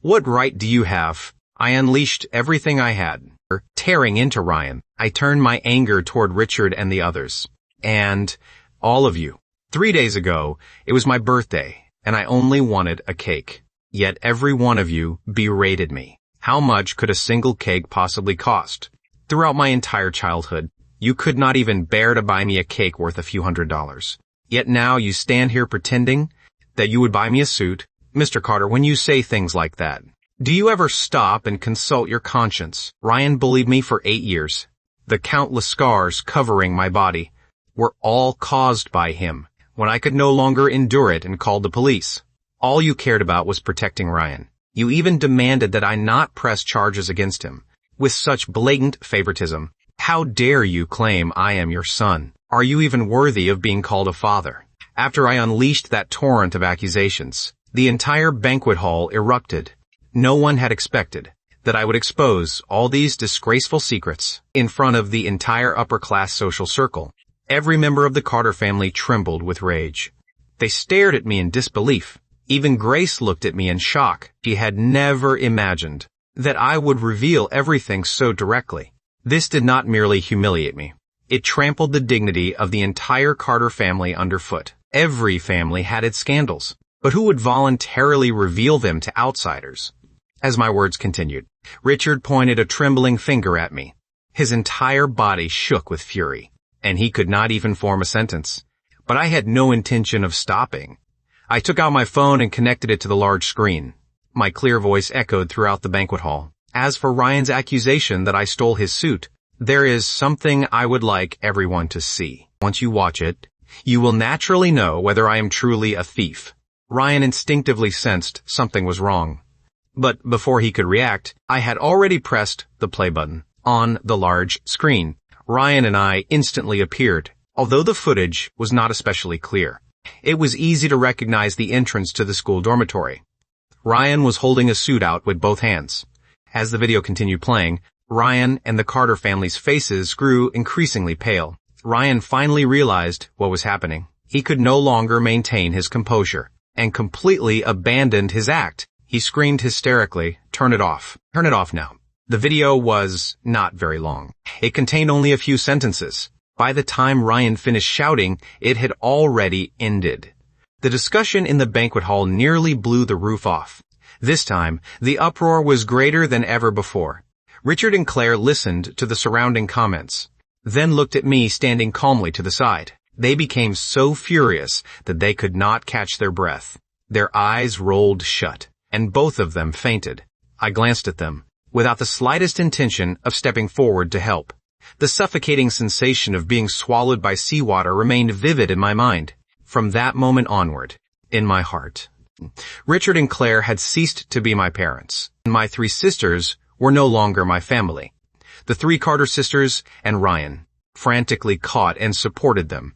What right do you have?" I unleashed everything I had. Tearing into Ryan, I turned my anger toward Richard and the others. "And all of you. 3 days ago, it was my birthday, and I only wanted a cake. Yet every one of you berated me. How much could a single cake possibly cost? Throughout my entire childhood, you could not even bear to buy me a cake worth a few $100s. Yet now you stand here pretending that you would buy me a suit. Mr. Carter, when you say things like that, do you ever stop and consult your conscience? Ryan bullied me for 8 years. The countless scars covering my body were all caused by him. When I could no longer endure it and called the police, all you cared about was protecting Ryan. You even demanded that I not press charges against him. With such blatant favoritism, how dare you claim I am your son? Are you even worthy of being called a father?" After I unleashed that torrent of accusations, the entire banquet hall erupted. No one had expected that I would expose all these disgraceful secrets in front of the entire upper-class social circle. Every member of the Carter family trembled with rage. They stared at me in disbelief. Even Grace looked at me in shock. She had never imagined that I would reveal everything so directly. This did not merely humiliate me. It trampled the dignity of the entire Carter family underfoot. Every family had its scandals, but who would voluntarily reveal them to outsiders? As my words continued, Richard pointed a trembling finger at me. His entire body shook with fury, and he could not even form a sentence. But I had no intention of stopping. I took out my phone and connected it to the large screen. My clear voice echoed throughout the banquet hall. As for Ryan's accusation that I stole his suit, there is something I would like everyone to see. Once you watch it, you will naturally know whether I am truly a thief. Ryan instinctively sensed something was wrong. But before he could react, I had already pressed the play button. On the large screen, Ryan and I instantly appeared, although the footage was not especially clear. It was easy to recognize the entrance to the school dormitory. Ryan was holding a suit out with both hands. As the video continued playing, Ryan and the Carter family's faces grew increasingly pale. Ryan finally realized what was happening. He could no longer maintain his composure and completely abandoned his act. He screamed hysterically, "Turn it off. Turn it off now." The video was not very long. It contained only a few sentences. By the time Ryan finished shouting, it had already ended. The discussion in the banquet hall nearly blew the roof off. This time, the uproar was greater than ever before. Richard and Claire listened to the surrounding comments, then looked at me standing calmly to the side. They became so furious that they could not catch their breath. Their eyes rolled shut, and both of them fainted. I glanced at them, without the slightest intention of stepping forward to help. The suffocating sensation of being swallowed by seawater remained vivid in my mind. From that moment onward, in my heart. Richard and Claire had ceased to be my parents, and my three sisters were no longer my family. The three Carter sisters and Ryan frantically caught and supported them.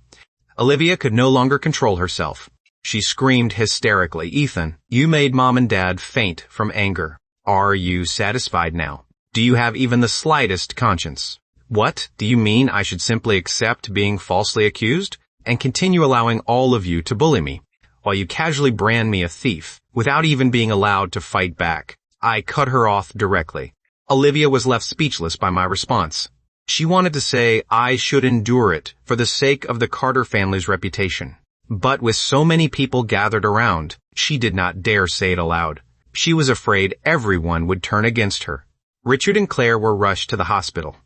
Olivia could no longer control herself. She screamed hysterically, "Ethan, you made Mom and Dad faint from anger. Are you satisfied now? Do you have even the slightest conscience? What, do you mean I should simply accept being falsely accused and continue allowing all of you to bully me, while you casually brand me a thief, without even being allowed to fight back?" I cut her off directly. Olivia was left speechless by my response. She wanted to say I should endure it for the sake of the Carter family's reputation. But with so many people gathered around, she did not dare say it aloud. She was afraid everyone would turn against her. Richard and Claire were rushed to the hospital.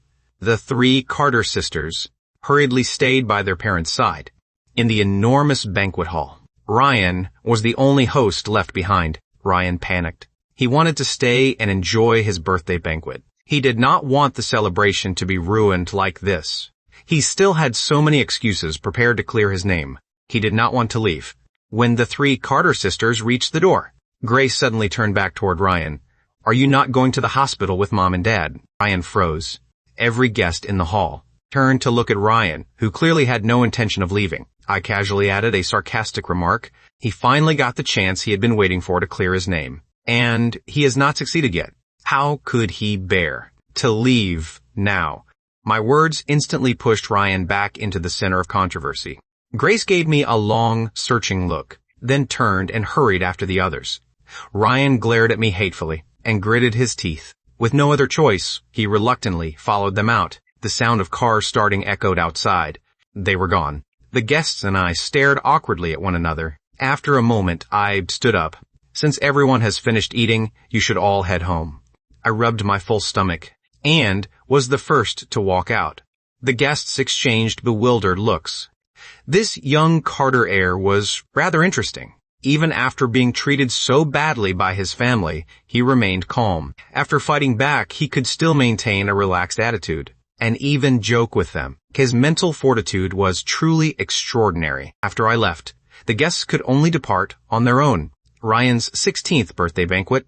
The three Carter sisters hurriedly stayed by their parents' side. In the enormous banquet hall, Ryan was the only host left behind. Ryan panicked. He wanted to stay and enjoy his birthday banquet. He did not want the celebration to be ruined like this. He still had so many excuses prepared to clear his name. He did not want to leave. When the three Carter sisters reached the door, Grace suddenly turned back toward Ryan. "Are you not going to the hospital with Mom and Dad?" Ryan froze. Every guest in the hall turned to look at Ryan, who clearly had no intention of leaving. I casually added a sarcastic remark. He finally got the chance he had been waiting for to clear his name. And he has not succeeded yet. How could he bear to leave now? My words instantly pushed Ryan back into the center of controversy. Grace gave me a long, searching look, then turned and hurried after the others. Ryan glared at me hatefully and gritted his teeth. With no other choice, he reluctantly followed them out. The sound of cars starting echoed outside. They were gone. The guests and I stared awkwardly at one another. After a moment, I stood up. "Since everyone has finished eating, you should all head home." I rubbed my full stomach and was the first to walk out. The guests exchanged bewildered looks. This young Carter heir was rather interesting. Even after being treated so badly by his family, he remained calm. After fighting back, he could still maintain a relaxed attitude and even joke with them. His mental fortitude was truly extraordinary. After I left, the guests could only depart on their own. Ryan's 16th birthday banquet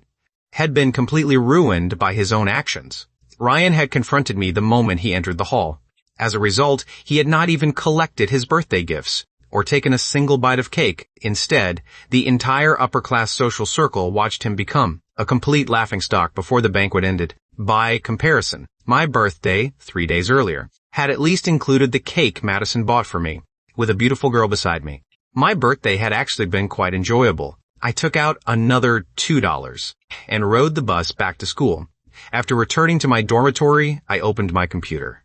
had been completely ruined by his own actions. Ryan had confronted me the moment he entered the hall. As a result, he had not even collected his birthday gifts or taken a single bite of cake. Instead, the entire upper-class social circle watched him become a complete laughingstock before the banquet ended. By comparison, my birthday, 3 days earlier, had at least included the cake Madison bought for me, with a beautiful girl beside me. My birthday had actually been quite enjoyable. I took out another $2 and rode the bus back to school. After returning to my dormitory, I opened my computer.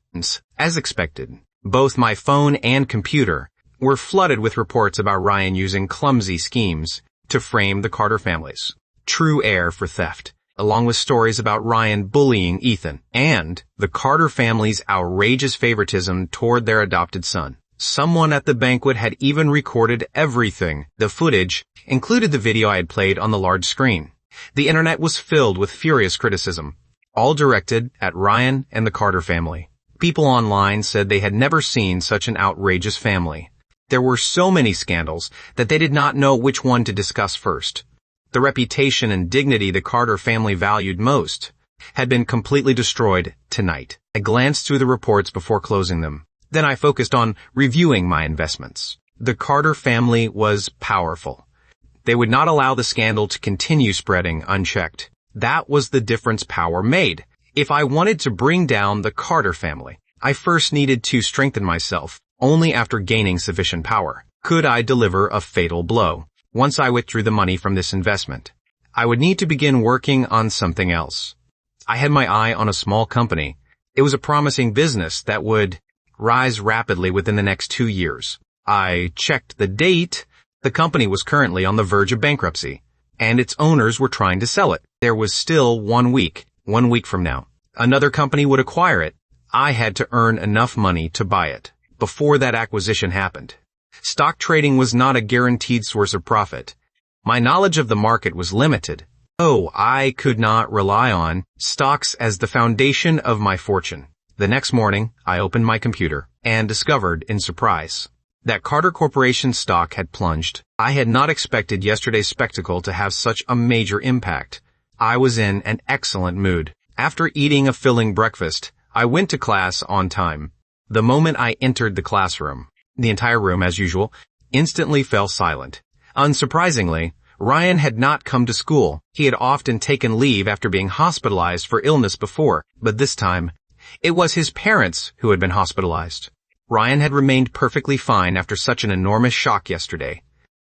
As expected, both my phone and computer were flooded with reports about Ryan using clumsy schemes to frame the Carter family's true heir for theft, along with stories about Ryan bullying Ethan and the Carter family's outrageous favoritism toward their adopted son. Someone at the banquet had even recorded everything. The footage included the video I had played on the large screen. The internet was filled with furious criticism, all directed at Ryan and the Carter family. People online said they had never seen such an outrageous family. There were so many scandals that they did not know which one to discuss first. The reputation and dignity the Carter family valued most had been completely destroyed tonight. I glanced through the reports before closing them. Then I focused on reviewing my investments. The Carter family was powerful. They would not allow the scandal to continue spreading unchecked. That was the difference power made. If I wanted to bring down the Carter family, I first needed to strengthen myself. Only after gaining sufficient power could I deliver a fatal blow. Once I withdrew the money from this investment, I would need to begin working on something else. I had my eye on a small company. It was a promising business that would rise rapidly within the next 2 years. I checked the date. The company was currently on the verge of bankruptcy, and its owners were trying to sell it. There was still 1 week from now. Another company would acquire it. I had to earn enough money to buy it before that acquisition happened. Stock trading was not a guaranteed source of profit. My knowledge of the market was limited. I could not rely on stocks as the foundation of my fortune. The next morning, I opened my computer and discovered, in surprise, that Carter Corporation stock had plunged. I had not expected yesterday's spectacle to have such a major impact. I was in an excellent mood. After eating a filling breakfast, I went to class on time. The moment I entered the classroom, the entire room, as usual, instantly fell silent. Unsurprisingly, Ryan had not come to school. He had often taken leave after being hospitalized for illness before, but this time, it was his parents who had been hospitalized. Ryan had remained perfectly fine after such an enormous shock yesterday.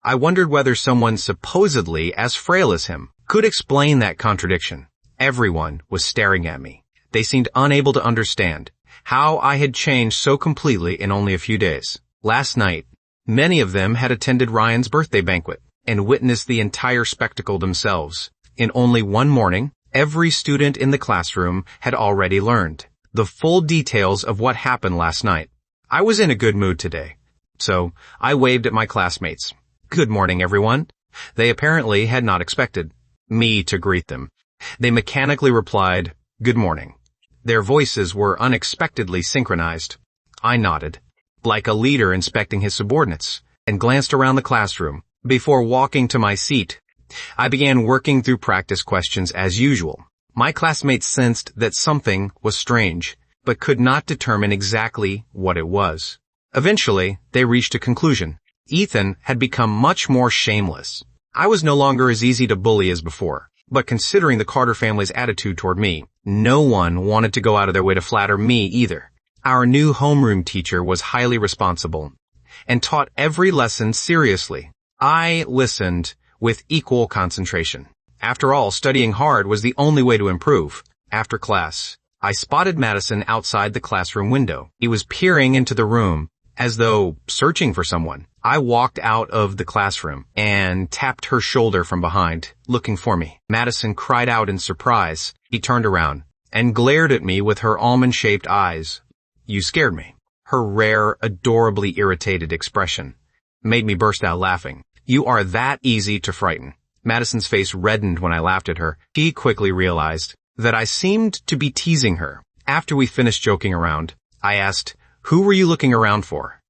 I wondered whether someone supposedly as frail as him could explain that contradiction. Everyone was staring at me. They seemed unable to understand how I had changed so completely in only a few days. Last night, many of them had attended Ryan's birthday banquet and witnessed the entire spectacle themselves. In only one morning, every student in the classroom had already learned the full details of what happened last night. I was in a good mood today, so I waved at my classmates. Good morning, everyone. They apparently had not expected me to greet them. They mechanically replied, good morning. Their voices were unexpectedly synchronized. I nodded, like a leader inspecting his subordinates, and glanced around the classroom. Before walking to my seat, I began working through practice questions as usual. My classmates sensed that something was strange, but could not determine exactly what it was. Eventually, they reached a conclusion. Ethan had become much more shameless. I was no longer as easy to bully as before, but considering the Carter family's attitude toward me, no one wanted to go out of their way to flatter me either. Our new homeroom teacher was highly responsible and taught every lesson seriously. I listened with equal concentration. After all, studying hard was the only way to improve. After class, I spotted Madison outside the classroom window. He was peering into the room as though searching for someone. I walked out of the classroom and tapped her shoulder from behind, looking for me. Madison cried out in surprise. He turned around and glared at me with her almond-shaped eyes. You scared me. Her rare, adorably irritated expression made me burst out laughing. You are that easy to frighten. Madison's face reddened when I laughed at her. She quickly realized that I seemed to be teasing her. After we finished joking around, I asked, who were you looking around for?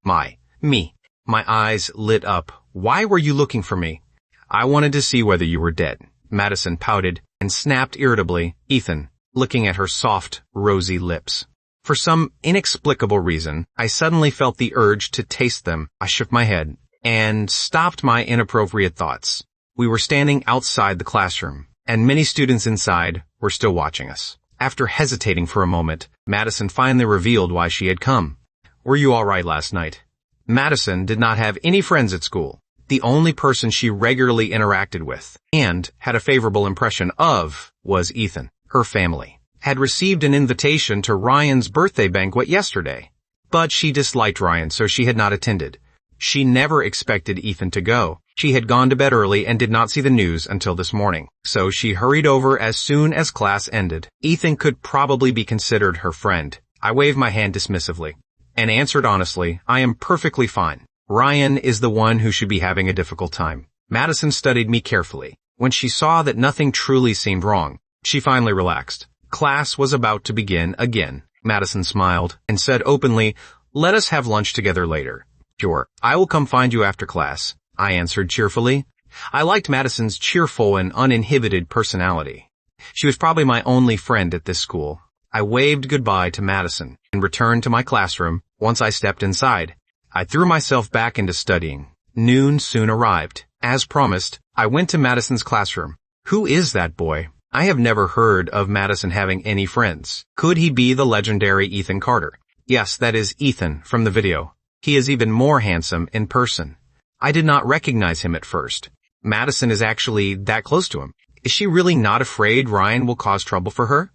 Me. My eyes lit up. Why were you looking for me? I wanted to see whether you were dead. Madison pouted and snapped irritably, Ethan, looking at her soft, rosy lips. For some inexplicable reason, I suddenly felt the urge to taste them. I shook my head and stopped my inappropriate thoughts. We were standing outside the classroom, and many students inside were still watching us. After hesitating for a moment, Madison finally revealed why she had come. "Were you all right last night?" Madison did not have any friends at school. The only person she regularly interacted with and had a favorable impression of was Ethan. Her family had received an invitation to Ryan's birthday banquet yesterday, but she disliked Ryan, so she had not attended. She never expected Ethan to go. She had gone to bed early and did not see the news until this morning, so she hurried over as soon as class ended. Ethan could probably be considered her friend. I waved my hand dismissively and answered honestly, "I am perfectly fine. Ryan is the one who should be having a difficult time." Madison studied me carefully. When she saw that nothing truly seemed wrong, she finally relaxed. Class was about to begin again. Madison smiled and said openly, "Let us have lunch together later." "Sure, I will come find you after class," I answered cheerfully. I liked Madison's cheerful and uninhibited personality. She was probably my only friend at this school. I waved goodbye to Madison and returned to my classroom. Once I stepped inside, I threw myself back into studying. Noon soon arrived. As promised, I went to Madison's classroom. Who is that boy? I have never heard of Madison having any friends. Could he be the legendary Ethan Carter? Yes, that is Ethan from the video. He is even more handsome in person. I did not recognize him at first. Madison is actually that close to him. Is she really not afraid Ryan will cause trouble for her?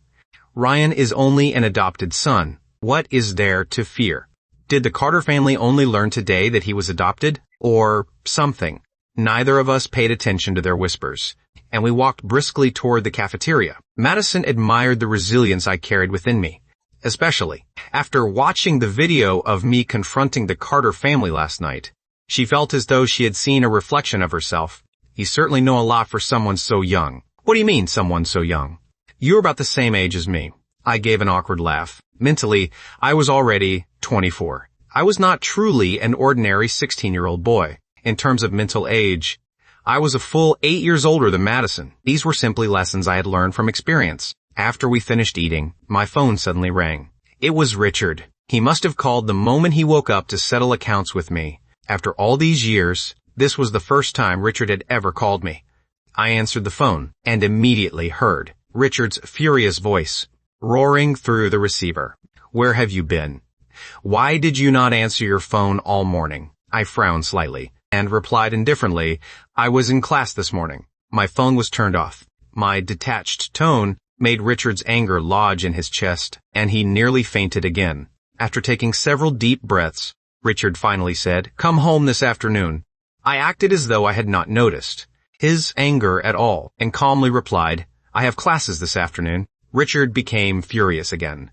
Ryan is only an adopted son. What is there to fear? Did the Carter family only learn today that he was adopted? Or something? Neither of us paid attention to their whispers, and we walked briskly toward the cafeteria. Madison admired the resilience I carried within me, especially after watching the video of me confronting the Carter family last night. She felt as though she had seen a reflection of herself. "You certainly know a lot for someone so young." "What do you mean, someone so young?" "You're about the same age as me." I gave an awkward laugh. Mentally, I was already 24. I was not truly an ordinary 16-year-old boy. In terms of mental age, I was a full 8 years older than Madison. These were simply lessons I had learned from experience. After we finished eating, my phone suddenly rang. It was Richard. He must have called the moment he woke up to settle accounts with me. After all these years, this was the first time Richard had ever called me. I answered the phone and immediately heard Richard's furious voice roaring through the receiver. "Where have you been? Why did you not answer your phone all morning?" I frowned slightly and replied indifferently, "I was in class this morning." My phone was turned off. My detached tone made Richard's anger lodge in his chest, and he nearly fainted again. After taking several deep breaths, Richard finally said, "Come home this afternoon." I acted as though I had not noticed his anger at all and calmly replied, "I have classes this afternoon." Richard became furious again.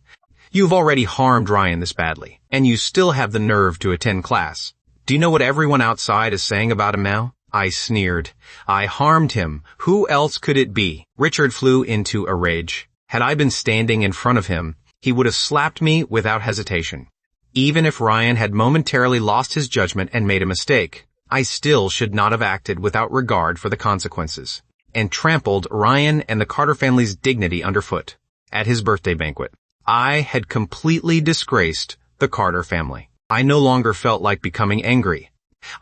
"You've already harmed Ryan this badly, and you still have the nerve to attend class. Do you know what everyone outside is saying about him now?" I sneered. "I harmed him. Who else could it be?" Richard flew into a rage. Had I been standing in front of him, he would have slapped me without hesitation. Even if Ryan had momentarily lost his judgment and made a mistake, I still should not have acted without regard for the consequences, and trampled Ryan and the Carter family's dignity underfoot. At his birthday banquet, I had completely disgraced the Carter family. I no longer felt like becoming angry.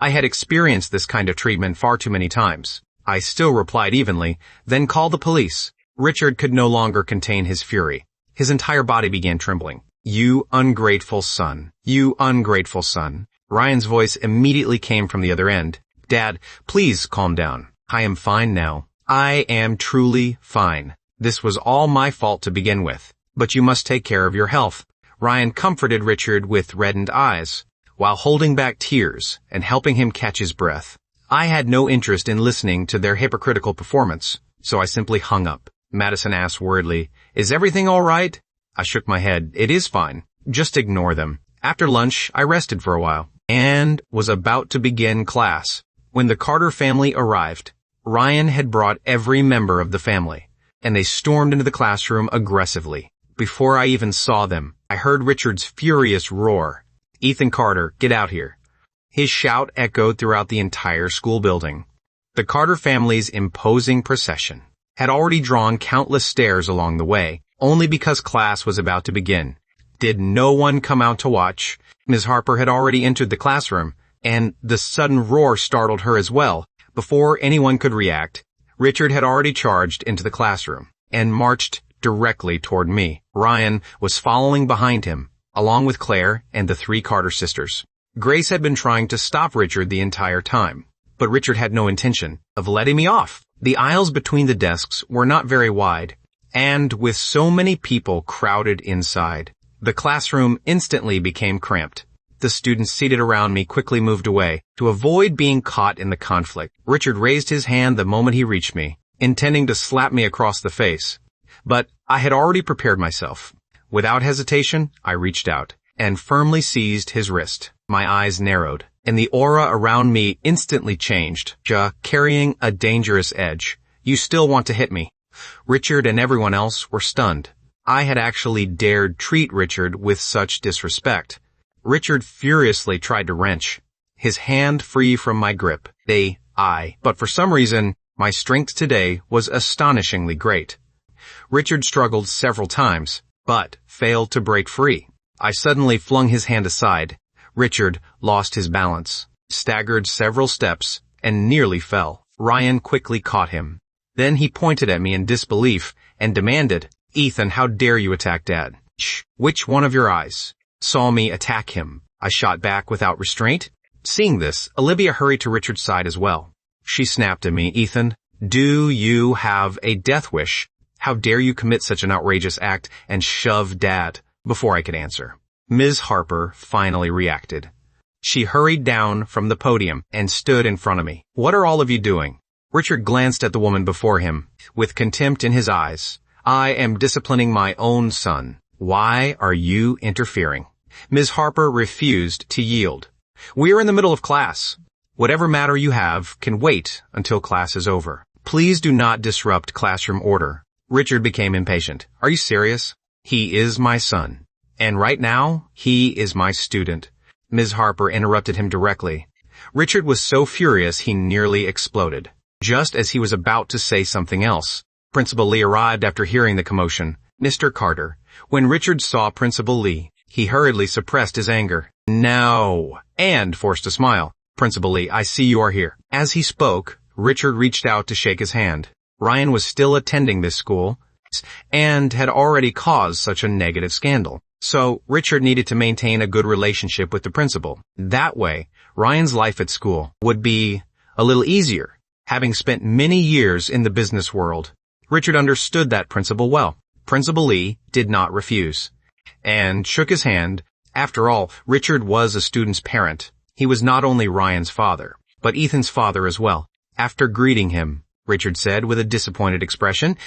I had experienced this kind of treatment far too many times. I still replied evenly, "Then call the police." Richard could no longer contain his fury. His entire body began trembling. "You ungrateful son. You ungrateful son." Ryan's voice immediately came from the other end. "Dad, please calm down. I am fine now. I am truly fine. This was all my fault to begin with, but you must take care of your health." Ryan comforted Richard with reddened eyes, while holding back tears and helping him catch his breath. I had no interest in listening to their hypocritical performance, so I simply hung up. Madison asked worriedly, "Is everything all right?" I shook my head. "It is fine. Just ignore them." After lunch, I rested for a while and was about to begin class when the Carter family arrived. Ryan had brought every member of the family, and they stormed into the classroom aggressively. Before I even saw them, I heard Richard's furious roar. "Ethan Carter, get out here." His shout echoed throughout the entire school building. The Carter family's imposing procession had already drawn countless stares along the way, only because class was about to begin. Did no one come out to watch? Ms. Harper had already entered the classroom, and the sudden roar startled her as well. Before anyone could react, Richard had already charged into the classroom and marched directly toward me. Ryan was following behind him, along with Claire and the 3 Carter sisters. Grace had been trying to stop Richard the entire time, but Richard had no intention of letting me off. The aisles between the desks were not very wide, and with so many people crowded inside, the classroom instantly became cramped. The students seated around me quickly moved away to avoid being caught in the conflict. Richard raised his hand the moment he reached me, intending to slap me across the face. But I had already prepared myself. Without hesitation, I reached out and firmly seized his wrist. My eyes narrowed, and the aura around me instantly changed, carrying a dangerous edge. "You still want to hit me?" Richard and everyone else were stunned. I had actually dared treat Richard with such disrespect. Richard furiously tried to wrench, his hand free from my grip. But for some reason, my strength today was astonishingly great. Richard struggled several times, but failed to break free. I suddenly flung his hand aside. Richard lost his balance, staggered several steps, and nearly fell. Ryan quickly caught him. Then he pointed at me in disbelief and demanded, "Ethan, how dare you attack Dad? Shh, which one of your eyes saw me attack him?" I shot back without restraint. Seeing this, Olivia hurried to Richard's side as well. She snapped at me, "Ethan, do you have a death wish? How dare you commit such an outrageous act and shove Dad?" Before I could answer, Ms. Harper finally reacted. She hurried down from the podium and stood in front of me. "What are all of you doing?" Richard glanced at the woman before him, with contempt in his eyes. "I am disciplining my own son. Why are you interfering?" Ms. Harper refused to yield. "We are in the middle of class. Whatever matter you have can wait until class is over. Please do not disrupt classroom order." Richard became impatient. "Are you serious? He is my son. And right now, he is my student." Ms. Harper interrupted him directly. Richard was so furious he nearly exploded. Just as he was about to say something else, Principal Lee arrived after hearing the commotion. "Mr. Carter." When Richard saw Principal Lee, he hurriedly suppressed his anger. "No," and forced a smile. "Principal Lee, I see you are here." As he spoke, Richard reached out to shake his hand. Ryan was still attending this school and had already caused such a negative scandal. So Richard needed to maintain a good relationship with the principal. That way, Ryan's life at school would be a little easier. Having spent many years in the business world, Richard understood that principle well. Principal Lee did not refuse, and shook his hand. After all, Richard was a student's parent. He was not only Ryan's father, but Ethan's father as well. After greeting him, Richard said with a disappointed expression,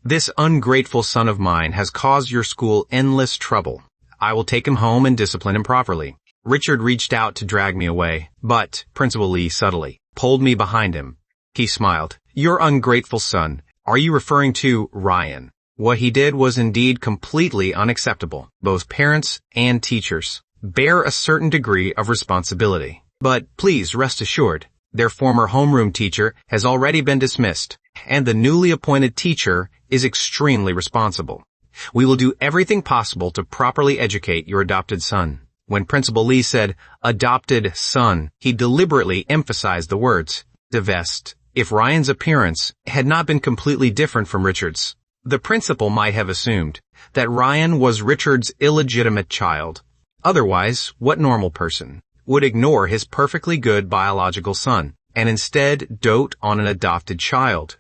"This ungrateful son of mine has caused your school endless trouble. I will take him home and discipline him properly." Richard reached out to drag me away, but Principal Lee subtly pulled me behind him. He smiled. "Your ungrateful son. Are you referring to Ryan?" What he did was indeed completely unacceptable. Both parents and teachers bear a certain degree of responsibility. But please rest assured, their former homeroom teacher has already been dismissed, and the newly appointed teacher is extremely responsible. We will do everything possible to properly educate your adopted son. When Principal Lee said, "adopted son," he deliberately emphasized the words, "divest." If Ryan's appearance had not been completely different from Richard's, the principal might have assumed that Ryan was Richard's illegitimate child. Otherwise, what normal person would ignore his perfectly good biological son and instead dote on an adopted child?